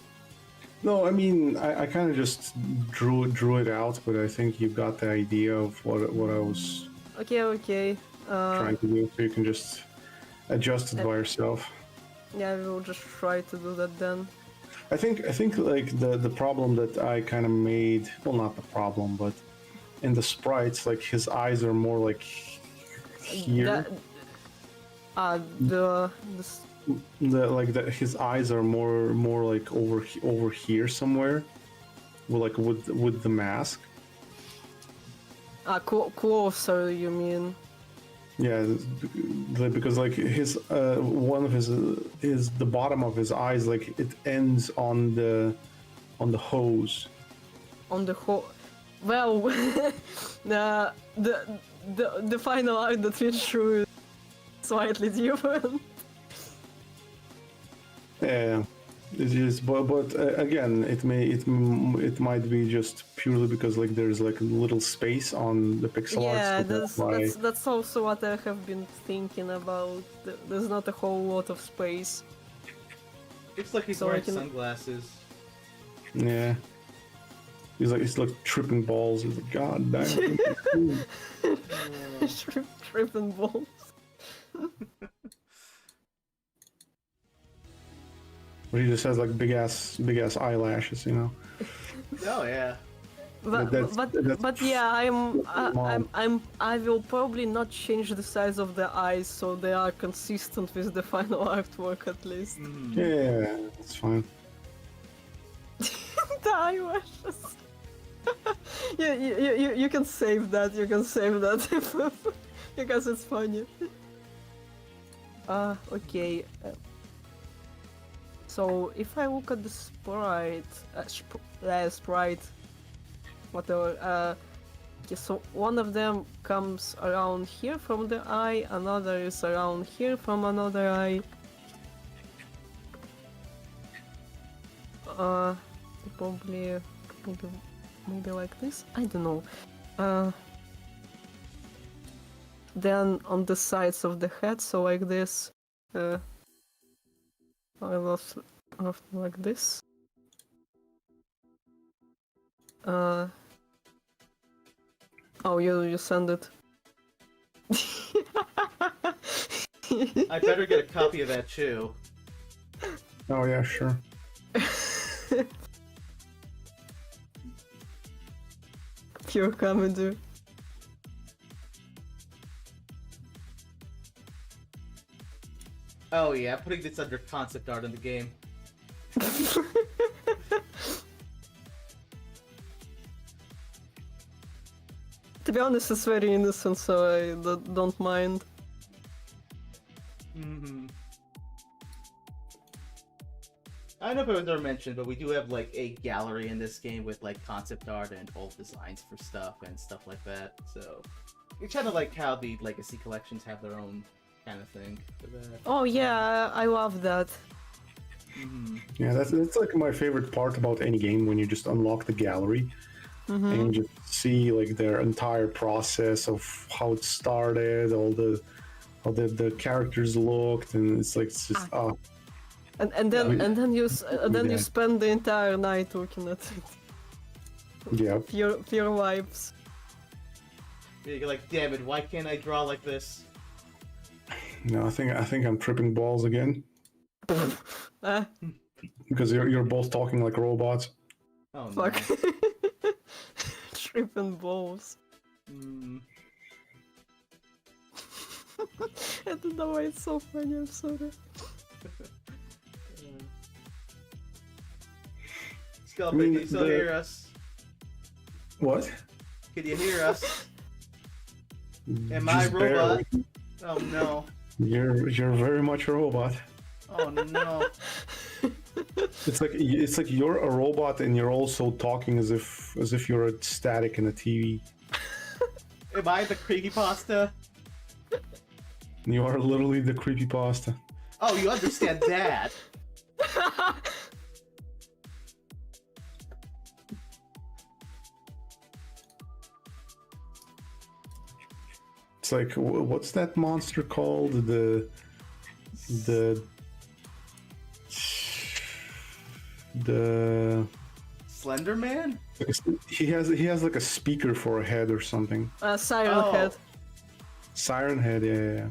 No, I mean I kind of just drew it out, but I think you got the idea of what I was Okay. trying to do, so you can just adjust it by yourself. Yeah, we will just try to do that then. I think like the problem that I kind of made, well, not the problem, but in the sprites, like his eyes are more like here. His eyes are more like over here somewhere, like with the mask. Closer, you mean? Yeah, because like his one of his the bottom of his eyes, like it ends on the hose. On the hose. Well, the final art that we drew is slightly different. Yeah, It is, but again, it might be just purely because like there's like a little space on the pixel art. Yeah, So that's why. that's also what I have been thinking about. There's not a whole lot of space. Looks like he's So I wearing can- sunglasses. Yeah. He's like tripping balls. He's like, God damn. Tripping balls. But he just has like big ass eyelashes, you know. Oh yeah. But yeah, I will probably not change the size of the eyes so they are consistent with the final artwork at least. Mm. Yeah, that's fine. The eyelashes. Yeah, you can save that. You can save that because it's funny. Okay. So if I look at the sprite, whatever. Okay, so one of them comes around here from the eye, another is around here from another eye. Probably maybe like this. I don't know. Then on the sides of the head, so like this. I love like this. Oh, you send it. I better get a copy of that too. Oh yeah, sure. Pure comedy. Oh yeah, putting this under concept art in the game. To be honest, it's very innocent, so I don't mind. Mm-hmm. I don't know if it was ever mentioned, but we do have like a gallery in this game with like concept art and old designs for stuff and stuff like that. So it's kind of like how the legacy collections have their own kind of thing for that. Oh yeah, I love that. Mm-hmm. Yeah, that's like my favorite part about any game when you just unlock the gallery and you just see like their entire process of how it started, how the characters looked, and it's like it's just And then you spend the entire night looking at it. yeah. Pure vibes. You're like, damn it, why can't I draw like this? No, I think I'm tripping balls again because you're both talking like robots. Oh no. Fuck. Tripping balls. Mm. I don't know why it's so funny, I'm sorry. Skeleton, can you still hear us? What? Can you hear us? Am I Just robot? barely. Oh no. You're very much a robot. Oh no. It's like you're a robot and you're also talking as if you're a static in a TV. Am I the creepypasta? You are literally the creepypasta. Oh, you understand that. It's like what's that monster called? The Slender Man? he has like a speaker for a head or something. Siren Oh. Head. Siren head, yeah.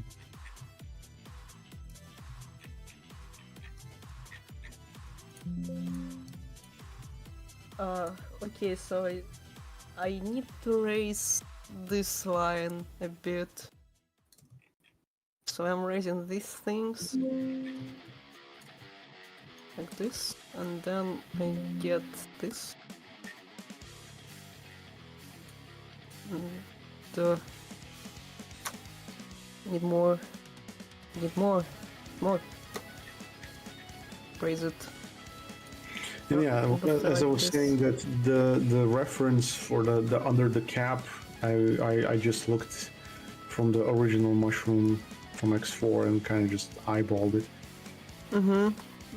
Okay, so I need to raise this line a bit. So I'm raising these things like this, and then I get this. Need more. Raise it. And yeah, as I was saying, that the reference for the under the cap, I just looked from the original mushroom from X4 and kind of just eyeballed it.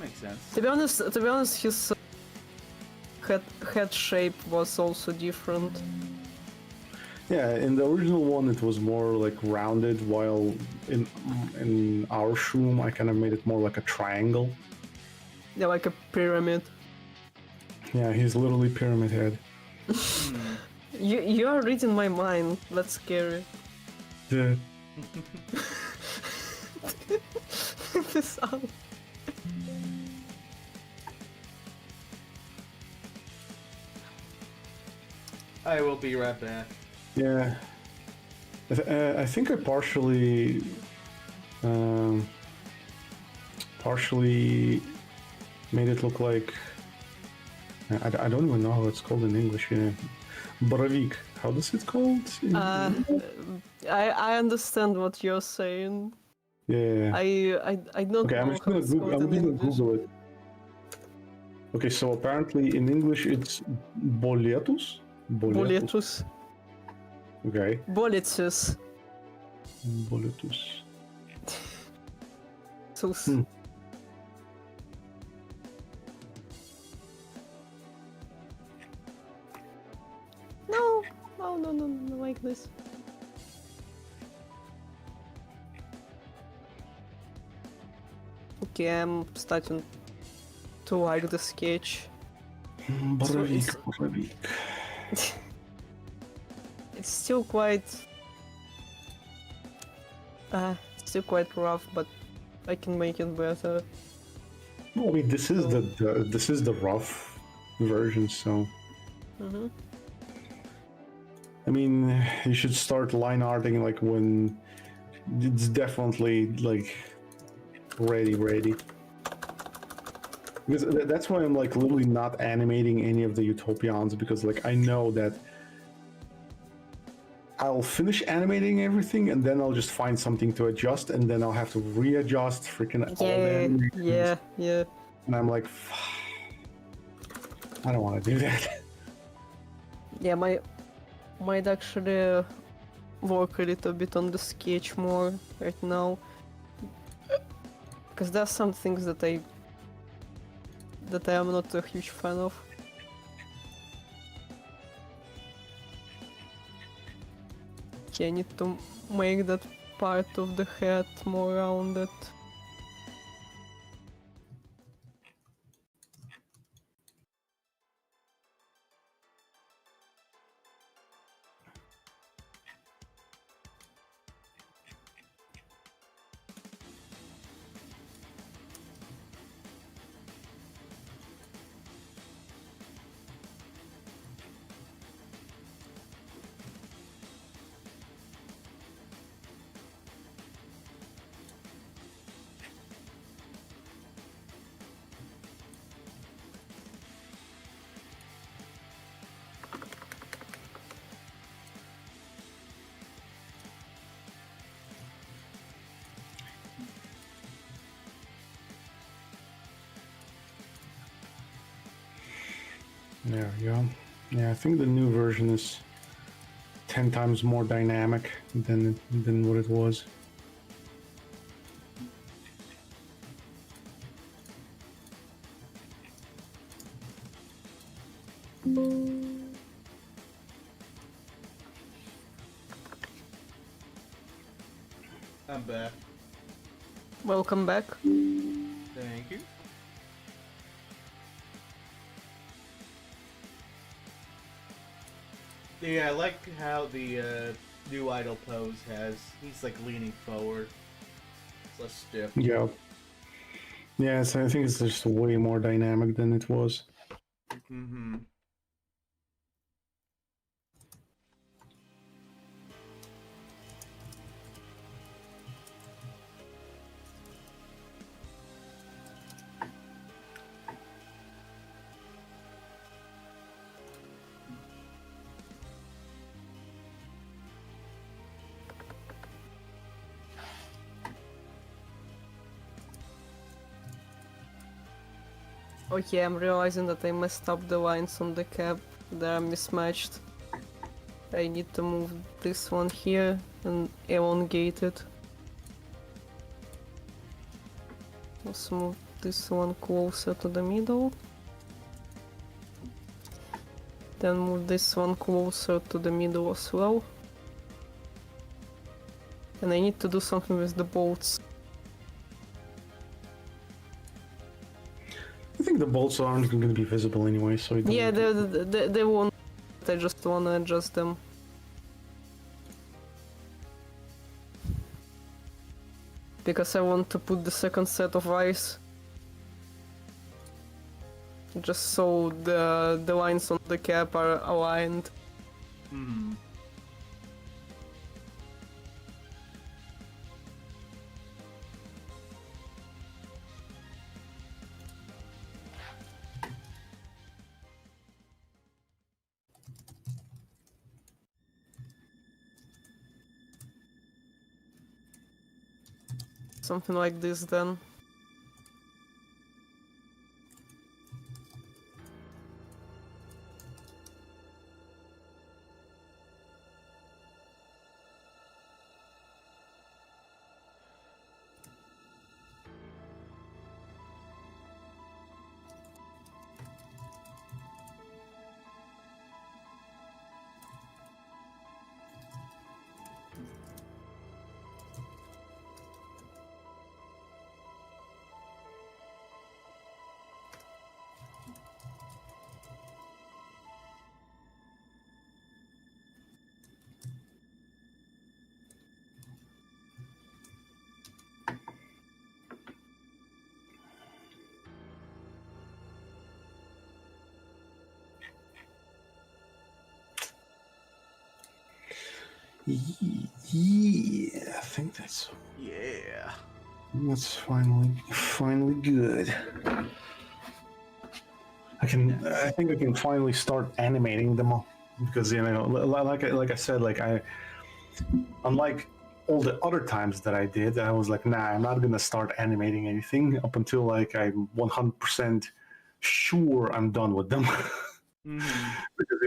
Makes sense. To be honest, his head shape was also different. Yeah, in the original one it was more like rounded, while in our shroom I kind of made it more like a triangle. Yeah, like a pyramid. Yeah, he's literally pyramid head. You are reading my mind. That's scary. Yeah. The sound. I will be right back. Yeah. I think I partially made it look like I don't even know how it's called in English. Yeah, Boravik. How does it called? I understand what you're saying. Yeah. I don't Okay, know how it's called I'm in just gonna English. Google it. Okay, so apparently in English it's boletus. Boletus. Okay. Boletus. Boletus. Sus. No, like this. Okay, I'm starting to like the sketch. Boravik. It's still quite rough, but I can make it better. Well, I mean, this is the rough version, so. Mm-hmm. I mean, you should start line arting like when it's definitely like ready. Because that's why I'm like literally not animating any of the Utopians, because like I know that I'll finish animating everything and then I'll just find something to adjust, and then I'll have to readjust freaking all the animations. Yeah. And I'm like, I don't want to do that. Yeah, might actually work a little bit on the sketch more right now, because there's some things that I am not a huge fan of. Okay, I need to make that part of the head more rounded. There we go. Yeah, I think the new version is 10 times more dynamic than what it was. I'm back. Welcome back. Thank you. Yeah, I like how the new idol pose he's like leaning forward. It's less stiff. Yeah. Yeah, so I think it's just way more dynamic than it was. Mm-hmm. Okay, I'm realizing that I messed up the lines on the cap. They are mismatched. I need to move this one here and elongate it. Also move this one closer to the middle. Then move this one closer to the middle as well. And I need to do something with the bolts. I think the bolts aren't going to be visible anyway, so it Yeah, they won't. I just wanna adjust them. Because I want to put the second set of eyes. Just so the lines on the cap are aligned. Hmm. Something like this then. Yeah, I think that's Yeah. finally good. I think I can finally start animating them all because like I said, unlike all the other times that I did, I was like, nah, I'm not gonna start animating anything up until like I'm 100% sure I'm done with them. Mm-hmm. Because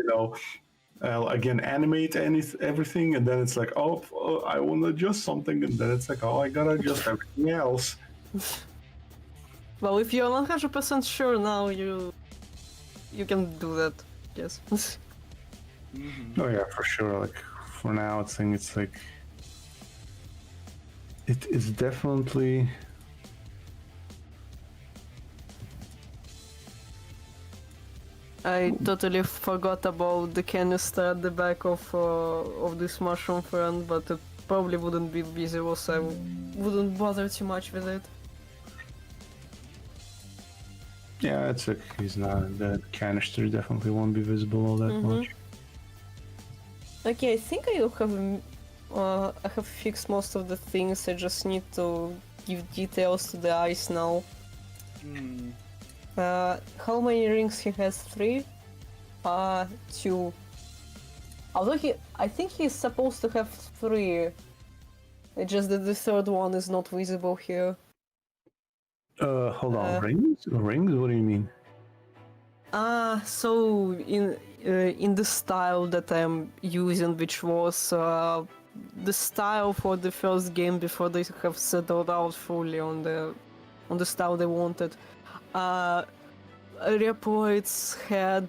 I'll again animate everything, and then it's like, oh, I want to adjust something, and then it's like, oh, I gotta adjust everything else. Well, if you're 100% sure now, you can do that. Yes. Mm-hmm. Oh yeah, for sure. Like for now, it's like it is definitely. I totally forgot about the canister at the back of this mushroom friend, but it probably wouldn't be visible, so I wouldn't bother too much with it. Yeah, it's like the canister definitely won't be visible all that much. Okay, I think I have fixed most of the things. I just need to give details to the eyes now. Mm. How many rings he has? 3? 2. Although I think he's supposed to have 3. It's just that the third one is not visible here. Hold on, rings? Rings? What do you mean? So in the style that I'm using, which was the style for the first game before they have settled out fully on the style they wanted. Reploids had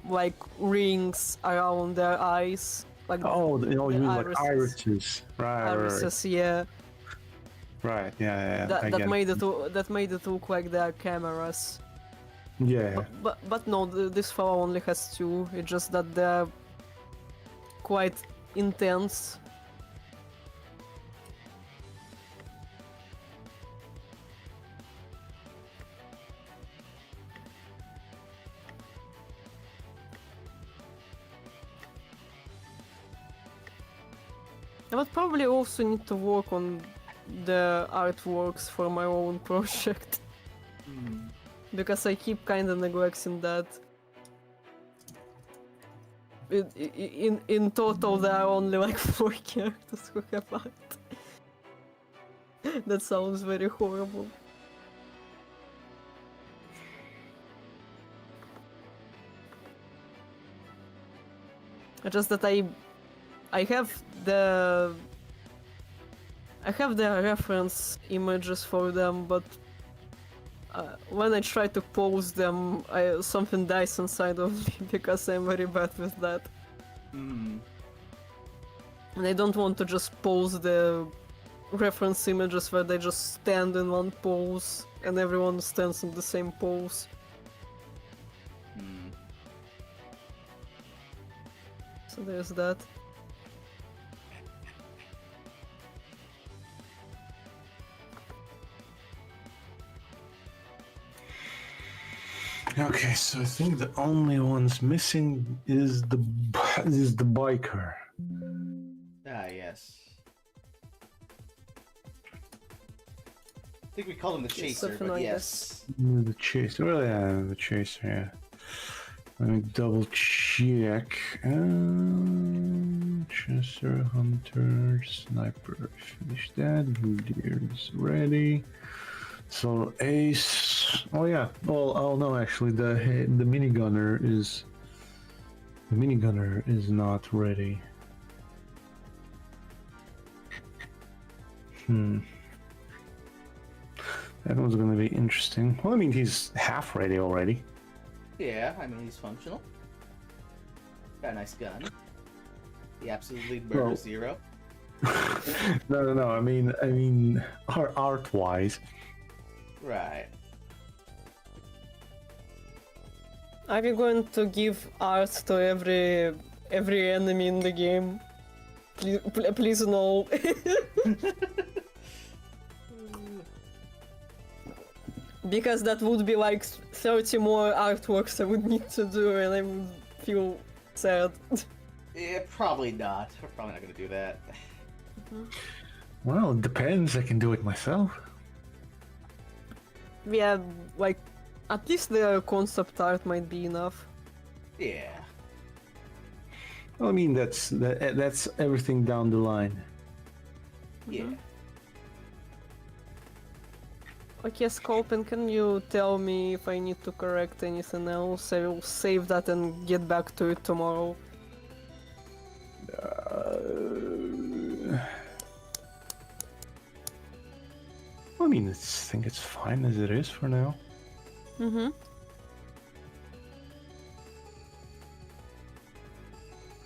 like rings around their eyes, like You mean irises. like irises, right? Irises, yeah. Right, yeah. That made it look like they're cameras. Yeah. But no, this fellow only has 2. It's just that they're quite intense. I would probably also need to work on the artworks for my own project. Mm. Because I keep kinda neglecting that. In total there are only like 4 characters who have art. That sounds very horrible. Just that I have the reference images for them, but when I try to pause them, something dies inside of me because I'm very bad with that. Hmm. And I don't want to just pause the reference images where they just stand in one pose and everyone stands in the same pose. Hmm. So there's that. Okay, so I think the only ones missing is the biker. Ah, yes. I think we call him the chaser, something but like yes. The chaser. Well, yeah, the chaser. Yeah. Let me double check. Chaser, hunter, sniper. Finish that. Deer is ready. So ace. Oh yeah. Well, oh no. Actually, the minigunner is not ready. That one's gonna be interesting. Well, I mean, he's half ready already. Yeah, I mean, he's functional. Got a nice gun. He absolutely murders Zero. No. I mean, art-wise. Right. Are you going to give art to every enemy in the game? Please no. Because that would be like 30 more artworks I would need to do and I would feel sad. Yeah, probably not. We're probably not gonna do that. Well, it depends. I can do it myself. Yeah, like, at least the concept art might be enough. Yeah. Well, I mean, that's everything down the line. Yeah. Okay, Sculpin, can you tell me if I need to correct anything else? I will save that and get back to it tomorrow. I mean, I think it's fine as it is for now. Mm-hmm.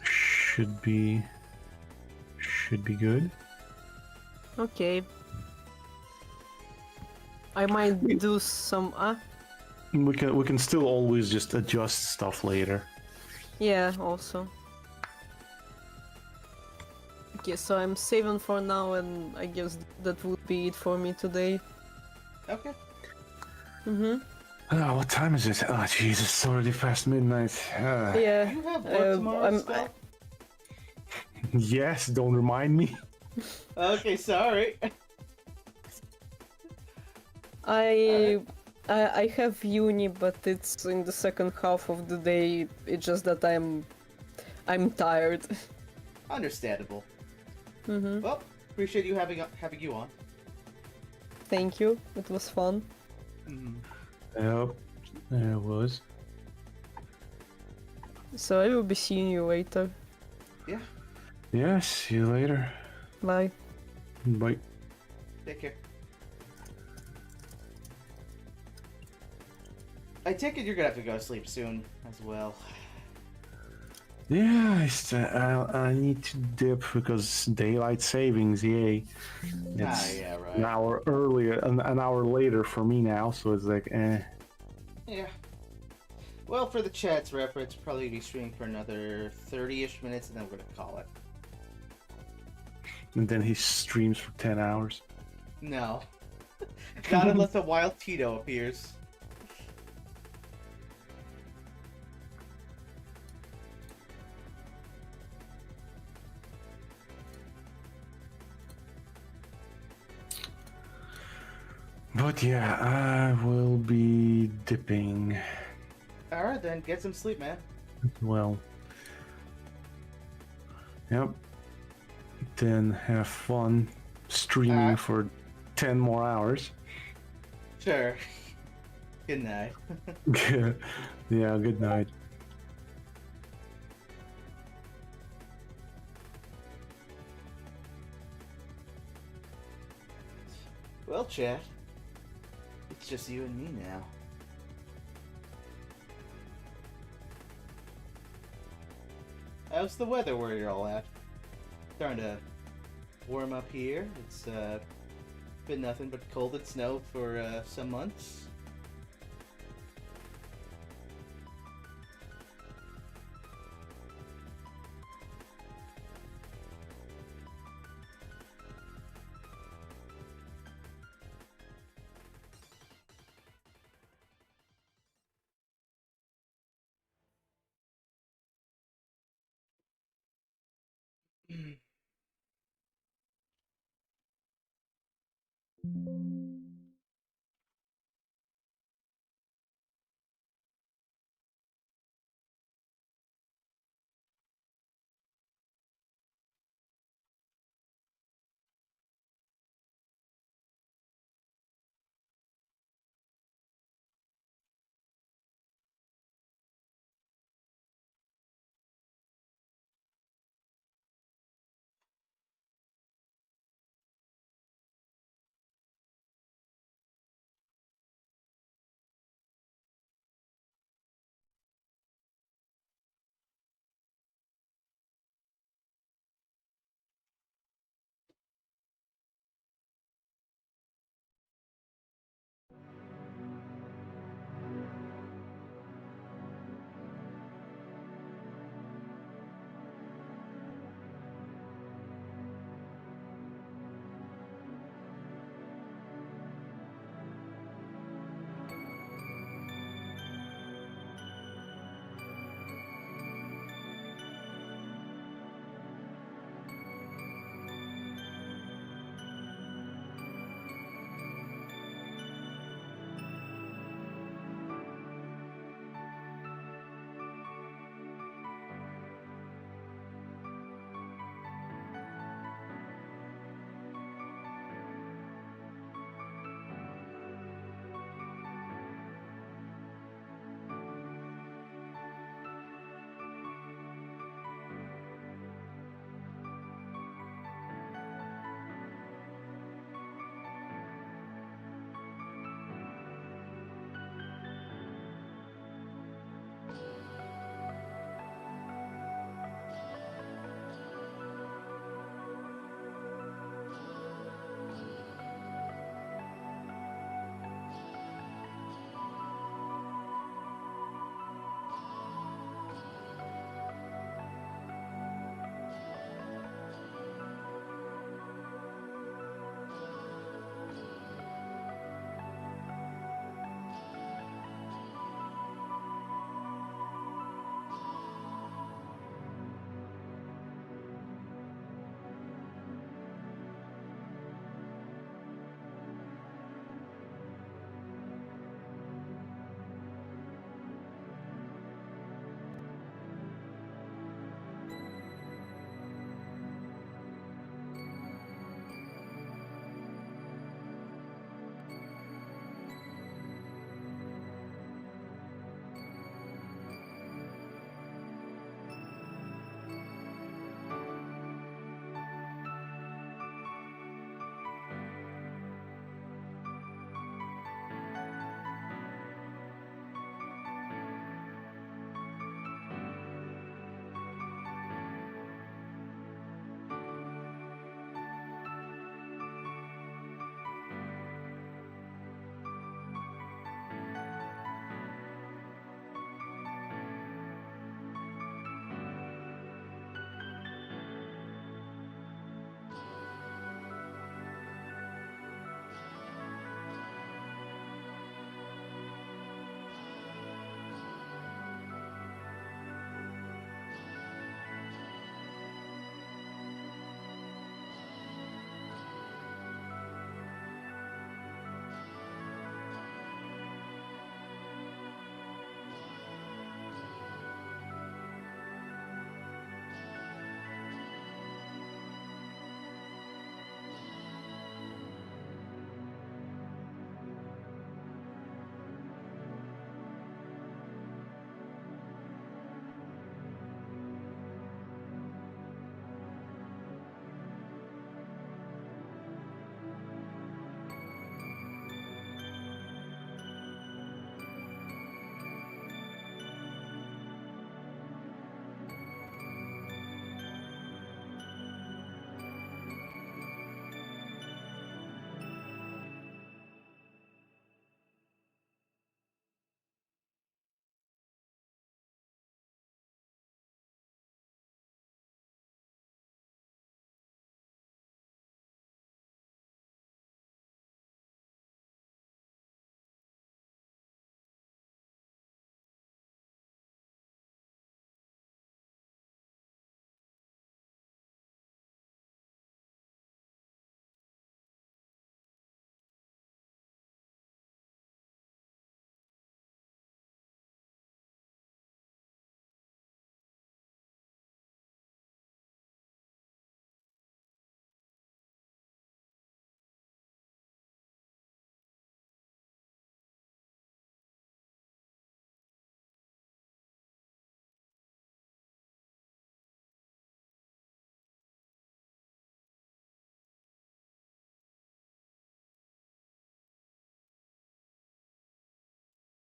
Should be good. Okay. I might do some... We can still always just adjust stuff later. Yeah, also. Okay, so I'm saving for now and I guess that would be it for me today. Okay. Mm-hmm. Oh, what time is it? Oh, Jesus, it's already past midnight. Yeah. You have work tomorrow, Skull? Yes, don't remind me. Okay, sorry. I have uni, but it's in the second half of the day. It's just that I'm tired. Understandable. Mm-hmm. Well, appreciate you having you on. Thank you. It was fun. Yep, it was. So I will be seeing you later. Yeah. Yeah, see you later. Bye. Bye. Take care. I take it you're gonna have to go to sleep soon as well. Yeah, I need to dip because daylight savings, yay. It's yeah, right. an hour earlier, an hour later for me now, so it's like, eh. Yeah. Well, for the chat's reference, probably be streaming for another 30-ish minutes, and then we're gonna call it. And then he streams for 10 hours. No. Not unless a wild Tito appears. But yeah, I will be dipping. Alright then, get some sleep, man. Well. Yep. Then have fun streaming for 10 more hours. Sure. Good night. Yeah, good night. Well, chat. It's It's just you and me now. How's the weather where you're all at? Starting to warm up here. It's been nothing but cold and snow for some months.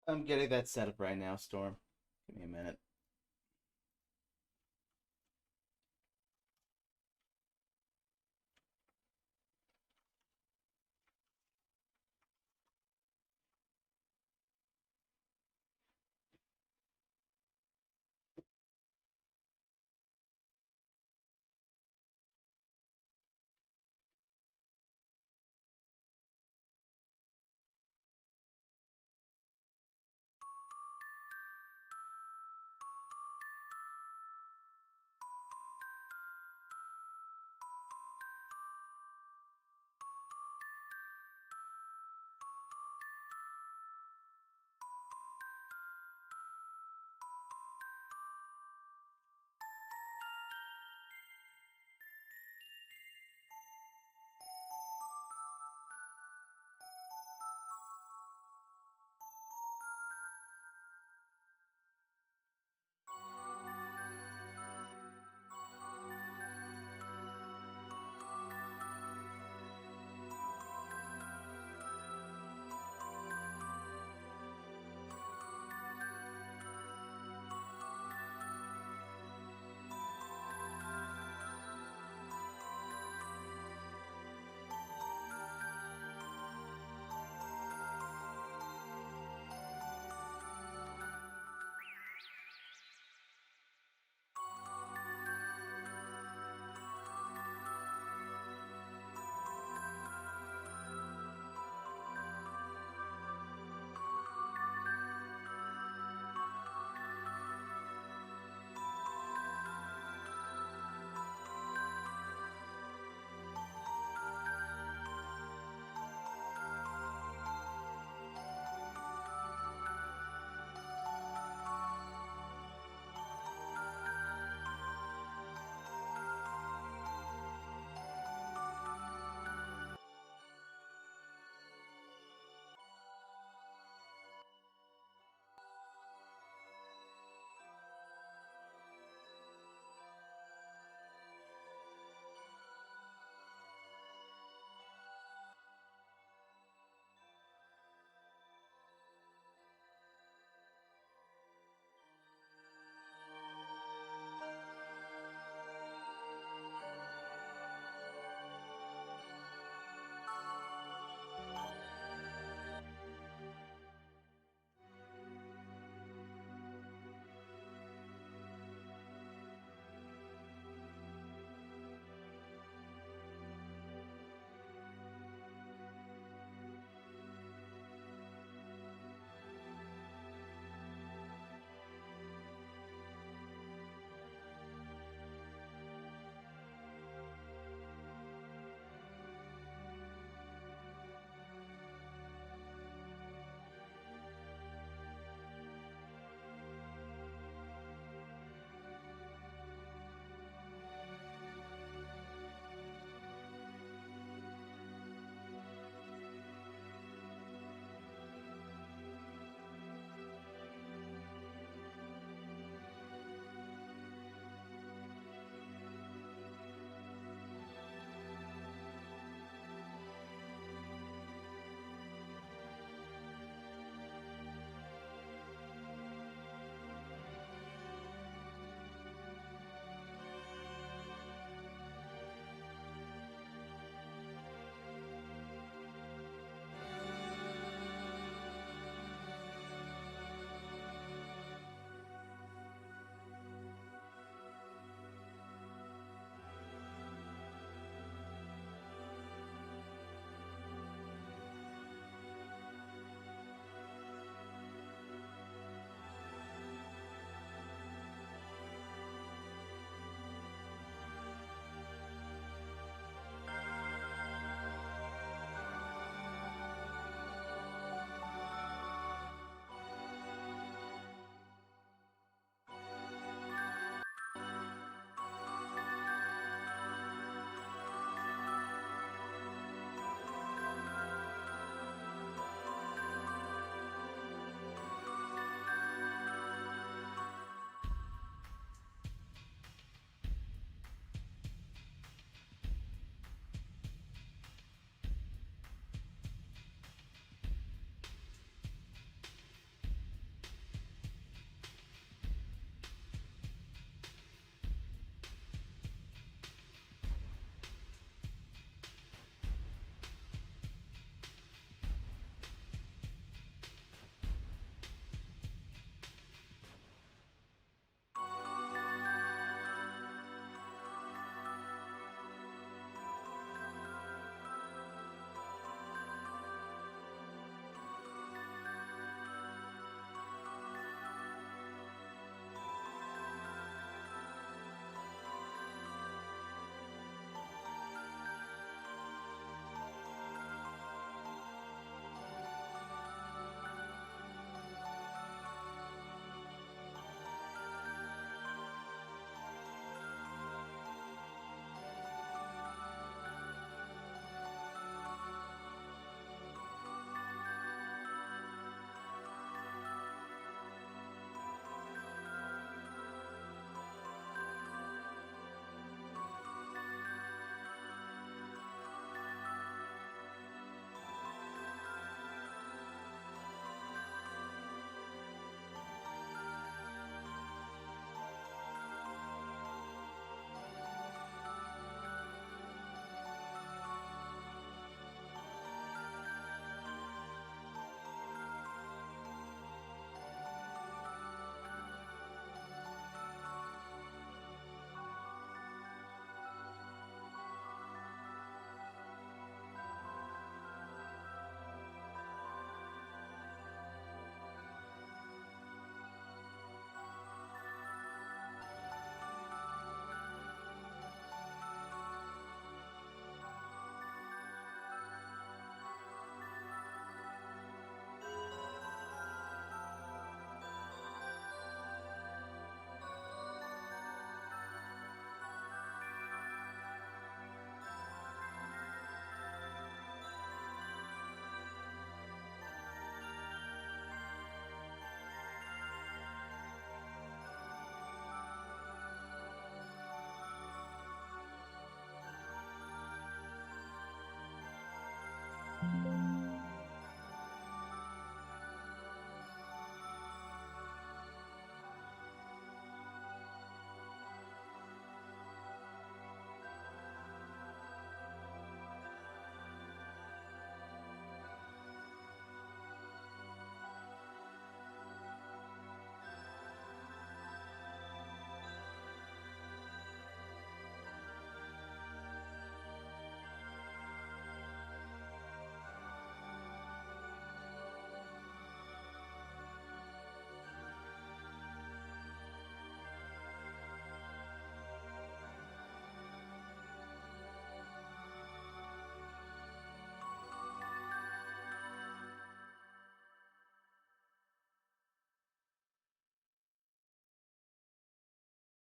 I'm getting that set up right now, Storm. Give me a minute.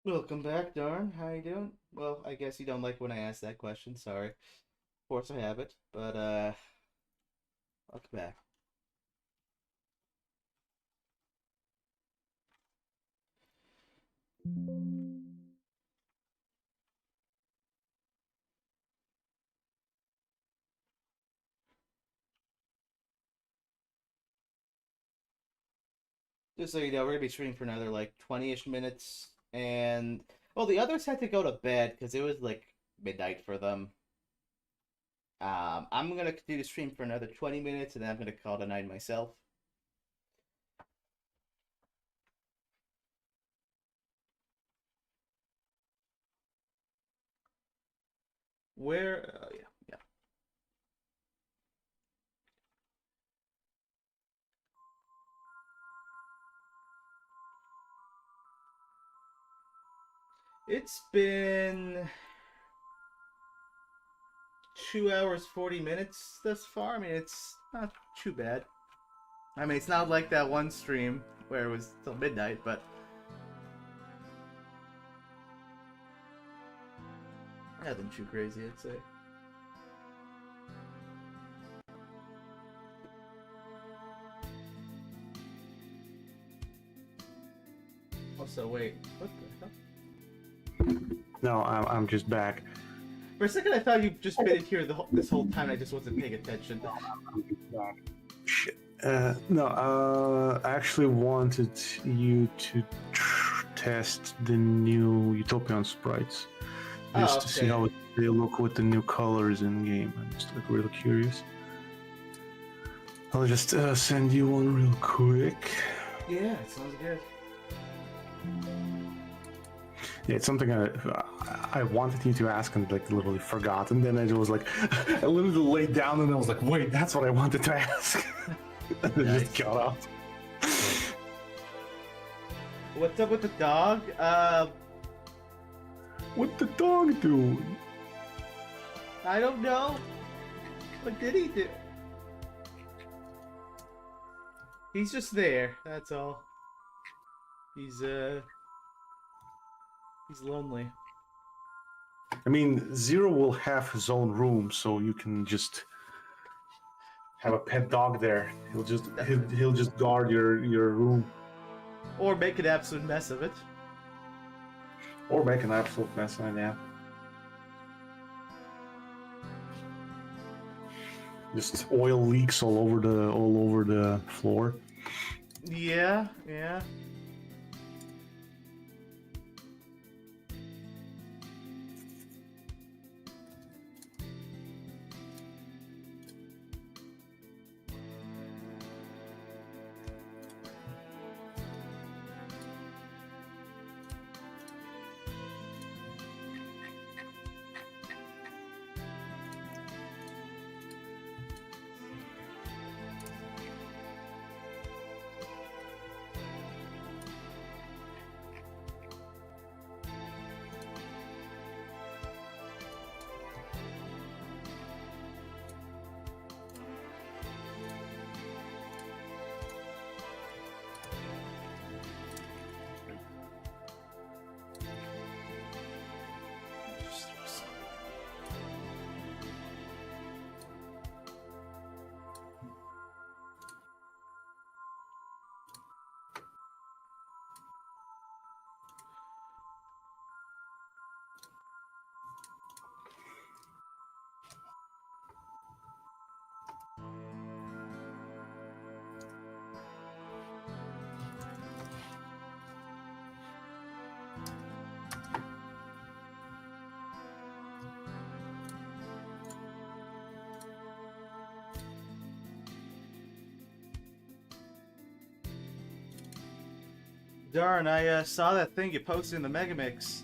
Welcome back, Darn. How you doing? Well, I guess you don't like when I ask that question. Sorry. Force of habit, but welcome back. Just so you know, we're gonna be streaming for another like 20-ish minutes, and well, the others had to go to bed because it was like midnight for them. I'm gonna continue to stream for another 20 minutes, and then I'm gonna call it a night myself. Where? Yeah, yeah. It's been 2 hours 40 minutes thus far. I mean, it's not too bad. I mean, it's not like that one stream where it was till midnight, but nothing too crazy, I'd say. Also, wait, what the hell? No, I'm just back. For a second, I thought you just been in here this whole time. I just wasn't paying attention. Shit. No, I actually wanted you to test the new Utopian sprites. Just to see how they look with the new colors in game. I'm just like really curious. I'll just send you one real quick. Yeah, it sounds good. Yeah, it's something I wanted you to ask and like literally forgot, and then I was like, I literally laid down and I was like, wait, that's what I wanted to ask. And I just got out. What's up with the dog? What the dog doing? I don't know. What did he do? He's just there. That's all. He's lonely. I mean, Zero will have his own room, so you can just have a pet dog there. He'll just guard your room. Or make an absolute mess of it. Or make an absolute mess of it, yeah. Just oil leaks all over the floor. Yeah, yeah. Darn, I saw that thing you posted in the Megamix,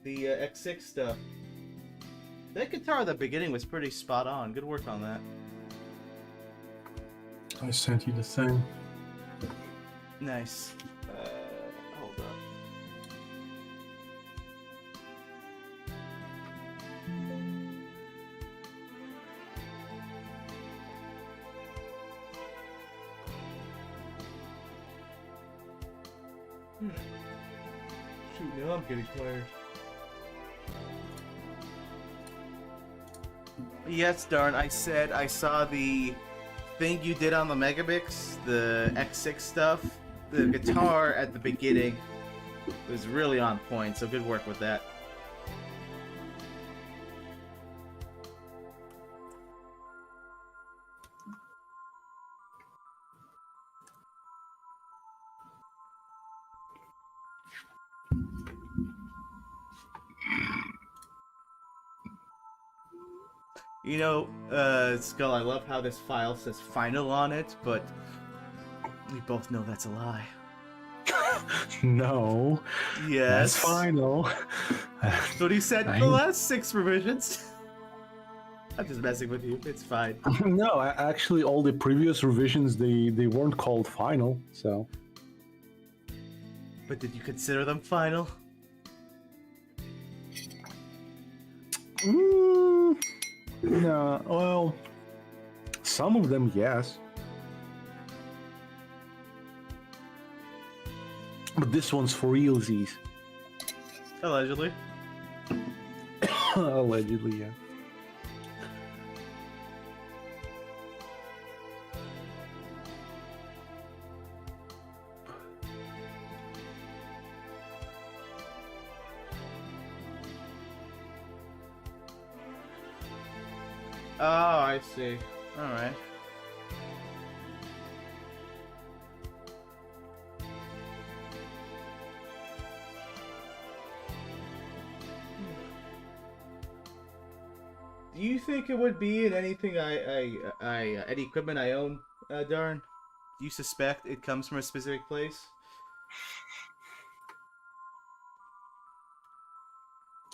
the X6 stuff. That guitar at the beginning was pretty spot on. Good work on that. I sent you the thing. Nice. Hold up. Shoot, now I'm getting tired. Yes, darn, I said I saw the thing you did on the Megabix, the X6 stuff. The guitar at the beginning was really on point, so good work with that. You know, Skull, I love how this file says final on it, but we both know that's a lie. No. Yes. That's final. That's what he said in the last 6 revisions. I'm just messing with you. It's fine. No, actually, all the previous revisions, they weren't called final, so... But did you consider them final? No, well... Some of them, yes. But this one's for realsies. Allegedly. Allegedly, yeah. Oh, I see. Alright. Do you think it would be in anything any equipment I own, Darn? Do you suspect it comes from a specific place?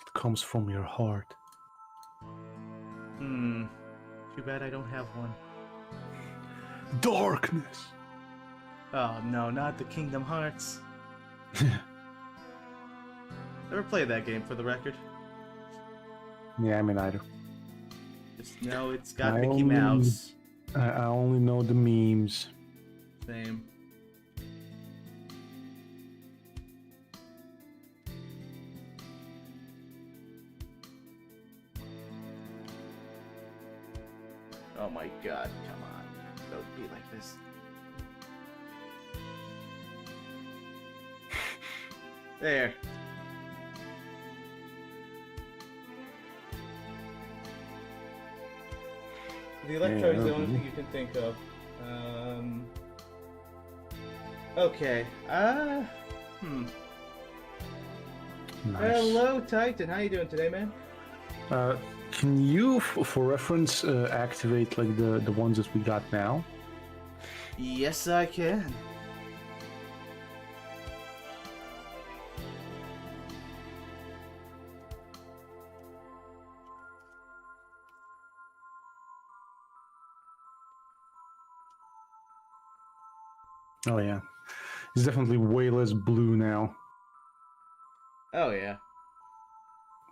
It comes from your heart. Too bad I don't have one. Darkness! Oh no, not the Kingdom Hearts. Never played that game, for the record. Yeah, I mean, either. Just know it's got Mickey Mouse. I only know the memes. Same. Oh my god, come on. Don't be like this. There. The electrode is the only thing you can think of. Okay. Nice. Hello, Titan. How you doing today, man? Can you, for reference, activate like the ones that we got now? Yes, I can. Oh yeah, it's definitely way less blue now. Oh yeah.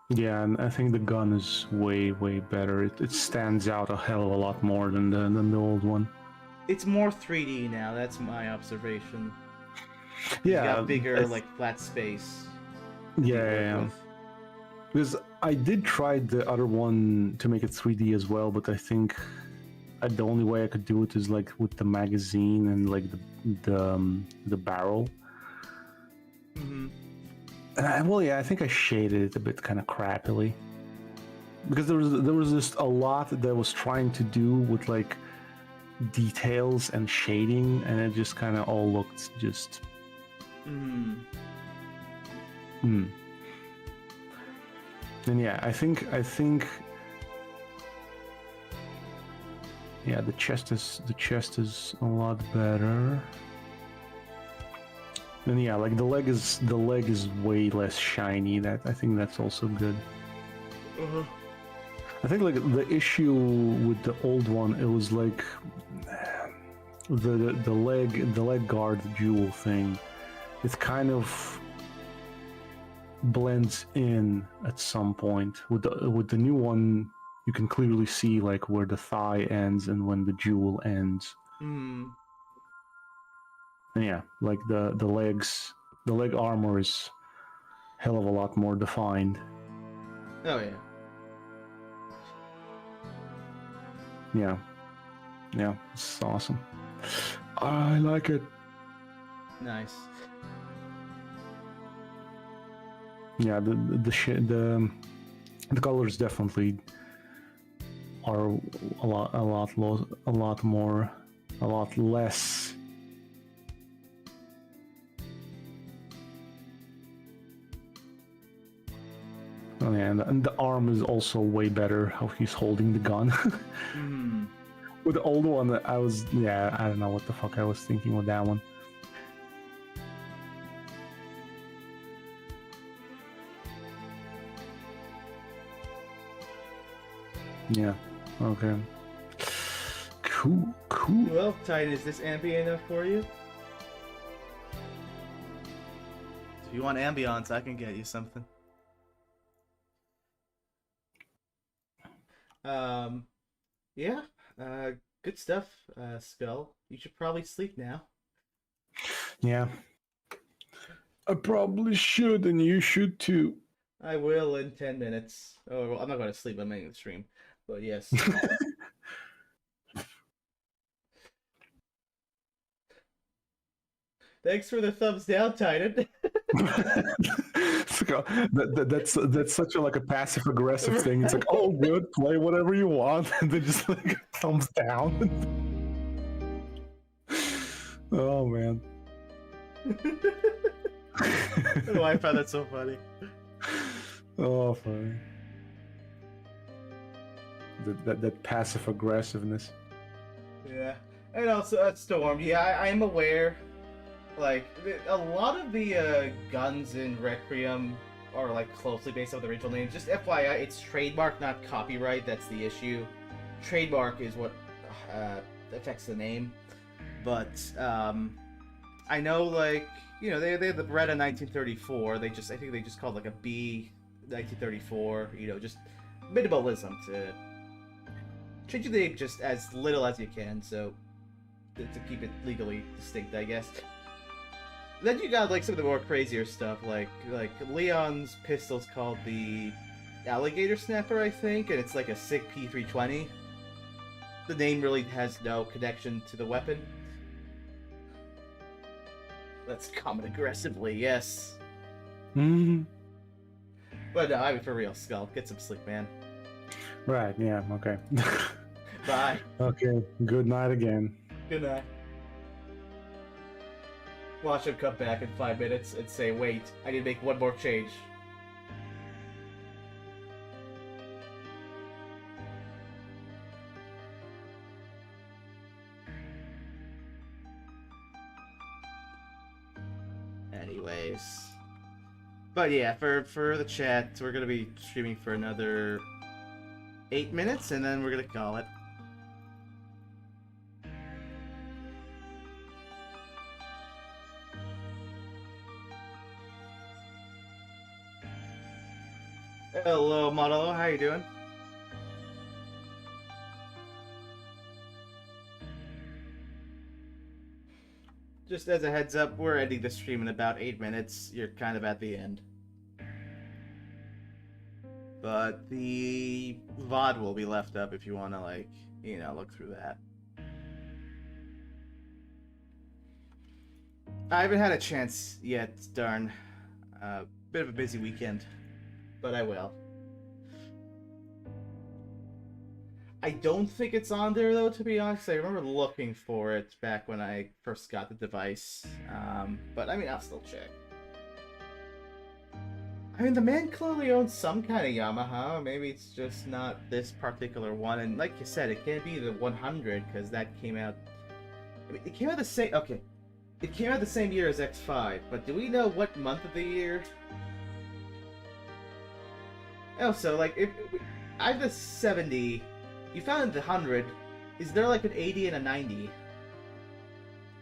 Yeah, and I think the gun is way better. It stands out a hell of a lot more than the old one. It's more 3D now. That's my observation. Yeah, you got bigger, like flat space. Yeah. Because I did try the other one to make it 3D as well, but I think the only way I could do it is like with the magazine and like the barrel. Mm-hmm. And I think I shaded it a bit kind of crappily, because there was just a lot that I was trying to do with like details and shading, and it just kind of all looked just. And yeah, I think. Yeah, the chest is a lot better. And yeah, like the leg is way less shiny. I think that's also good. I think like the issue with the old one, it was like the leg guard jewel thing. It kind of blends in at some point. With the new one, you can clearly see like where the thigh ends and when the jewel ends. And yeah, like the leg armor is hell of a lot more defined. Oh yeah. Yeah, it's awesome. I like it. Nice. Yeah, the colors definitely are a lot less. Oh yeah, and the arm is also way better. How he's holding the gun. Mm. With the old one, I don't know what the fuck I was thinking with that one. Yeah. Okay. Cool. Well, Titan, is this ambient enough for you? If you want ambiance, I can get you something. Yeah. Good stuff, Skull. You should probably sleep now. Yeah. I probably should, and you should too. I will in 10 minutes. Oh, well, I'm not going to sleep. I'm ending the stream. But yes. Thanks for the thumbs down, Titan. That's such a like a passive aggressive thing. It's like, oh, good, play whatever you want, and then just like thumbs down. Oh man. Oh, I found that so funny. Oh, funny. That passive aggressiveness. Yeah, and also Storm. Yeah, I am aware. Like a lot of the guns in Requiem are like closely based on the original name. Just FYI, it's trademark, not copyright. That's the issue. Trademark is what affects the name. But I know, like, you know, they had the Beretta 1934. I think they just called like a B 1934. You know, just minimalism to change the name just as little as you can, so to keep it legally distinct, I guess. Then you got like some of the more crazier stuff, like Leon's pistol's called the Alligator Snapper, I think, and it's like a SIG P320. The name really has no connection to the weapon. Let's comment aggressively, yes. Mm-hmm. But no, I mean, for real, Skull, get some sleep, man. Right. Yeah. Okay. Bye. Okay. Good night again. Good night. Watch him come back in 5 minutes and say, wait, I need to make one more change. Anyways. But yeah, for the chat, we're going to be streaming for another 8 minutes, and then we're going to call it. Hello, Model. How you doing? Just as a heads up, we're ending the stream in about 8 minutes. You're kind of at the end. But the VOD will be left up if you want to, like, you know, look through that. I haven't had a chance yet, darn. Bit of a busy weekend. But I will. I don't think it's on there, though, to be honest. I remember looking for it back when I first got the device. But, I mean, I'll still check. I mean, the man clearly owns some kind of Yamaha. Maybe it's just not this particular one. And like you said, it can't be the 100, because that came out... I mean, it came out the same... Okay. It came out the same year as X5, but do we know what month of the year? Also, like, if I have the 70, you found the 100, is there like an 80 and a 90?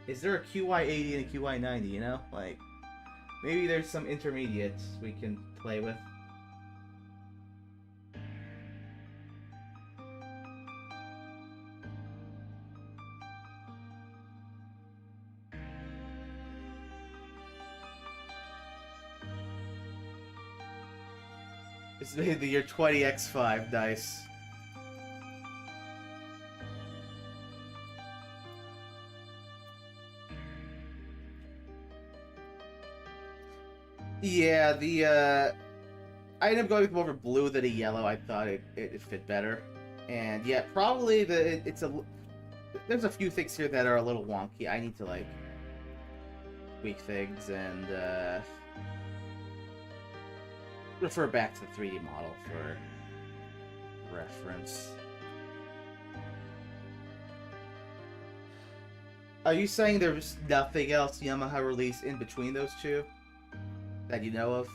Is there a QY80 and a QY90, you know? Like, maybe there's some intermediates we can play with. It's made the year 20X5, nice. Yeah, I ended up going with more of a blue than a yellow. I thought it fit better. And yeah, probably there's a few things here that are a little wonky. I need to, like, tweak things and refer back to the 3D model for reference. Are you saying there's nothing else Yamaha released in between those two that you know of?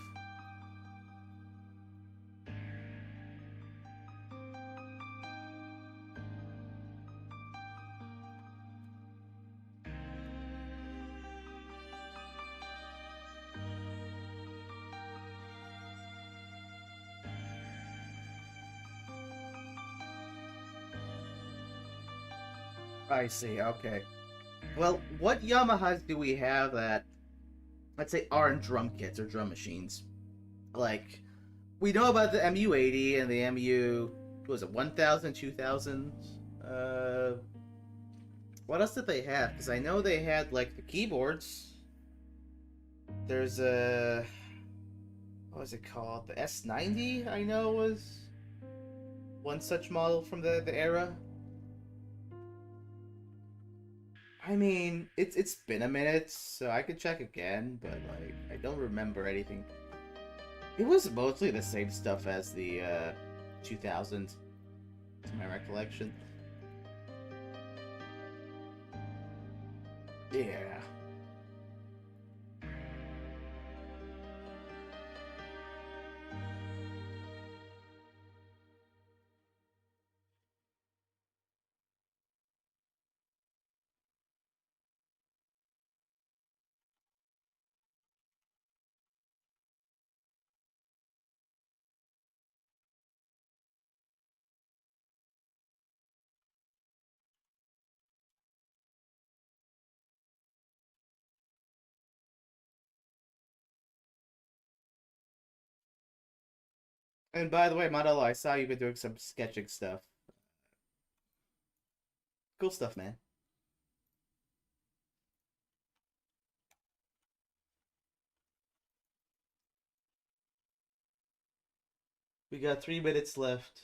I see, okay. Well, what Yamahas do we have that, let's say, aren't drum kits or drum machines? Like, we know about the MU-80 and the MU, what was it, 1000, 2000? What else did they have? Because I know they had, like, the keyboards. There's a... what was it called? The S90, I know, was one such model from the era. I mean, it's been a minute, so I could check again, but, like, I don't remember anything. It was mostly the same stuff as the 2000, to my recollection. Yeah. And by the way, Modelo, I saw you've been doing some sketching stuff. Cool stuff, man. We got 3 minutes left.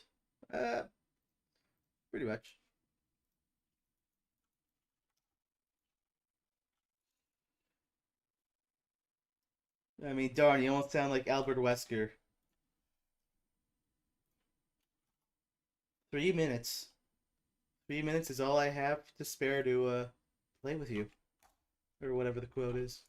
Pretty much. I mean, darn, you almost sound like Albert Wesker. 3 minutes. 3 minutes is all I have to spare to play with you. Or whatever the quote is.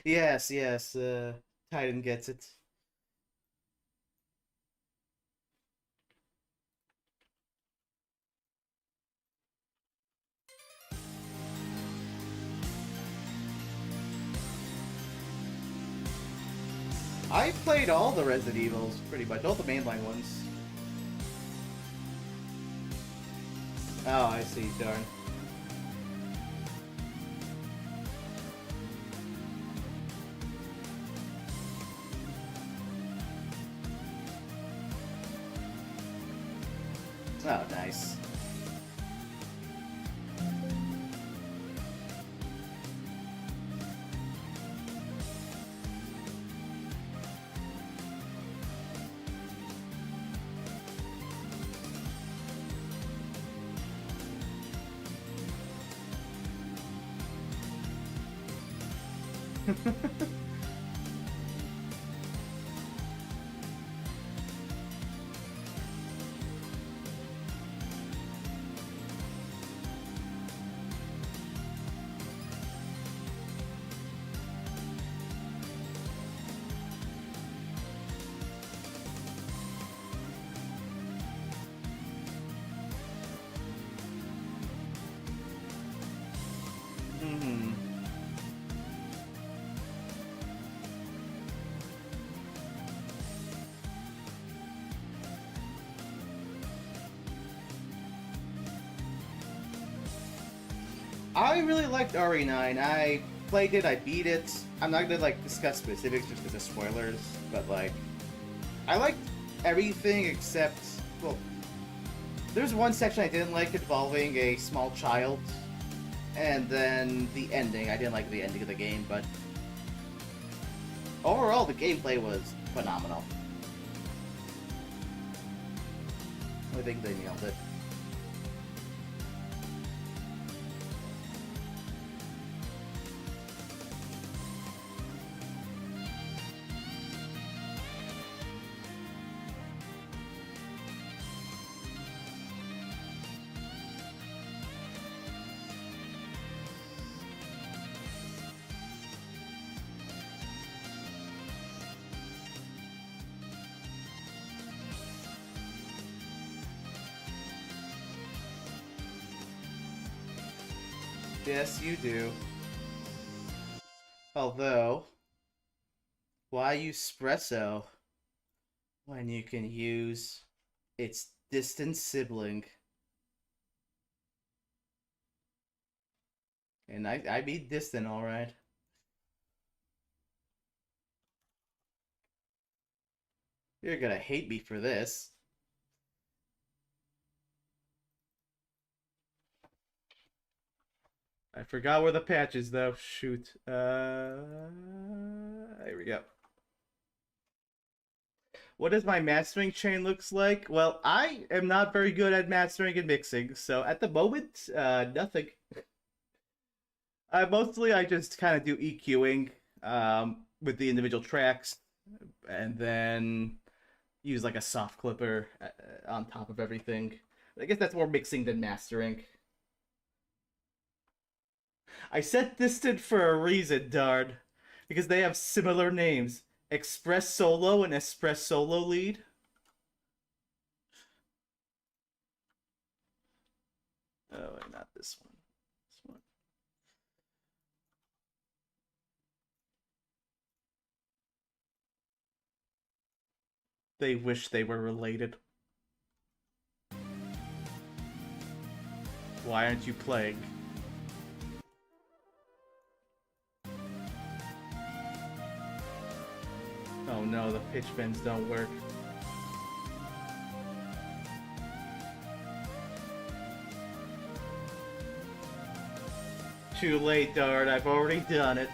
Yes, yes, Titan gets it. I played all the Resident Evils, pretty much, all the mainline ones. Oh, I see, darn. Oh, nice. I really liked RE9. I played it, I beat it. I'm not gonna like discuss specifics just because of spoilers, but like, I liked everything except, well, there's one section I didn't like involving a small child, and then the ending. I didn't like the ending of the game, but overall the gameplay was phenomenal. I think they nailed it. Yes, you do. Although, why use espresso when you can use its distant sibling? And I be distant, alright. You're gonna hate me for this. I forgot where the patch is, though. Shoot. There we go. What does my mastering chain looks like? Well, I am not very good at mastering and mixing, so at the moment, nothing. I just kind of do EQing with the individual tracks, and then use like a soft clipper on top of everything. I guess that's more mixing than mastering. I said distant for a reason, darn. Because they have similar names. Express Solo and Express Solo Lead. Oh, wait, not this one. This one. They wish they were related. Why aren't you playing? Oh no, the pitch bends don't work. Too late, Dart. I've already done it.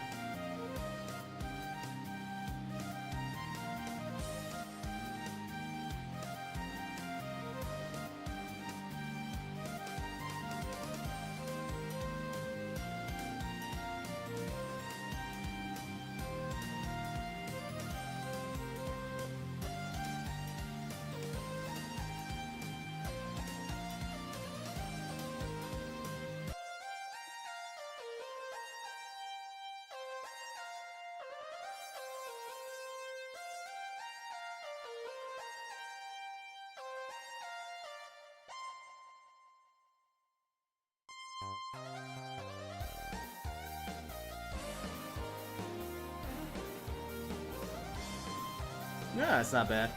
No, it's not bad.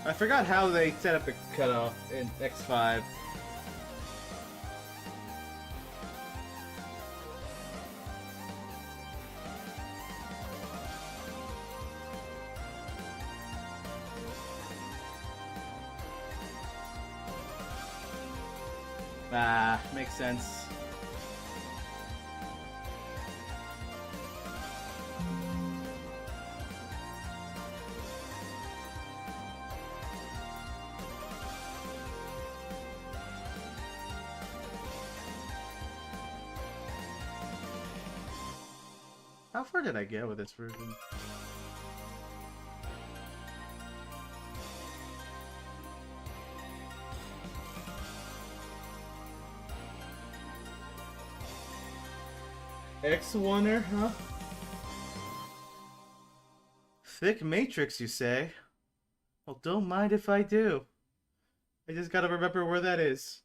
I forgot how they set up a cutoff in X5. Ah, makes sense. How far did I get with this version? X1er, huh? Thick matrix, you say? Well, don't mind if I do. I just gotta remember where that is.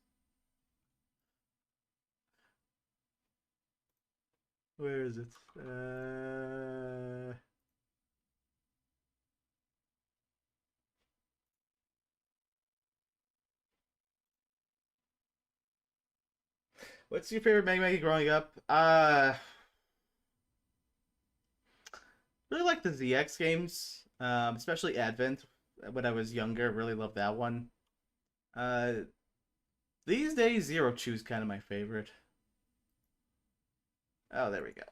Where is it? What's your favorite Mega Man growing up? Really like the ZX games, especially Advent. When I was younger, really loved that one. Uh, these days, Zero Two's kind of my favorite. Oh, there we go.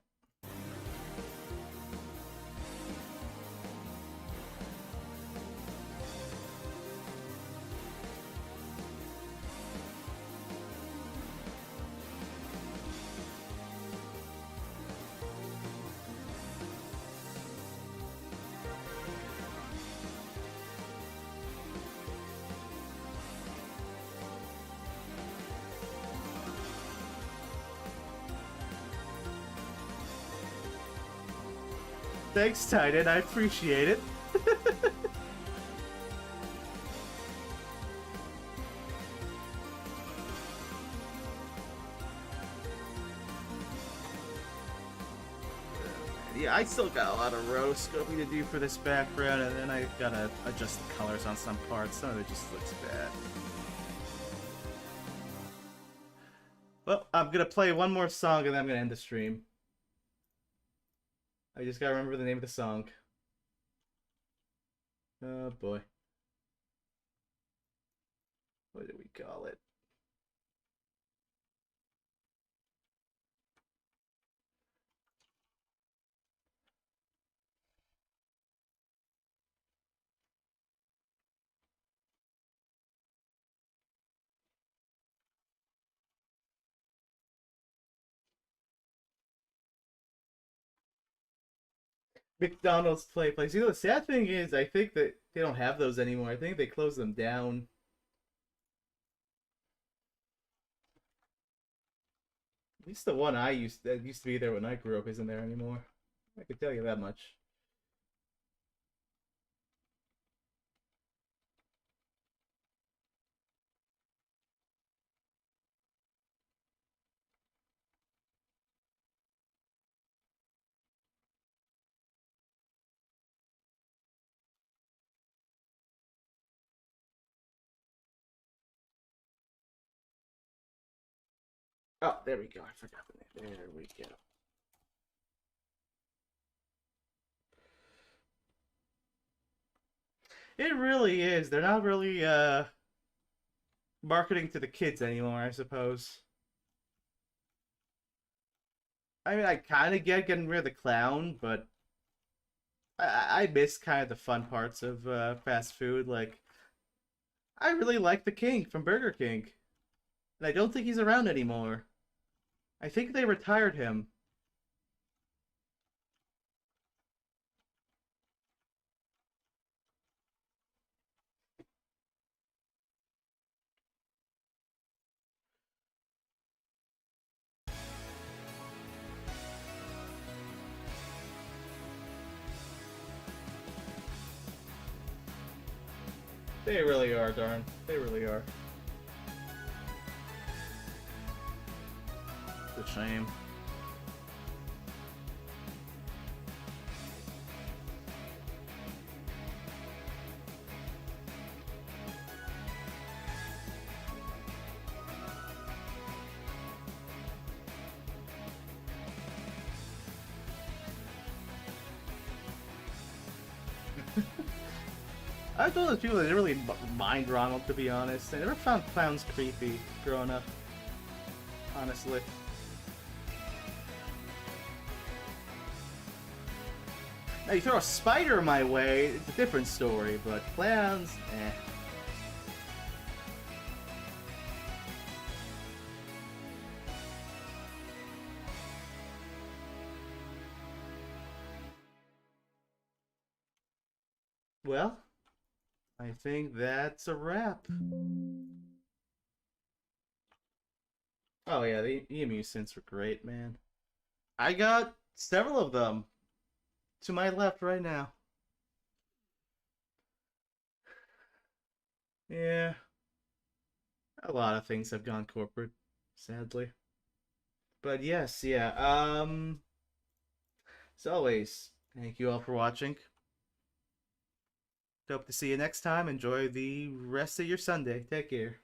Thanks, Titan. I appreciate it. Yeah, I still got a lot of rotoscoping to do for this background, and then I gotta adjust the colors on some parts. Some of it just looks bad. Well, I'm gonna play one more song, and then I'm gonna end the stream. I just gotta remember the name of the song. Oh boy. What do we call it? McDonald's Play Place. You know, the sad thing is, I think that they don't have those anymore. I think they closed them down. At least the one that used to be there when I grew up isn't there anymore. I can tell you that much. Oh, there we go. I forgot the name. There we go. It really is. They're not really marketing to the kids anymore, I suppose. I mean, I kind of get getting rid of the clown, but I miss kind of the fun parts of fast food. Like, I really like the King from Burger King, and I don't think he's around anymore. I think they retired him. They really are, darn. They really are. It's a shame. I was one of those people that didn't really mind Ronald, to be honest. I never found clowns creepy growing up. Honestly. Now, you throw a spider my way, it's a different story, but clowns, eh. Well, I think that's a wrap. Oh yeah, the EMU synths were great, man. I got several of them to my left right now. Yeah, a lot of things have gone corporate, sadly. But yes, yeah. As always, thank you all for watching. Hope to see you next time. Enjoy the rest of your Sunday. Take care.